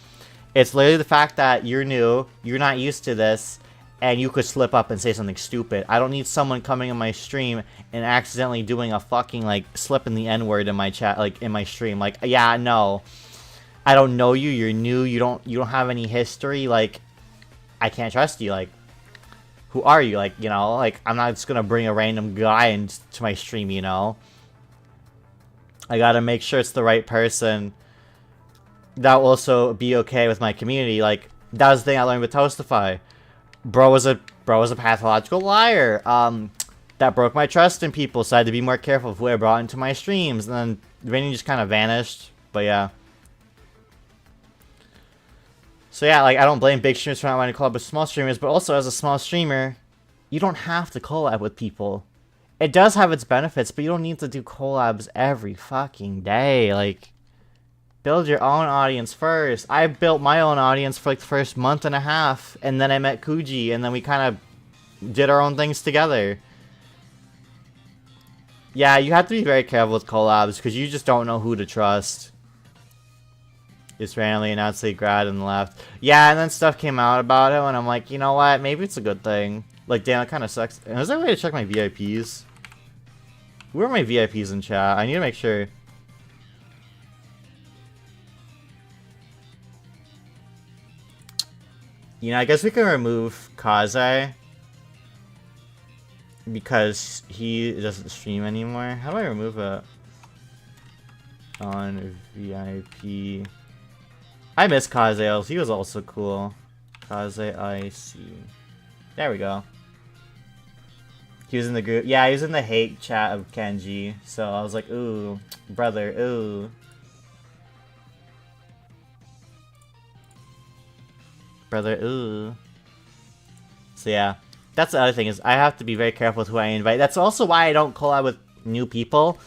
It's literally the fact that you're new, you're not used to this, and you could slip up and say something stupid. I don't need someone coming in my stream and accidentally doing a fucking, like, slip in the N-word in my chat, like, in my stream. Like, yeah, no. I don't know you, you're new, you don't have any history, like, I can't trust you, like, who are you? Like, you know, like, I'm not just gonna bring a random guy into my stream, you know? I gotta make sure it's the right person that will also be okay with my community. Like, that was the thing I learned with Toastify. Bro was a pathological liar. That broke my trust in people, so I had to be more careful of who I brought into my streams. And then Vinny just kind of vanished. But yeah. So yeah, like, I don't blame big streamers for not wanting to collab with small streamers, but also as a small streamer, you don't have to collab with people. It does have its benefits, but you don't need to do collabs every fucking day. Like, Build your own audience first. I built my own audience for like the first month and a half, and then I met Kuji, and then we kind of did our own things together. Yeah, you have to be very careful with collabs, because you just don't know who to trust. Just randomly announced they grad and left. Yeah, and then stuff came out about him, and I'm like, you know what? Maybe it's a good thing. Like, damn, it kind of sucks. And is there a way to check my VIPs? Who are my VIPs in chat? I need to make sure. You know, I guess we can remove Kaze. Because he doesn't stream anymore. How do I remove it? On VIP. I miss Kaze. He was also cool. Kaze IC. There we go. He was in the group. Yeah, he was in the hate chat of Kenji. So I was like, ooh, brother, ooh. Brother, ooh. So yeah. That's the other thing, is I have to be very careful with who I invite. That's also why I don't collab with new people.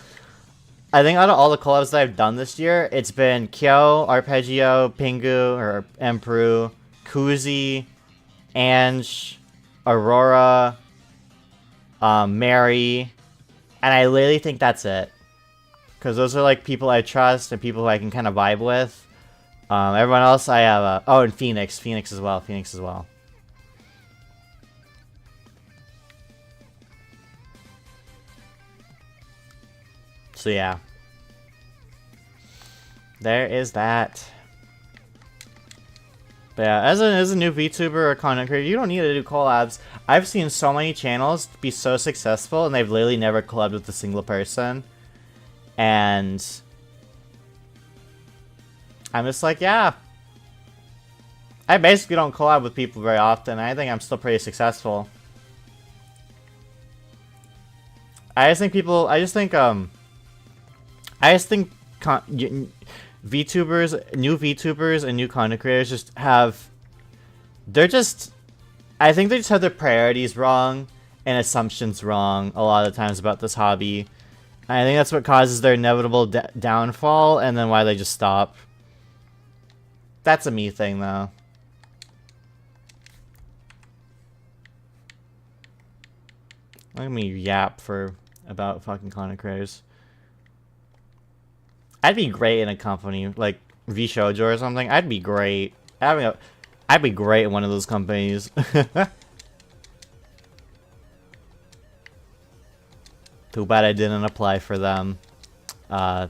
I think out of all the collabs that I've done this year, it's been Kyo, Arpeggio, Pingu, or Emperor, Kuzi, Ange, Aurora, Mary, and I literally think that's it. Because those are like people I trust and people who I can kind of vibe with. Everyone else I have, oh, and Phoenix as well. So yeah, there is that. But yeah, as a new VTuber or content creator, you don't need to do collabs. I've seen so many channels be so successful, and they've literally never collabed with a single person. And I'm just like, yeah. I basically don't collab with people very often. I think I'm still pretty successful. I just think VTubers, new VTubers and new content creators just have... I think they just have their priorities wrong and assumptions wrong a lot of the times about this hobby. And I think that's what causes their inevitable downfall, and then why they just stop. That's a me thing, though. Let me yap for about fucking content creators. I'd be great in a company like VShojo or something. I'd be great. I'd be great in one of those companies. Too bad I didn't apply for them.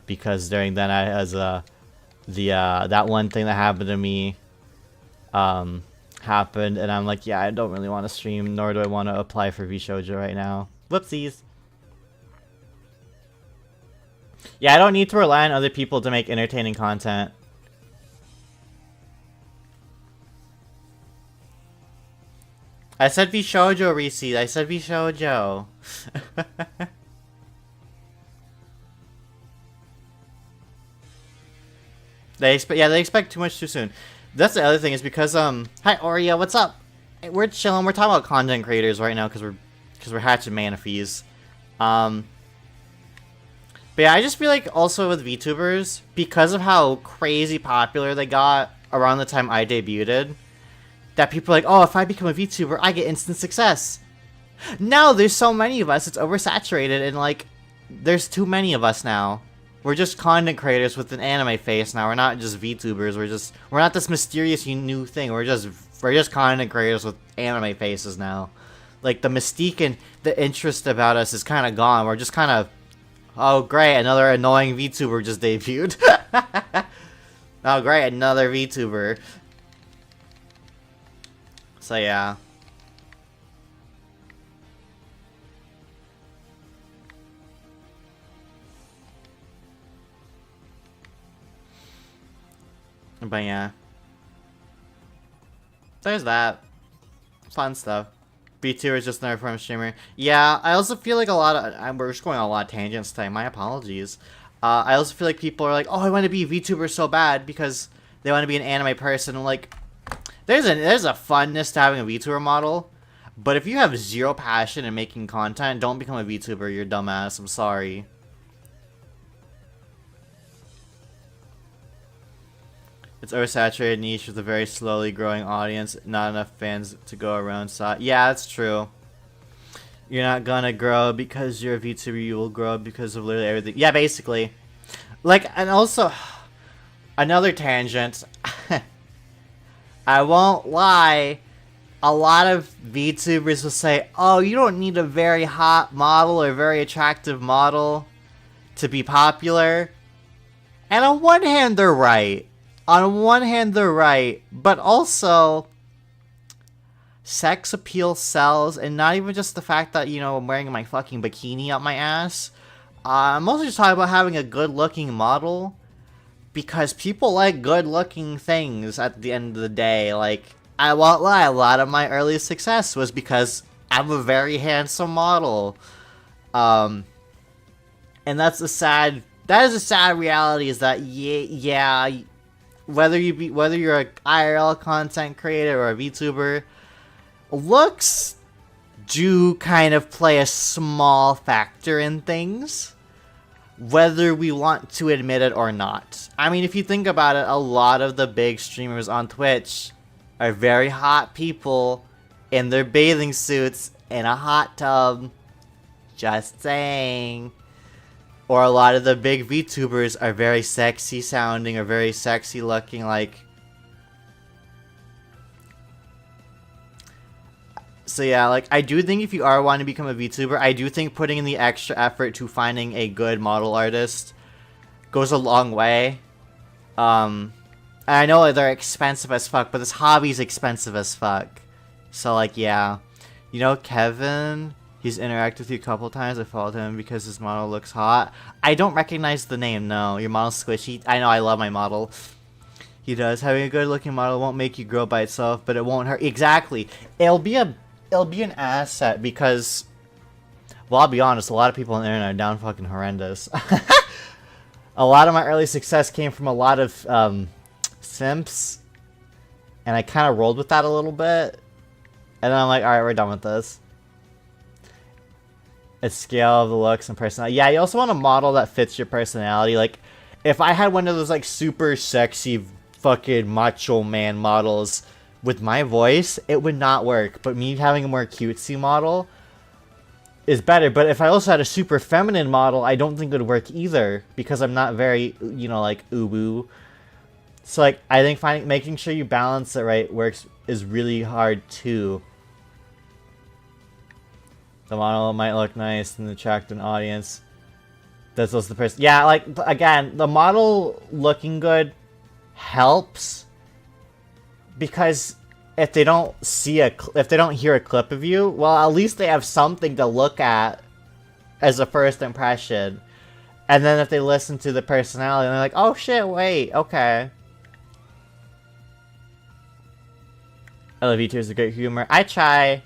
Because during then that one thing that happened to me happened, and I'm like, yeah, I don't really want to stream, nor do I want to apply for VShojo right now. Whoopsies. Yeah, I don't need to rely on other people to make entertaining content. I said VShojo, Reese. I said VShojo. They expect too much too soon. That's the other thing, is because hi Oreo, what's up? Hey, we're chilling. We're talking about content creators right now because we're hatching mana fees. But yeah, I just feel like also with VTubers, because of how crazy popular they got around the time I debuted, that people are like, oh, if I become a VTuber, I get instant success. No, there's so many of us, it's oversaturated, and like, there's too many of us now. We're just content creators with an anime face now. We're not just VTubers. We're not this mysterious new thing. We're just content creators with anime faces now. Like, the mystique and the interest about us is kind of gone. We're just kind of, oh great, another annoying VTuber just debuted. Oh great, another VTuber. So yeah. But yeah. There's that. Fun stuff. B2 is just another form of streamer. Yeah, I also feel like we're just going on a lot of tangents today. My apologies. I also feel like people are like, oh, I want to be a VTuber so bad because they want to be an anime person. Like, there's a funness to having a VTuber model, but if you have zero passion in making content, don't become a VTuber. You're dumbass. I'm sorry. It's oversaturated niche with a very slowly growing audience, not enough fans to go around. So yeah, that's true. You're not gonna grow because you're a VTuber. You will grow because of literally everything. Yeah, basically. Like, and also, another tangent. I won't lie. A lot of VTubers will say, "Oh, you don't need a very hot model or very attractive model to be popular." And on one hand, they're right. On one hand, they're right, but also, sex appeal sells, and not even just the fact that, you know, I'm wearing my fucking bikini up my ass. I'm mostly just talking about having a good-looking model, because people like good-looking things at the end of the day. Like, I won't lie, a lot of my early success was because I'm a very handsome model. And that's a sad... That is a sad reality, is that, yeah, whether you're an IRL content creator or a VTuber, looks do kind of play a small factor in things, whether we want to admit it or not. I mean, if you think about it, a lot of the big streamers on Twitch are very hot people in their bathing suits in a hot tub. Just saying. Or a lot of the big VTubers are very sexy sounding or very sexy looking, like... So yeah, like, I do think if you are wanting to become a VTuber, I do think putting in the extra effort to finding a good model artist goes a long way. And I know they're expensive as fuck, but this hobby's expensive as fuck. So, like, yeah. You know, Kevin... He's interacted with you a couple times. I followed him because his model looks hot. I don't recognize the name, no. Your model's squishy. I know, I love my model. He does. Having a good looking model won't make you grow by itself, but it won't hurt. Exactly. It'll be an asset because, well, I'll be honest, a lot of people on the internet are down fucking horrendous. A lot of my early success came from a lot of simps, and I kind of rolled with that a little bit. And then I'm like, alright, we're done with this. A scale of the looks and personality. Yeah, you also want a model that fits your personality. Like, if I had one of those, like, super sexy fucking macho man models with my voice, it would not work. But me having a more cutesy model is better. But if I also had a super feminine model, I don't think it would work either. Because I'm not very, you know, like, ubu. So, like, I think making sure you balance it right is really hard, too. The model might look nice and attract an audience. That's also the person. Yeah, like, again, the model looking good helps. Because if they don't hear a clip of you, well, at least they have something to look at as a first impression. And then if they listen to the personality, they're like, oh shit, wait, okay. I love VTubers with great humor. I try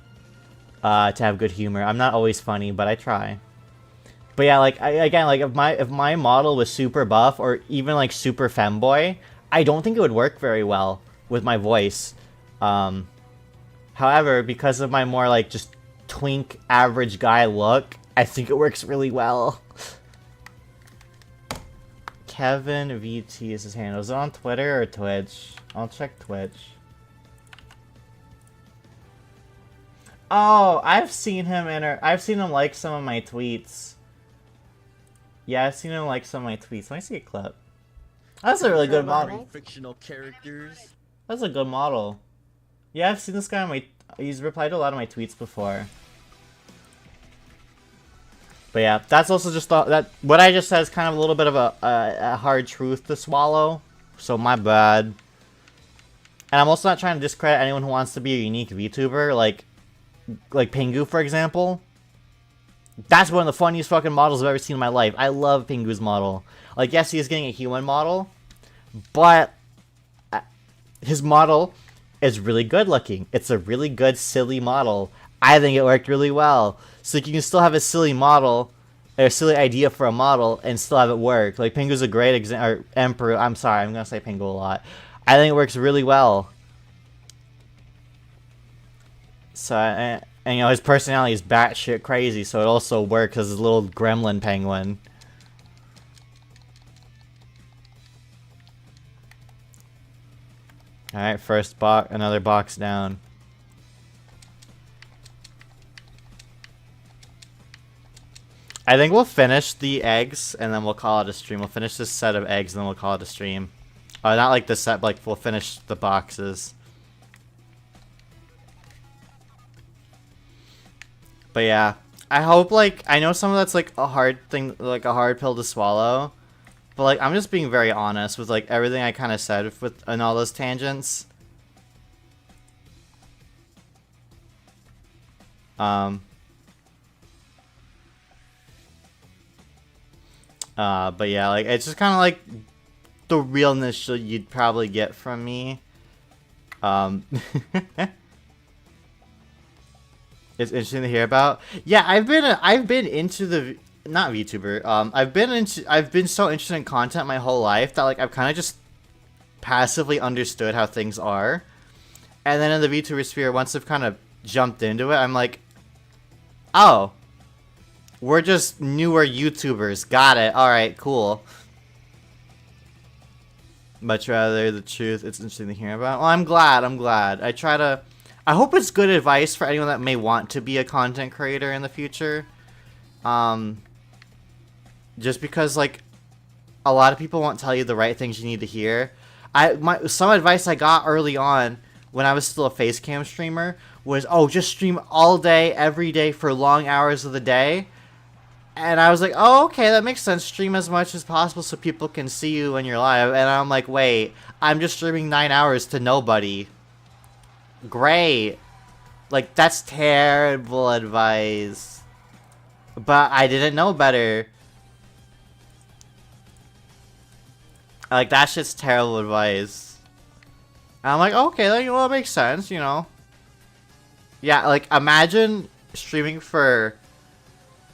to have good humor. I'm not always funny, but I try. But yeah, like, again, like, if my model was super buff or even like super femboy, I don't think it would work very well with my voice. However, because of my more like just twink average guy look, I think it works really well. Kevin VT is his handle. Is it on Twitter or Twitch? I'll check Twitch. Oh, I've seen him like some of my tweets. Yeah, I've seen him like some of my tweets. Let me see a clip. That's a really good model. Fictional characters. That's a good model. Yeah, I've seen this guy on my... He's replied to a lot of my tweets before. But yeah, that's also just what I just said is kind of a little bit of a hard truth to swallow. So my bad. And I'm also not trying to discredit anyone who wants to be a unique VTuber. Like Pingu, for example. That's one of the funniest fucking models I've ever seen in my life. I love Pingu's model. Like, yes, he is getting a human model, but his model is really good looking. It's a really good, silly model. I think it worked really well. So you can still have a silly model, or a silly idea for a model, and still have it work. Like, Pingu's a great example, or Emperor, I'm sorry, I'm gonna say Pingu a lot. I think it works really well. So, and you know, his personality is batshit crazy, so it also works as a little gremlin penguin. Alright, first box, another box down. I think we'll finish the eggs, and then we'll call it a stream. We'll finish this set of eggs, and then we'll call it a stream. Not like the set, but like we'll finish the boxes. But yeah, I hope, like, I know some of that's like a hard thing, like a hard pill to swallow. But like, I'm just being very honest with like everything I kind of said with and all those tangents. But yeah, like, it's just kind of like the realness you'd probably get from me. It's interesting to hear about. Yeah, I've been into the, not VTuber. I've been so interested in content my whole life that like I've kind of just passively understood how things are. And then in the VTuber sphere, once I've kind of jumped into it, I'm like, oh, we're just newer YouTubers. Got it. Alright, cool. Much rather the truth. It's interesting to hear about. Well, I'm glad. I hope it's good advice for anyone that may want to be a content creator in the future. Just because, like, a lot of people won't tell you the right things you need to hear. Some advice I got early on when I was still a Facecam streamer was, oh, just stream all day, every day for long hours of the day. And I was like, oh, okay, that makes sense. Stream as much as possible so people can see you when you're live. And I'm like, wait, I'm just streaming 9 hours to nobody. Great. Like, that's terrible advice. But I didn't know better. Like, that shit's terrible advice. And I'm like, okay, like, well, it makes sense, you know. Yeah, like, imagine streaming for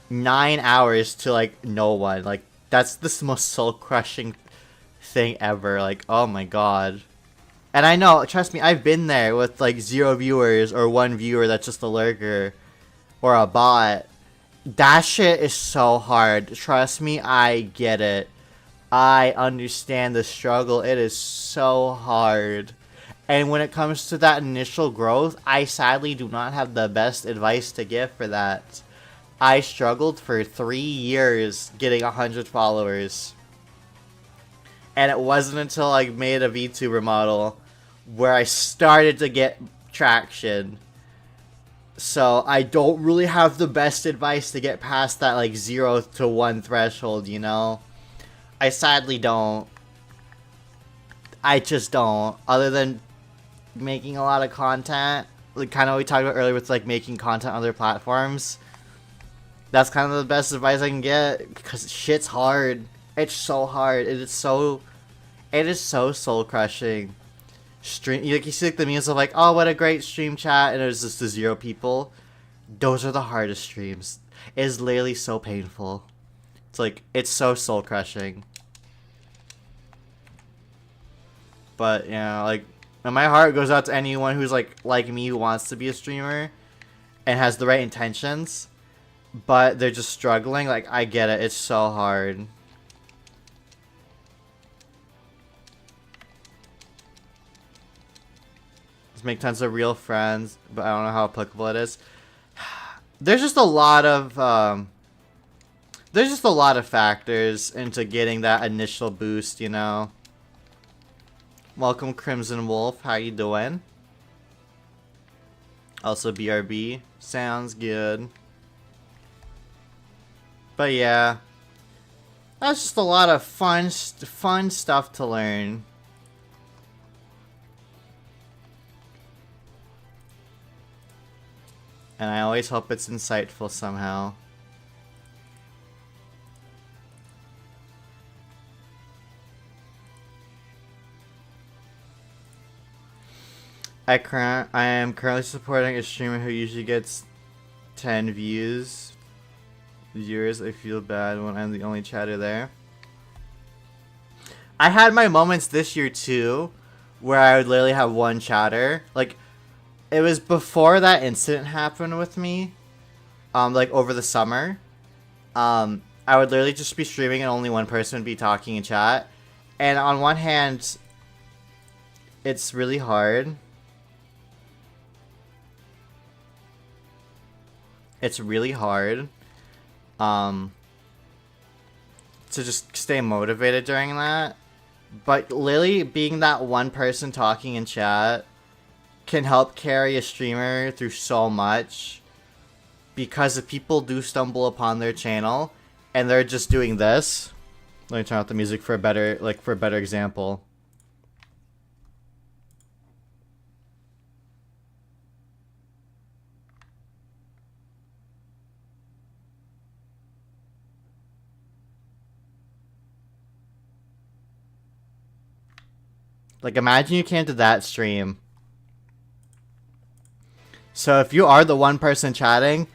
9 hours to, like, no one. Like, that's the most soul-crushing thing ever. Like, oh my god. And I know, trust me, I've been there with, like, 0 viewers or 1 viewer that's just a lurker or a bot. That shit is so hard. Trust me, I get it. I understand the struggle. It is so hard. And when it comes to that initial growth, I sadly do not have the best advice to give for that. I struggled for 3 years getting 100 followers. And it wasn't until I made a VTuber model where I started to get traction. So I don't really have the best advice to get past that, like, 0 to 1 threshold, you know? I sadly don't. I just don't. Other than making a lot of content, like kind of what we talked about earlier with, like, making content on other platforms. That's kind of the best advice I can get, because shit's hard. It's so hard. It is so soul crushing. Like, you see, like, the memes of, like, oh, what a great stream chat, and there's just the 0 people. Those are the hardest streams. It is literally so painful. It's like, it's so soul crushing. But, you know, like, and my heart goes out to anyone who's like me, who wants to be a streamer and has the right intentions, but they're just struggling. Like, I get it. It's so hard. Just make tons of real friends, but I don't know how applicable it is. There's just a lot of factors into getting that initial boost, you know. Welcome, Crimson Wolf. How you doing? Also, BRB. Sounds good. But yeah, that's just a lot of fun stuff to learn. And I always hope it's insightful somehow. I am currently supporting a streamer who usually gets 10 viewers. I feel bad when I'm the only chatter there. I had my moments this year too, where I would literally have 1 chatter. Like, it was before that incident happened with me, like over the summer. I would literally just be streaming and only 1 person would be talking in chat. And on one hand, it's really hard. It's really hard to just stay motivated during that. But Lily being that one person talking in chat can help carry a streamer through so much, because if people do stumble upon their channel and they're just doing this, let me turn off the music for a better example. Like, imagine you came to that stream. So if you are the one person chatting,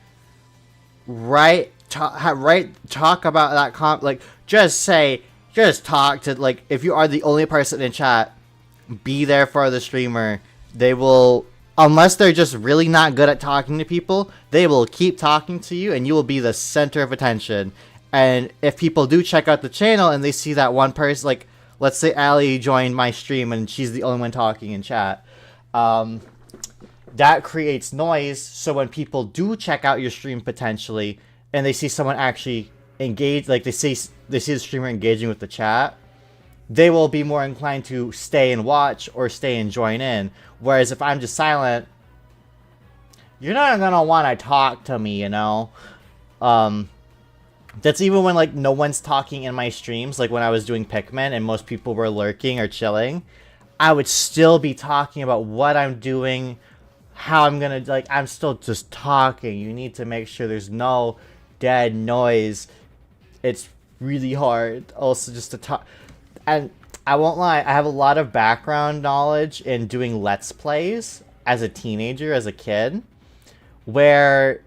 talk about that like, just talk to, like, if you are the only person in chat, be there for the streamer. They will, unless they're just really not good at talking to people, they will keep talking to you and you will be the center of attention. And if people do check out the channel and they see that one person, like, let's say Allie joined my stream and she's the only one talking in chat, that creates noise, so when people do check out your stream potentially, and they see someone actually engage, like they see the streamer engaging with the chat, they will be more inclined to stay and watch or stay and join in. Whereas if I'm just silent, you're not gonna want to talk to me, you know? That's even when, like, no one's talking in my streams, like when I was doing Pikmin and most people were lurking or chilling, I would still be talking about what I'm doing, how I'm gonna, like, I'm still just talking. You need to make sure there's no dead noise. It's really hard also just to talk. And I won't lie, I have a lot of background knowledge in doing Let's Plays as a teenager, as a kid, where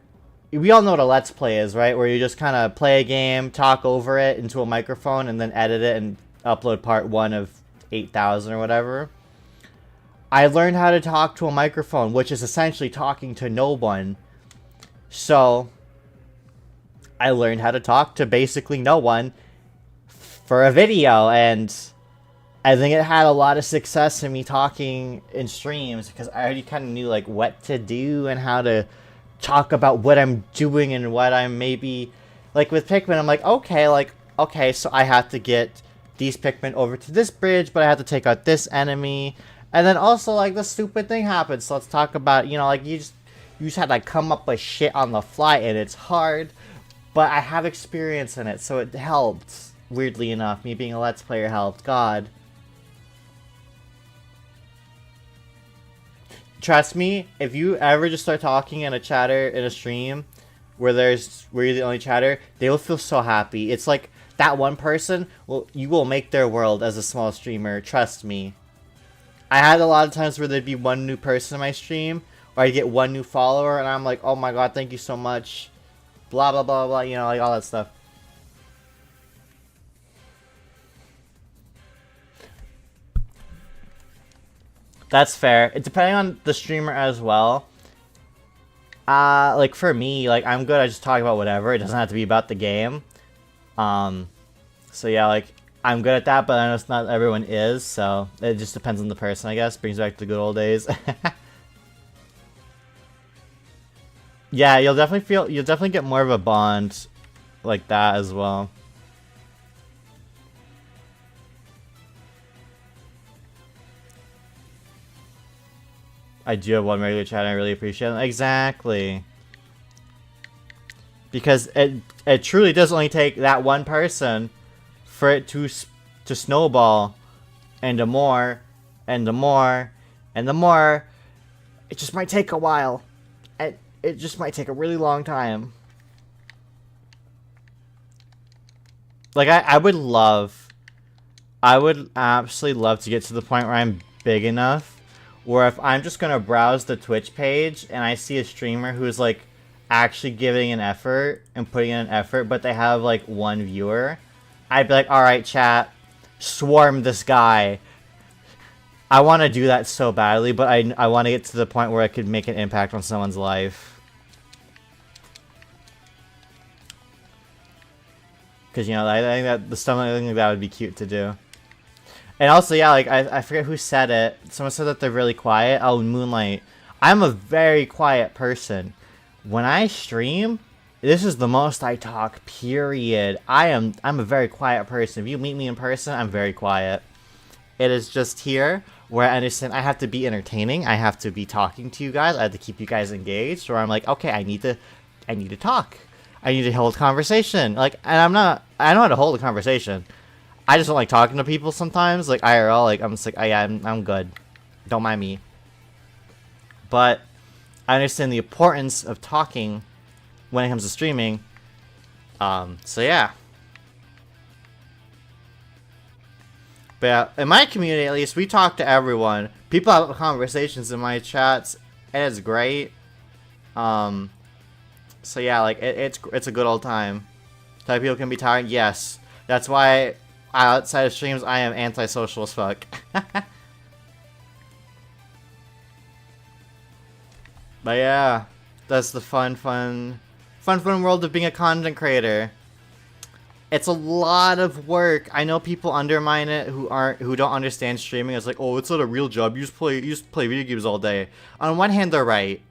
we all know what a Let's Play is, right? Where you just kind of play a game, talk over it into a microphone, and then edit it and upload part 1 of 8,000 or whatever. I learned how to talk to a microphone, which is essentially talking to no one. So I learned how to talk to basically no one for a video, and I think it had a lot of success in me talking in streams because I already kind of knew, like, what to do and how to talk about what I'm doing and what I'm maybe, like with Pikmin, I'm like, okay, so I have to get these Pikmin over to this bridge, but I have to take out this enemy. And then also, like, the stupid thing happens. So let's talk about, you know, like, you just had to come up with shit on the fly, and it's hard. But I have experience in it, so it helped. Weirdly enough, me being a Let's Player helped. God. Trust me, if you ever just start talking in a chatter, in a stream, where you're the only chatter, they will feel so happy. It's like, that one person, well, you will make their world as a small streamer. Trust me. I had a lot of times where there'd be one new person in my stream, or I'd get one new follower, and I'm like, oh my god, thank you so much. Blah, blah, blah, blah, you know, like all that stuff. That's fair. It depending on the streamer as well. Like for me, like I'm good at just talking about whatever. It doesn't have to be about the game. So yeah, like I'm good at that, but I know it's not everyone is, so it just depends on the person, I guess. Brings back to the good old days. Yeah, you'll definitely get more of a bond like that as well. I do have one regular chat and I really appreciate it. Exactly. Because it truly does only take that one person for it to snowball, and the more, and the more, and the more. It just might take a while. It just might take a really long time. Like, I would absolutely love to get to the point where I'm big enough where if I'm just gonna browse the Twitch page and I see a streamer who's, like, actually giving an effort and putting in an effort, but they have, like, one viewer, I'd be like, alright, chat, swarm this guy. I want to do that so badly, but I want to get to the point where I could make an impact on someone's life. Because, you know, I think that would be cute to do. And also, yeah, like, I forget who said it. Someone said that they're really quiet. Oh, Moonlight. I'm a very quiet person. When I stream, this is the most I talk, period. I'm a very quiet person. If you meet me in person, I'm very quiet. It is just here where I understand I have to be entertaining. I have to be talking to you guys. I have to keep you guys engaged. Or I'm like, okay, I need to talk. I need to hold conversation. Like, and I know how to hold a conversation. I just don't like talking to people sometimes. Like IRL, like I'm just like, I'm good. Don't mind me. But I understand the importance of talking when it comes to streaming. So yeah. But yeah, in my community, at least, we talk to everyone. People have conversations in my chats, and it's great. So yeah, like it's a good old time. Type people can be tired. Yes, that's why outside of streams I am antisocial as fuck. But yeah, that's the fun world of being a content creator. It's a lot of work. I know people undermine it who don't understand streaming. It's like, oh, it's not a real job. You just play video games all day. On one hand, they're right.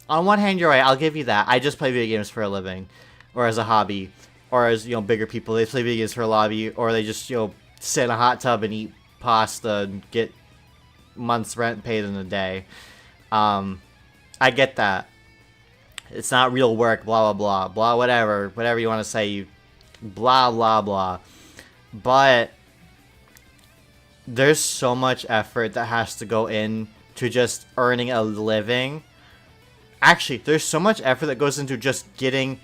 On one hand, you're right. I'll give you that. I just play video games for a living, or as a hobby, or as bigger people. They play video games for a hobby, or they just sit in a hot tub and eat pasta and get month's rent paid in a day. I get that. It's not real work. Blah blah blah blah. Whatever you want to say. Blah blah blah. But there's so much effort that has to go in to just earning a living. Actually, there's so much effort that goes into just getting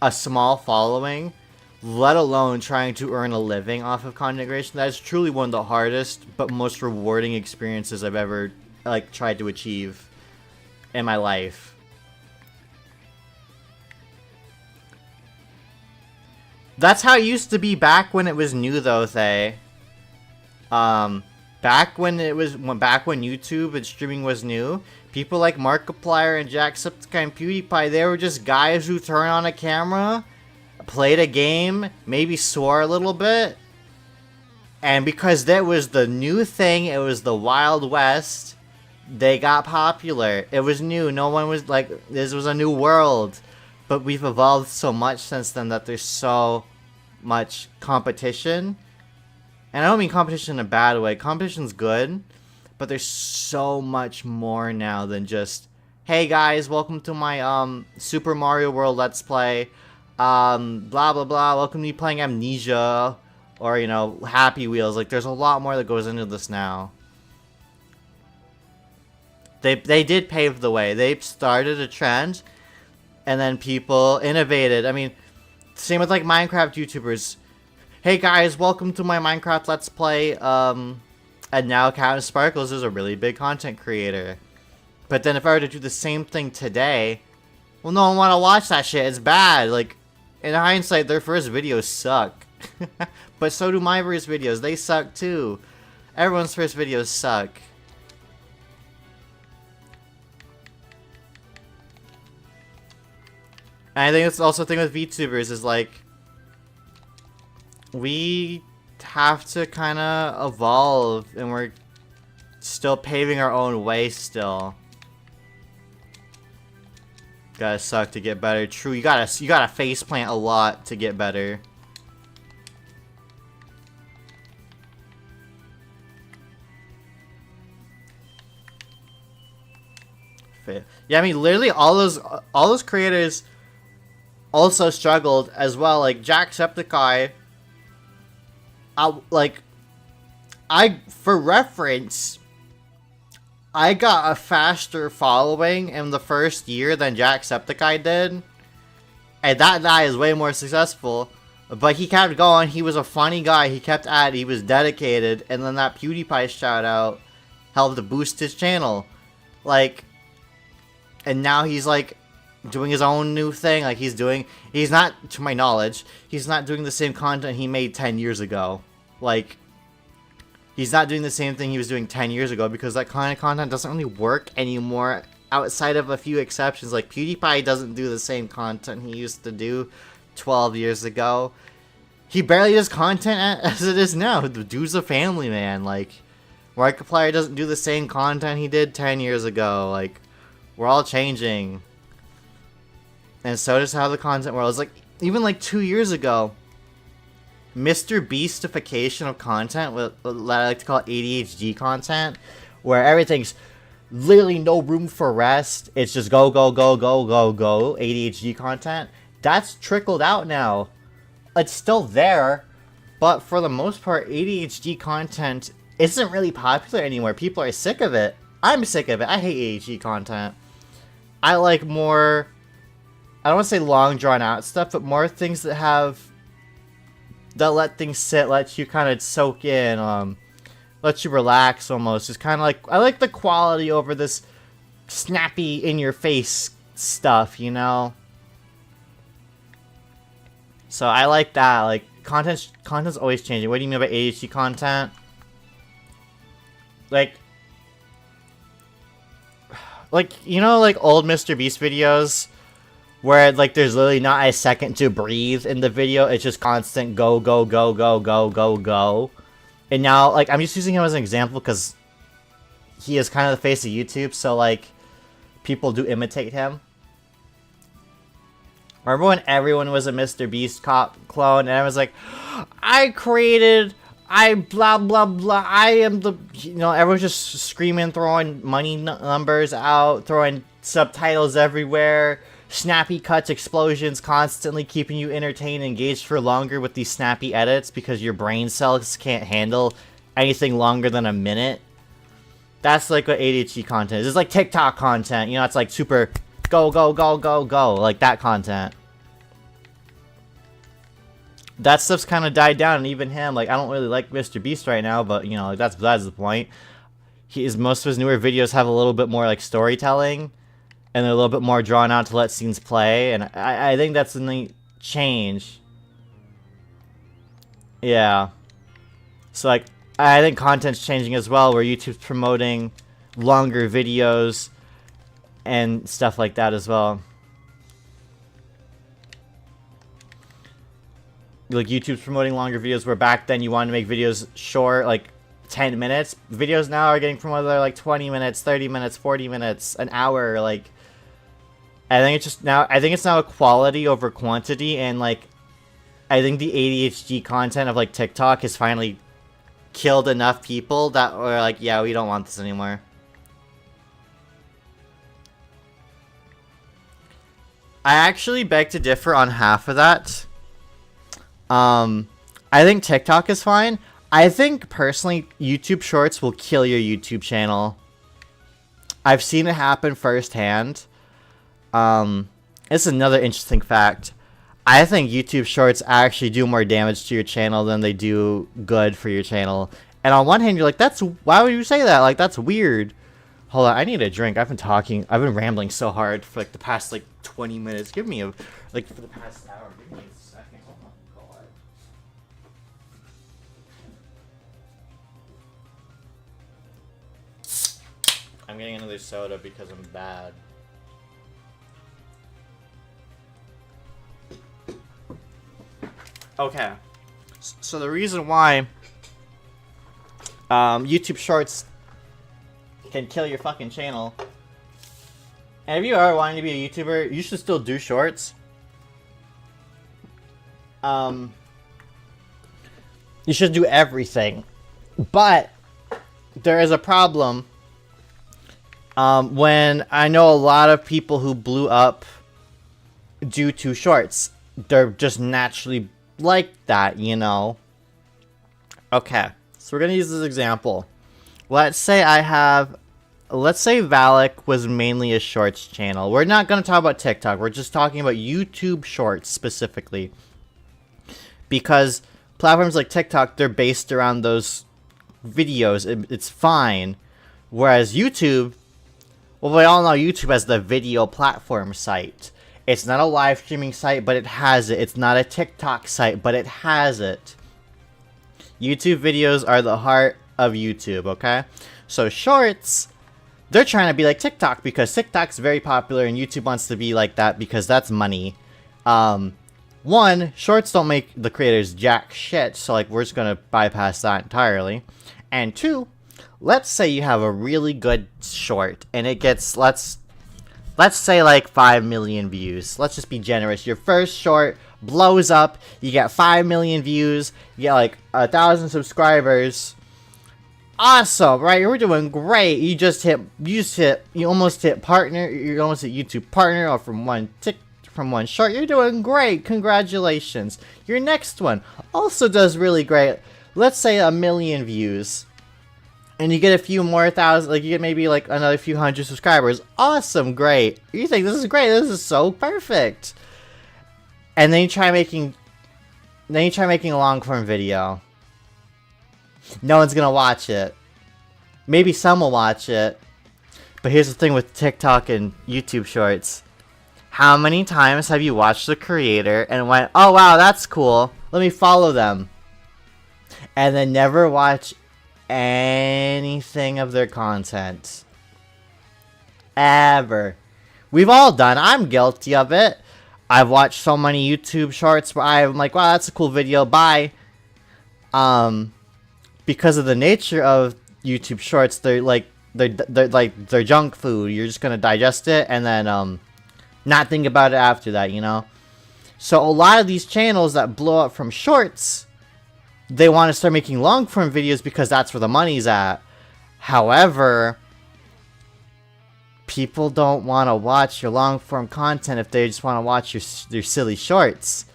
a small following, let alone trying to earn a living off of content creation. That is truly one of the hardest but most rewarding experiences I've ever tried to achieve in my life. That's how it used to be back when it was new, though, Thay. Back when YouTube and streaming was new, people like Markiplier and Jacksepticeye and PewDiePie, they were just guys who turned on a camera, played a game, maybe swore a little bit, and because that was the new thing, it was the Wild West, they got popular. It was new. No one was like, this was a new world. But we've evolved so much since then that there's so much competition. And I don't mean competition in a bad way. Competition's good. But there's so much more now than just, hey guys, welcome to my Super Mario World Let's Play. Blah blah blah. Welcome to me playing Amnesia. Or, Happy Wheels. Like, there's a lot more that goes into this now. They did pave the way. They started a trend. And then people innovated. I mean, same with Minecraft YouTubers. Hey guys, welcome to my Minecraft Let's Play. And now Captain Sparkles is a really big content creator. But then if I were to do the same thing today, well, no one want to watch that shit. It's bad. Like, in hindsight, their first videos suck. But so do my first videos. They suck too. Everyone's first videos suck. And I think it's also the thing with VTubers is we have to kind of evolve, and we're still paving our own way still. Gotta suck to get better. True, you gotta faceplant a lot to get better. Yeah, I mean, literally all those creators also struggled as well. Like Jacksepticeye, for reference, I got a faster following in the first year than Jacksepticeye did, and that guy is way more successful. But he kept going. He was a funny guy. He kept at it. He was dedicated, and then that PewDiePie shout out helped to boost his channel, and now he's doing his own new thing. He's not, to my knowledge, he's not doing the same content he made 10 years ago. He's not doing the same thing he was doing 10 years ago because that kind of content doesn't really work anymore outside of a few exceptions. PewDiePie doesn't do the same content he used to do 12 years ago. he barely does content as it is now. The dude's a family man. Like, Markiplier doesn't do the same content he did 10 years ago. Like, we're all changing. And so does how the content world is. Like, even like 2 years ago, Mr. Beastification of content, what I like to call ADHD content, where everything's literally no room for rest. It's just go, go, go, go, go, go. ADHD content. That's trickled out now. It's still there, but for the most part, ADHD content isn't really popular anymore. People are sick of it. I'm sick of it. I hate ADHD content. I like more, I don't want to say long drawn out stuff, but more things that let things sit, let you kind of soak in, let you relax almost. It's kind of like, I like the quality over this snappy in your face stuff, you know? So I like that. Like, content's always changing. What do you mean by ADHD content? Like, you know, like old Mr. Beast videos where like there's literally not a second to breathe in the video. It's just constant go, go, go, go, go, go, go. And now, like, I'm just using him as an example because he is kind of the face of YouTube, so like people do imitate him. Remember when everyone was a Mr. Beast clone and I was like, I blah blah blah, I am the, you know, everyone's just screaming, throwing money numbers out, throwing subtitles everywhere, snappy cuts, explosions, constantly keeping you entertained, engaged for longer with these snappy edits because your brain cells can't handle anything longer than a minute. That's like what ADHD content is. It's like TikTok content, you know, it's like super go, go, go, go, go, like that content. That stuff's kind of died down, and even him, like, I don't really like Mr. Beast right now, but, you know, like, that's the point. Most of his newer videos have a little bit more, like, storytelling, and they're a little bit more drawn out to let scenes play, and I think that's a neat change. Yeah. So, like, I think content's changing as well, where YouTube's promoting longer videos and stuff like that as well. Like, YouTube's promoting longer videos, where back then you wanted to make videos short, like 10 minutes. Videos now are getting promoted like 20 minutes, 30 minutes, 40 minutes, an hour. Like, I think it's now a quality over quantity, and like, I think the ADHD content of like TikTok has finally killed enough people that were like, yeah, we don't want this anymore. I actually beg to differ on half of that. I think TikTok is fine. I think, personally, YouTube Shorts will kill your YouTube channel. I've seen it happen firsthand. It's another interesting fact. I think YouTube Shorts actually do more damage to your channel than they do good for your channel. And on one hand, you're like, why would you say that? Like, that's weird. Hold on, I need a drink. I've been rambling so hard for like the past like 20 minutes. Give me for the past hour. Give me a second. Oh my god. I'm getting another soda because I'm bad. Okay. So the reason why YouTube Shorts can kill your fucking channel. And if you are wanting to be a YouTuber, you should still do shorts. You should do everything. But there is a problem when I know a lot of people who blew up due to shorts. They're just naturally like that, you know. Okay, so we're gonna use this example. Let's say Valak was mainly a shorts channel. We're not going to talk about TikTok. We're just talking about YouTube shorts specifically. Because platforms like TikTok, they're based around those videos. It's fine. Whereas YouTube, well, we all know YouTube as the video platform site. It's not a live streaming site, but it has it. It's not a TikTok site, but it has it. YouTube videos are the heart of YouTube, okay? So shorts, they're trying to be like TikTok because TikTok's very popular and YouTube wants to be like that because that's money. one, shorts don't make the creators jack shit, so like we're just gonna bypass that entirely. And two, let's say you have a really good short and it gets, let's say like 5 million views. Let's just be generous. Your first short blows up, you get 5 million views, you get like 1,000 subscribers. Awesome, right? You're doing great. You almost hit partner. You almost hit YouTube partner, or from one short. You're doing great. Congratulations. Your next one also does really great. Let's say 1 million views, and you get a few more thousand. Like you get maybe like another few hundred subscribers. Awesome, great. You think this is great? This is so perfect. And then you try making a long form video. No one's gonna watch it. Maybe some will watch it. But here's the thing with TikTok and YouTube Shorts. How many times have you watched the creator and went, oh wow, that's cool, let me follow them, and then never watch anything of their content? Ever. We've all done. I'm guilty of it. I've watched so many YouTube Shorts where I'm like, wow, that's a cool video, bye. Because of the nature of YouTube Shorts, they're junk food. You're just gonna digest it and then not think about it after that, you know? So a lot of these channels that blow up from shorts, they want to start making long form videos because that's where the money's at. However, people don't want to watch your long form content if they just want to watch your silly shorts.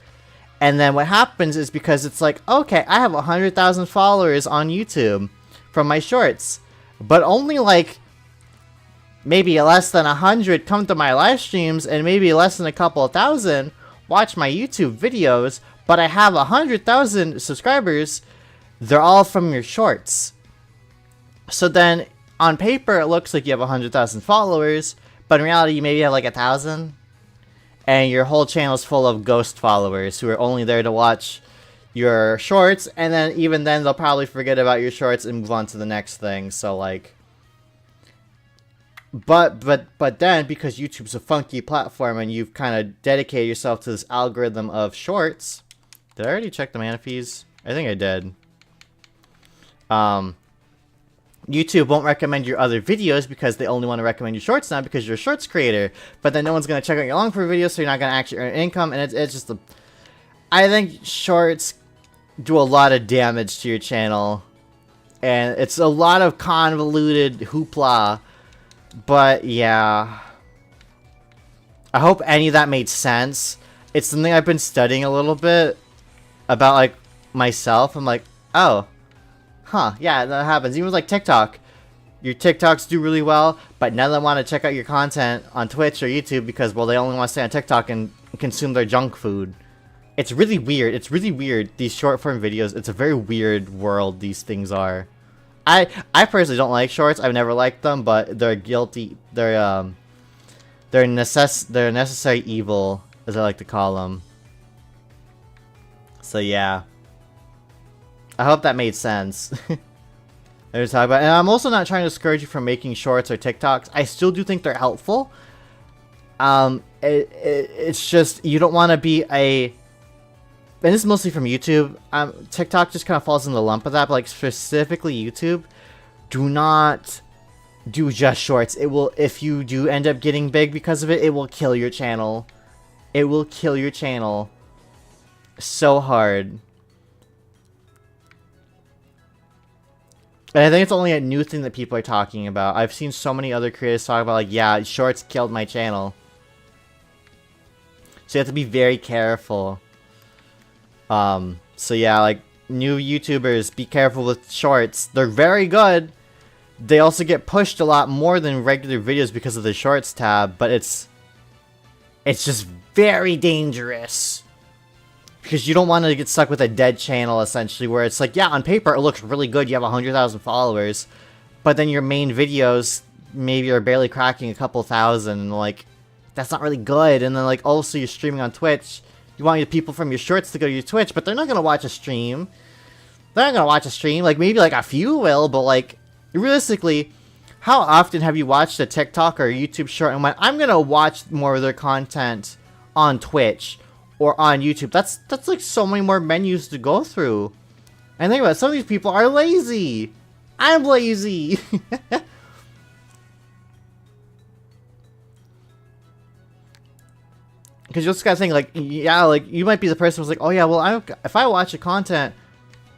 And then what happens is, because it's like, okay, I have 100,000 followers on YouTube from my shorts, but only like maybe less than 100 come to my live streams, and maybe less than a couple of thousand watch my YouTube videos, but I have 100,000 subscribers. They're all from your shorts. So then on paper it looks like you have 100,000 followers, but in reality you maybe have like 1,000. And your whole channel is full of ghost followers who are only there to watch your shorts, and then even then they'll probably forget about your shorts and move on to the next thing. So like, but then, because YouTube's a funky platform and you've kind of dedicated yourself to this algorithm of shorts. Did I already check the mana fees? I think I did. YouTube won't recommend your other videos because they only want to recommend your shorts now because you're a shorts creator. But then no one's going to check out your long form videos, so you're not going to actually earn income. And it's just I think shorts do a lot of damage to your channel. And it's a lot of convoluted hoopla. But yeah. I hope any of that made sense. It's something I've been studying a little bit about, like, myself. I'm like, oh. Huh, yeah, that happens. Even with like TikTok. Your TikToks do really well, but none of them want to check out your content on Twitch or YouTube because, well, they only want to stay on TikTok and consume their junk food. It's really weird. It's really weird, these short form videos. It's a very weird world these things are. I personally don't like shorts. I've never liked them, but they're guilty. They're a necessary evil, as I like to call them. So yeah. I hope that made sense. And I'm also not trying to discourage you from making shorts or TikToks. I still do think they're helpful. It's just, you don't want to be a... And this is mostly from YouTube. TikTok just kind of falls in the lump of that, but like specifically YouTube, do not do just shorts. It will, if you do end up getting big because of it, it will kill your channel. It will kill your channel so hard. And I think it's only a new thing that people are talking about. I've seen so many other creators talk about, like, yeah, shorts killed my channel. So you have to be very careful. So yeah, like, new YouTubers, be careful with shorts. They're very good. They also get pushed a lot more than regular videos because of the shorts tab, but it's just very dangerous. Because you don't want to get stuck with a dead channel, essentially, where it's like, yeah, on paper it looks really good, you have 100,000 followers, but then your main videos maybe are barely cracking a couple thousand, and like, that's not really good. And then like, also you're streaming on Twitch, you want your people from your shorts to go to your Twitch, but they're not going to watch a stream. They're not going to watch a stream, like maybe like a few will, but like, realistically, how often have you watched a TikTok or a YouTube short and went, I'm going to watch more of their content on Twitch? or on YouTube. That's like so many more menus to go through. And think about it, some of these people are lazy. I'm lazy. Because you just gotta think, like, yeah, like, you might be the person who's like, oh yeah, well, if I watch a content,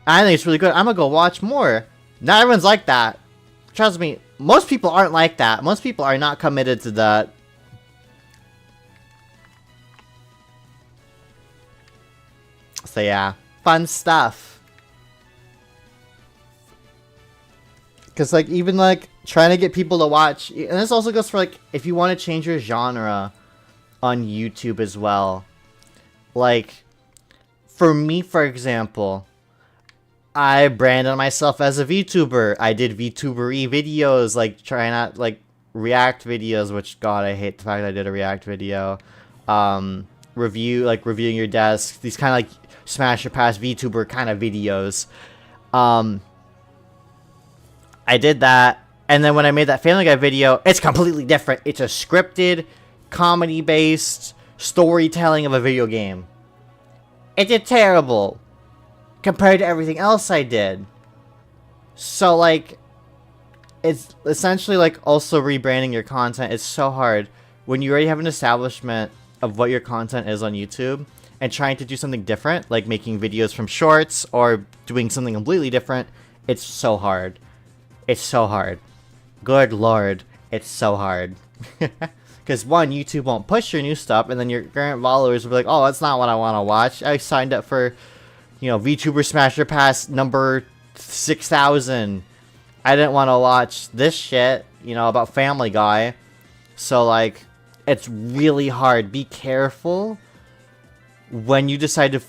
I think it's really good, I'm gonna go watch more. Not everyone's like that. Trust me, most people aren't like that. Most people are not committed to that. So yeah, fun stuff. Because, like, even, like, trying to get people to watch, and this also goes for, like, if you want to change your genre on YouTube as well. Like, for me, for example, I branded myself as a VTuber. I did VTuber-y videos, like, trying out, like, React videos, which, God, I hate the fact that I did a React video. Reviewing your desk, these kind of, like, smash or pass VTuber kind of videos. I did that, and then when I made that Family Guy video, it's completely different. It's a scripted, comedy-based storytelling of a video game. It did terrible compared to everything else I did. So, like, it's essentially, like, also rebranding your content. It's so hard when you already have an establishment of what your content is on YouTube and trying to do something different, like making videos from shorts or doing something completely different. It's so hard. It's so hard. Good lord, it's so hard. Because one, YouTube won't push your new stuff, and then your current followers will be like, oh, that's not what I want to watch. I signed up for, you know, VTuber Smasher Pass number 6,000. I didn't want to watch this shit, you know, about Family Guy. So, like, it's really hard. Be careful when you decide to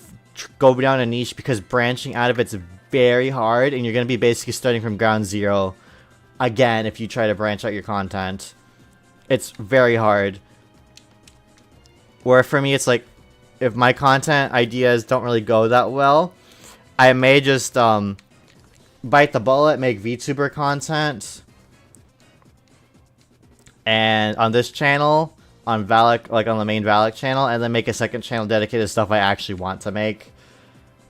go down a niche, because branching out of it's very hard, and you're going to be basically starting from ground zero again if you try to branch out your content. It's very hard. Where for me, it's like, if my content ideas don't really go that well, I may just bite the bullet, make VTuber content, and on this channel, on Valak, like on the main Valak channel, and then make a second channel dedicated to stuff I actually want to make.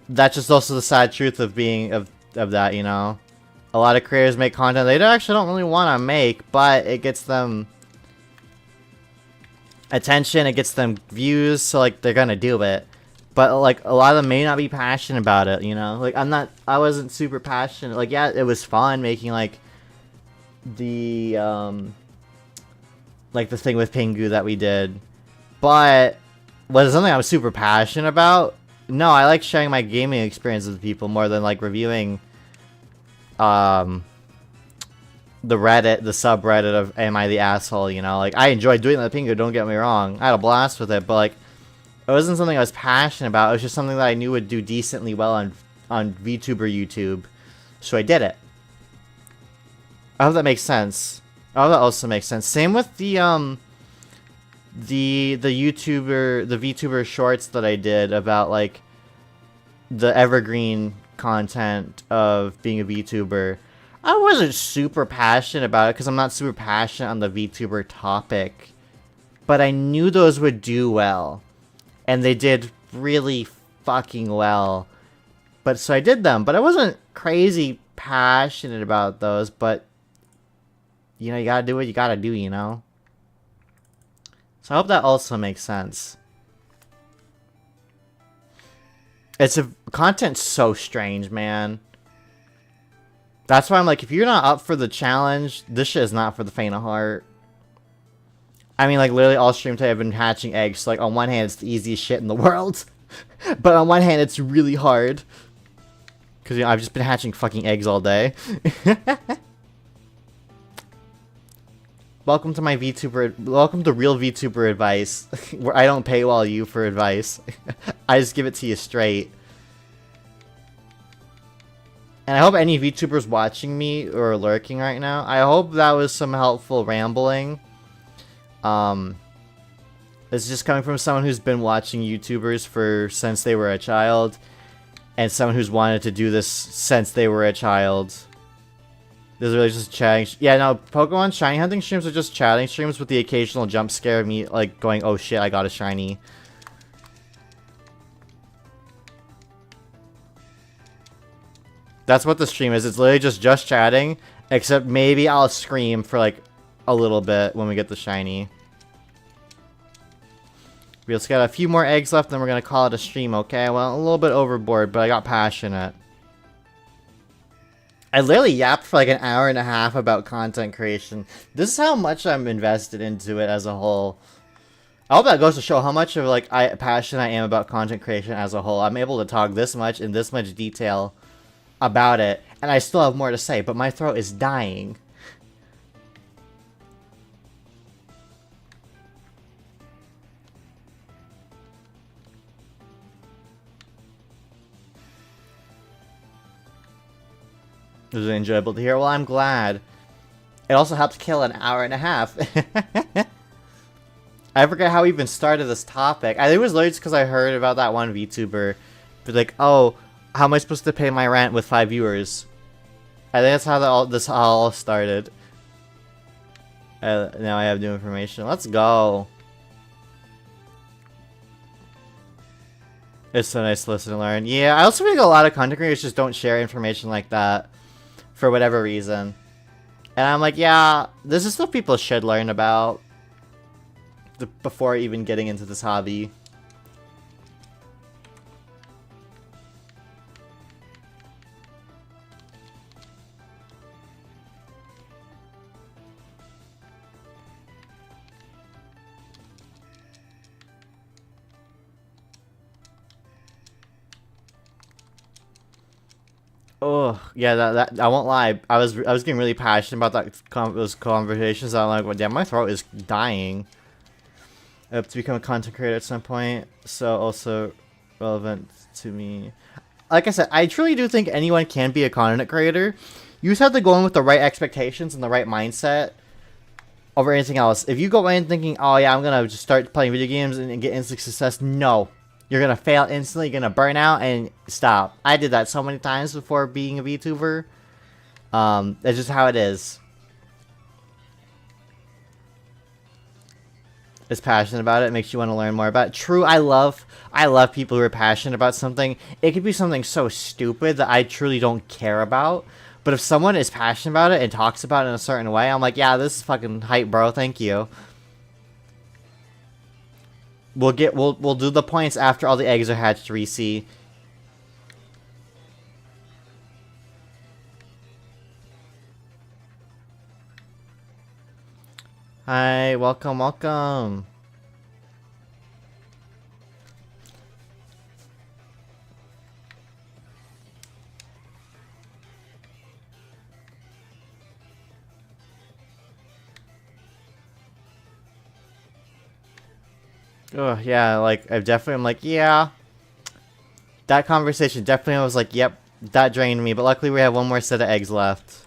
That's just also the sad truth of being of that, you know. A lot of creators make content they actually don't really want to make, but it gets them attention, it gets them views, so, like, they're gonna do it. But, like, a lot of them may not be passionate about it, you know. Like, I wasn't super passionate. Like, yeah, it was fun making, like, the like, the thing with Pingu that we did. But was it something I was super passionate about? No, I like sharing my gaming experience with people more than, like, reviewing the subreddit of Am I the Asshole, you know? Like, I enjoyed doing that Pingu, don't get me wrong. I had a blast with it, but, like, it wasn't something I was passionate about. It was just something that I knew would do decently well on VTuber YouTube. So I did it. I hope that makes sense. I hope that also makes sense. Same with the VTuber shorts that I did about, like, the evergreen content of being a VTuber. I wasn't super passionate about it because I'm not super passionate on the VTuber topic. But I knew those would do well. And they did really fucking well. But so I did them. But I wasn't crazy passionate about those. But, you know, you gotta do what you gotta do, you know? So I hope that also makes sense. Content's so strange, man. That's why I'm like, if you're not up for the challenge, this shit is not for the faint of heart. I mean, like, literally all stream today I've been hatching eggs. So, like, on one hand, it's the easiest shit in the world. But on one hand, it's really hard. Because, you know, I've just been hatching fucking eggs all day. Welcome to my VTuber... Welcome to real VTuber advice. Where I don't paywall you for advice. I just give it to you straight. And I hope any VTubers watching me or lurking right now, I hope that was some helpful rambling. It's just coming from someone who's been watching YouTubers since they were a child, and someone who's wanted to do this since they were a child. This is really just chatting. Yeah, no, Pokemon shiny hunting streams are just chatting streams with the occasional jump scare of me, like, going, oh shit, I got a shiny. That's what the stream is. It's literally just chatting, except maybe I'll scream for like a little bit when we get the shiny. We just got a few more eggs left, then we're gonna call it a stream, okay? Well, a little bit overboard, but I got passionate. I literally yapped for like an hour and a half about content creation. This is how much I'm invested into it as a whole. I hope that goes to show how much of like passionate I am about content creation as a whole. I'm able to talk this much in this much detail about it, and I still have more to say, but my throat is dying. It was enjoyable to hear. Well, I'm glad. It also helped kill an hour and a half. I forget how we even started this topic. I think it was literally just because I heard about that one VTuber. But like, oh, how am I supposed to pay my rent with 5 viewers? I think that's how this all started. Now I have new information. Let's go. It's so nice to listen and learn. Yeah, I also think a lot of content creators just don't share information like that for whatever reason. And I'm like, yeah, this is stuff people should learn about before even getting into this hobby. Oh yeah, that I won't lie. I was getting really passionate about those conversations. I'm like, well, damn, my throat is dying. I hope to become a content creator at some point. So also relevant to me. Like I said, I truly do think anyone can be a content creator. You just have to go in with the right expectations and the right mindset over anything else. If you go in thinking, oh yeah, I'm gonna just start playing video games and get instant success, no. You're gonna fail instantly, you're gonna burn out, and stop. I did that so many times before being a VTuber. That's just how it is. Is passionate about it, makes you want to learn more about it. True, I love people who are passionate about something. It could be something so stupid that I truly don't care about. But if someone is passionate about it and talks about it in a certain way, I'm like, yeah, this is fucking hype, bro. Thank you. We'll do the points after all the eggs are hatched, Reese. Hi, welcome. Oh, yeah, like, I'm like, yeah. That conversation definitely was like, yep, that drained me, but luckily we have one more set of eggs left.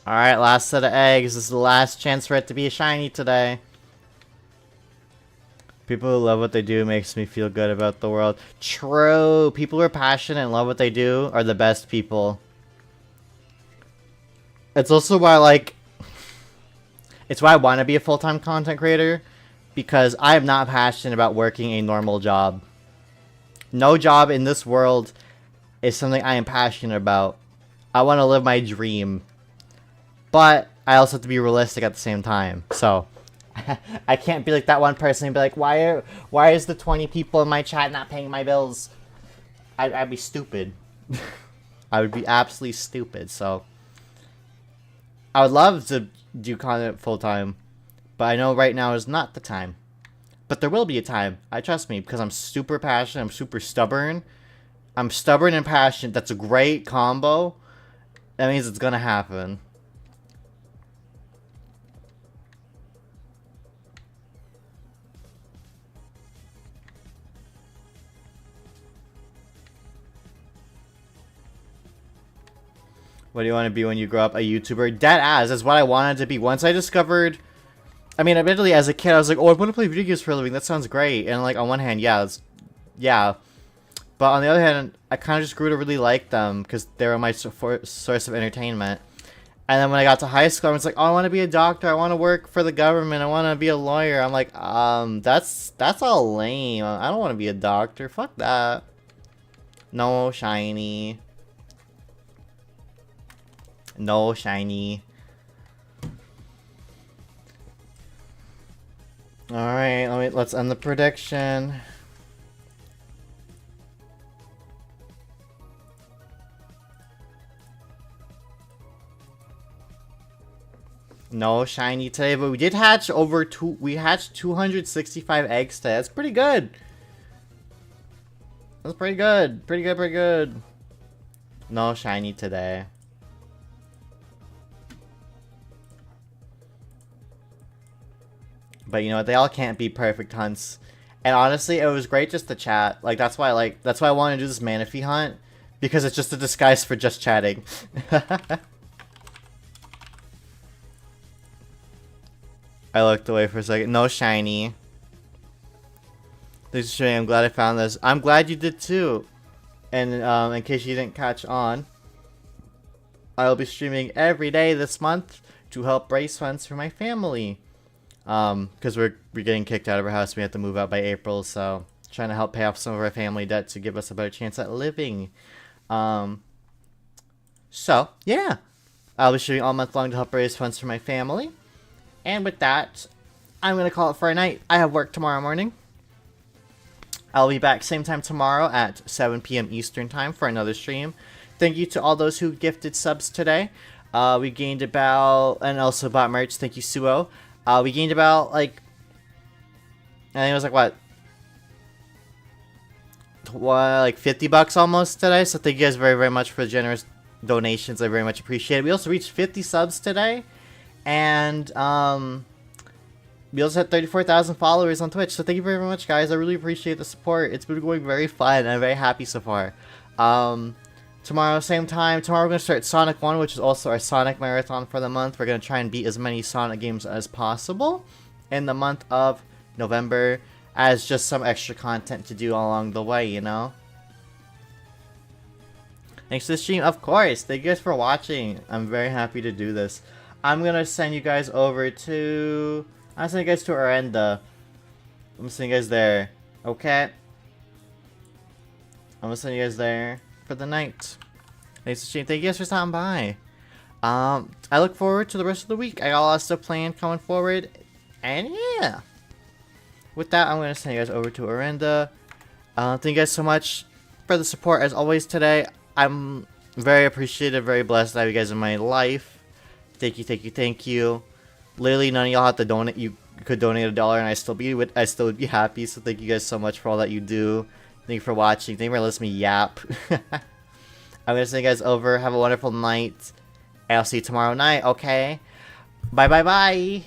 Alright, last set of eggs. This is the last chance for it to be a shiny today. People who love what they do makes me feel good about the world. True! People who are passionate and love what they do are the best people. It's also why, like... It's why I want to be a full-time content creator. Because I am not passionate about working a normal job. No job in this world is something I am passionate about. I want to live my dream. But I also have to be realistic at the same time. So, I can't be like that one person and be like, why is the 20 people in my chat not paying my bills? I'd be stupid. I would be absolutely stupid. So, I would love to do content full time. But I know right now is not the time. But there will be a time. Trust me, because I'm super passionate. I'm super stubborn. I'm stubborn and passionate. That's a great combo. That means it's gonna happen. What do you want to be when you grow up? A YouTuber? Deadass is what I wanted to be. Once I discovered I mean, admittedly, as a kid, I was like, oh, I want to play video games for a living. That sounds great. And, like, on one hand, yeah. But on the other hand, I kind of just grew to really like them because they were my source of entertainment. And then when I got to high school, I was like, oh, I want to be a doctor. I want to work for the government. I want to be a lawyer. I'm like, that's all lame. I don't want to be a doctor. Fuck that. No, shiny. No, shiny. Alright, let's end the prediction. No shiny today, but we did hatch we hatched 265 eggs today. That's pretty good. That's pretty good. Pretty good. No shiny today. But you know what? They all can't be perfect hunts. And honestly, it was great just to chat. Like that's why I wanted to do this Manaphy hunt, because it's just a disguise for just chatting. I looked away for a second. No shiny. Thanks for showing. I'm glad I found this. I'm glad you did too. And in case you didn't catch on, I'll be streaming every day this month to help raise funds for my family. Because we're getting kicked out of our house. We have to move out by April, so trying to help pay off some of our family debt to give us a better chance at living. So yeah, I'll be streaming all month long to help raise funds for my family. And with that, I'm gonna call it for a night. I have work tomorrow morning. I'll be back same time tomorrow at 7 p.m. Eastern time for another stream. Thank you to all those who gifted subs today. We gained about, and also bought merch. Thank you, Suo. We gained about, like, I think it was like, like 50 bucks almost today. So thank you guys very, very much for the generous donations. I very much appreciate it. We also reached 50 subs today. And, we also had 34,000 followers on Twitch. So thank you very much, guys. I really appreciate the support. It's been going very fun. I'm very happy so far. Tomorrow, same time. Tomorrow we're going to start Sonic 1, which is also our Sonic Marathon for the month. We're going to try and beat as many Sonic games as possible in the month of November, as just some extra content to do along the way, you know? Thanks for the stream, of course. Thank you guys for watching. I'm very happy to do this. I'm going to send you guys over to... I'm sending you guys to Arenda. I'm sending you guys there. Okay? I'm going to send you guys there for the night. Thanks for streaming. Thank you guys for stopping by. I look forward to the rest of the week. I got a lot of stuff planned coming forward. And yeah. With that, I'm going to send you guys over to Arenda. Thank you guys so much for the support as always today. I'm very appreciative, very blessed to have you guys in my life. Thank you, thank you, thank you. Literally, none of y'all have to donate. You could donate $1 and I still would be happy. So thank you guys so much for all that you do. Thank you for watching. Thank you for listening to me yap. I'm gonna send you guys over. Have a wonderful night. And I'll see you tomorrow night. Okay. Bye bye bye.